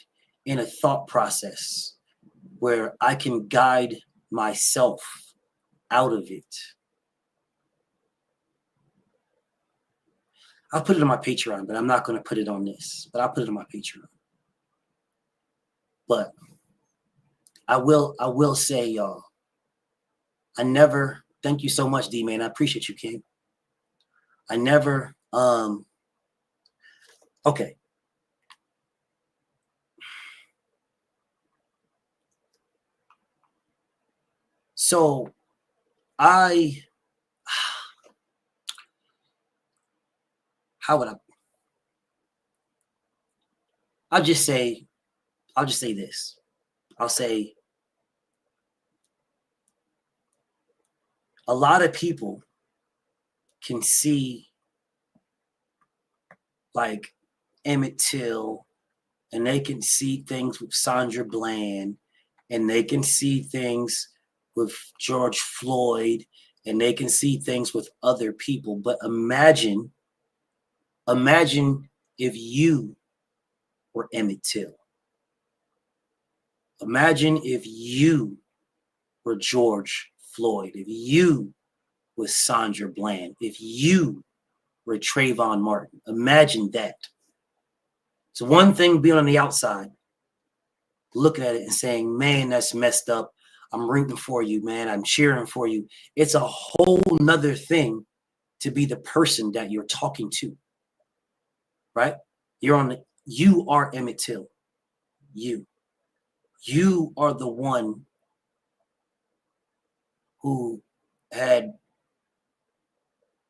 Speaker 1: in a thought process where I can guide myself out of it. I'll put it on my Patreon, but I'm not going to put it on this. But I'll put it on my Patreon. But I will say, y'all, thank you so much, D-Man. I appreciate you, King. I never, okay. So how would I'll just say this. I'll say a lot of people can see like Emmett Till, and they can see things with Sandra Bland, and they can see things with George Floyd, and they can see things with other people. But imagine if you were Emmett Till. Imagine if you were George Floyd, if you was Sandra Bland, if you were Trayvon Martin. Imagine that. So one thing being on the outside, looking at it and saying, man, that's messed up. I'm rooting for you, man. I'm cheering for you. It's a whole nother thing to be the person that you're talking to, right? You are Emmett Till. You. You are the one who had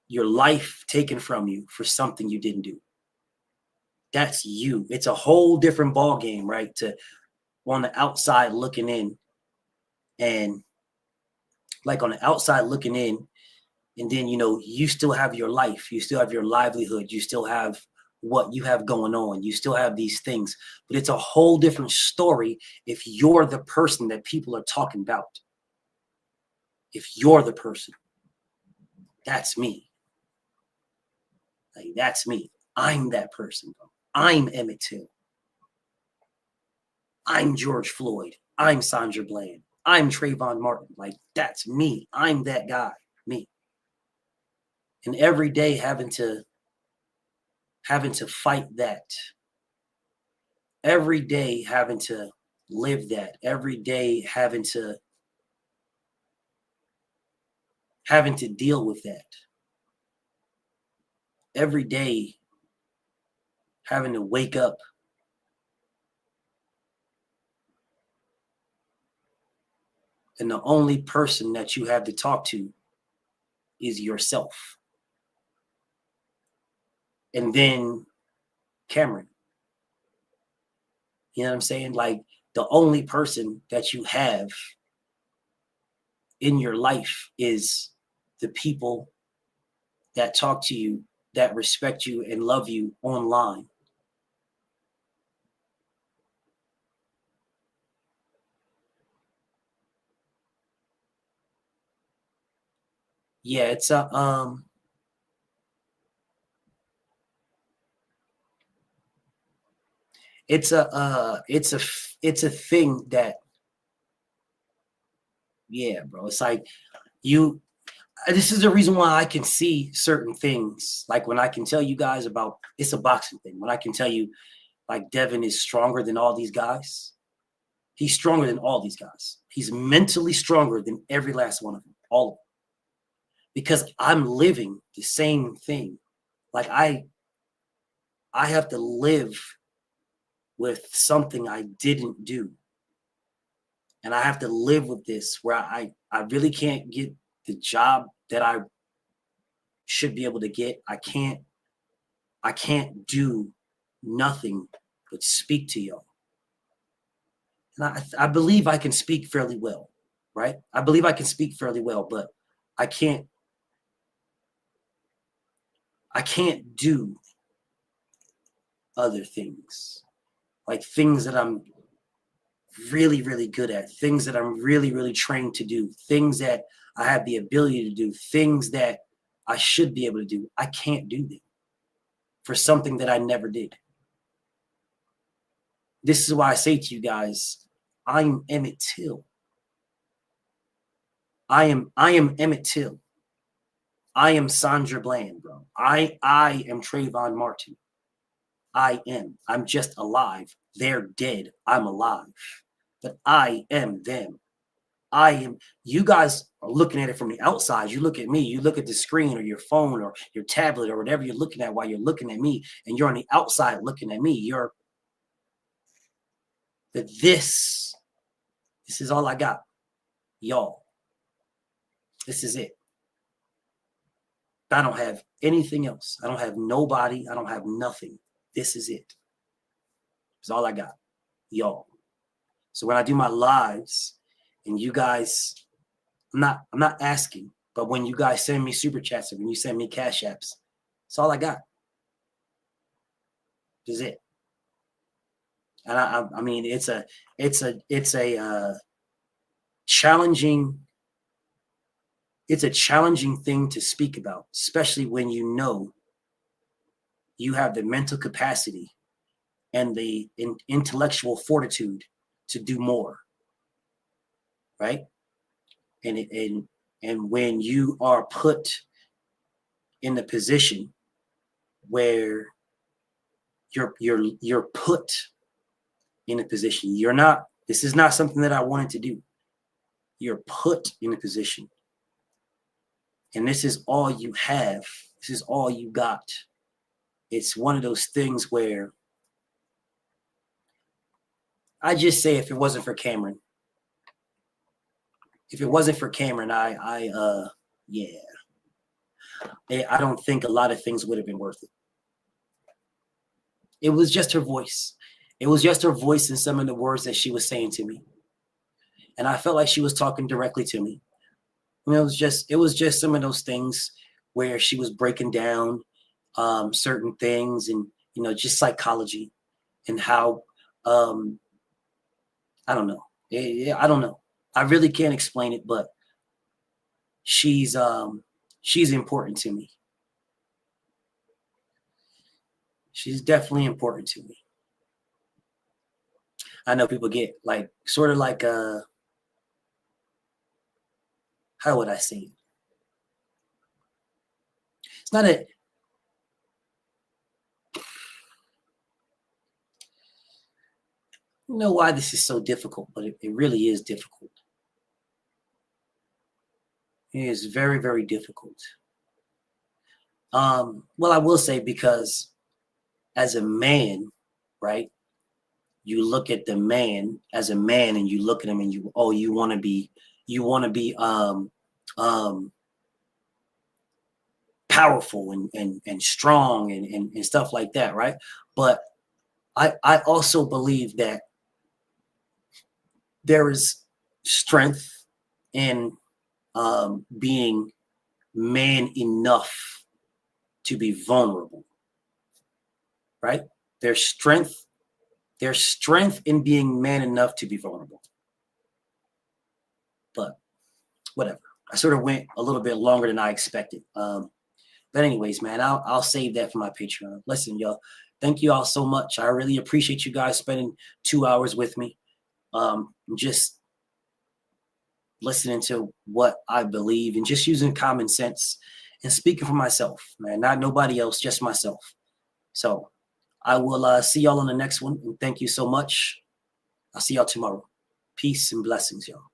Speaker 1: your life taken from you for something you didn't do. That's you. It's a whole different ball game, right? To on the outside looking in, and like on the outside looking in, and then you still have your life, you still have your livelihood, you still have what you have going on, you still have these things, but it's a whole different story if you're the person that people are talking about. If you're the person, that's me. Like, that's me. I'm that person, bro. I'm Emmett Till. I'm George Floyd. I'm Sandra Bland. I'm Trayvon Martin. Like, that's me. I'm that guy. Me. And every day having to fight that. Every day having to live that. Every day having to deal with that. Every day having to wake up and the only person that you have to talk to is yourself. And then Cameron. You know what I'm saying? Like, the only person that you have in your life is the people that talk to you, that respect you and love you online. Yeah, it's a it's a thing that, yeah, bro. It's like you this is the reason why I can see certain things. Like when I can tell you guys about, it's a boxing thing. When I can tell you like Devin is stronger than all these guys. He's stronger than all these guys. He's mentally stronger than every last one of them. All of them. Because I'm living the same thing. Like I have to live with something I didn't do. And I have to live with this where I really can't get the job that I should be able to get. I can't do nothing but speak to y'all. And I believe I can speak fairly well, right? I believe I can speak fairly well, but I can't do other things. Like things that I'm really, really good at, things that I'm really, really trained to do, things that I have the ability to do, things that I should be able to do. I can't do them for something that I never did. This is why I say to you guys, I'm Emmett Till. I am Emmett Till. I am Sandra Bland, bro. I am Trayvon Martin. I am. I'm just alive. They're dead. I'm alive. But I am them. I am. You guys are looking at it from the outside. You look at me. You look at the screen or your phone or your tablet or whatever you're looking at while you're looking at me, and you're on the outside looking at me. You're that this is all I got, y'all. This is it. I don't have anything else. I don't have nobody. I don't have nothing. This is it. It's all I got, y'all. So when I do my lives, and you guys, I'm not asking, but when you guys send me super chats or when you send me cash apps, it's all I got. This is it. And I mean, it's a challenging. It's a challenging thing to speak about, especially when you know you have the mental capacity and the intellectual fortitude to do more, right? And when you are put in the position where you're put in a position, you're not. This is not something that I wanted to do. You're put in a position, and this is all you have. This is all you got. It's one of those things where I just say if it wasn't for Cameron, yeah, I don't think a lot of things would have been worth it. It was just her voice. It was just her voice and some of the words that she was saying to me. And I felt like she was talking directly to me. And it was just some of those things where she was breaking down certain things and, just psychology and how, I don't know. I don't know. I really can't explain it, but she's important to me. She's definitely important to me. I know people get like sort of like how would I say it? It's not a know why this is so difficult, but it really is difficult. It is very, very difficult. Well, I will say because as a man, right? You look at the man as a man and you look at him and you want to be powerful and strong and stuff like that, right? But I also believe that there is strength in being man enough to be vulnerable, right? There's strength in being man enough to be vulnerable. But whatever. I sort of went a little bit longer than I expected. But anyways, man, I'll save that for my Patreon. Listen, y'all, thank you all so much. I really appreciate you guys spending 2 hours with me. Just listening to what I believe and just using common sense and speaking for myself, man, not nobody else, just myself. So I will see y'all on the next one. And thank you so much. I'll see y'all tomorrow. Peace and blessings, y'all.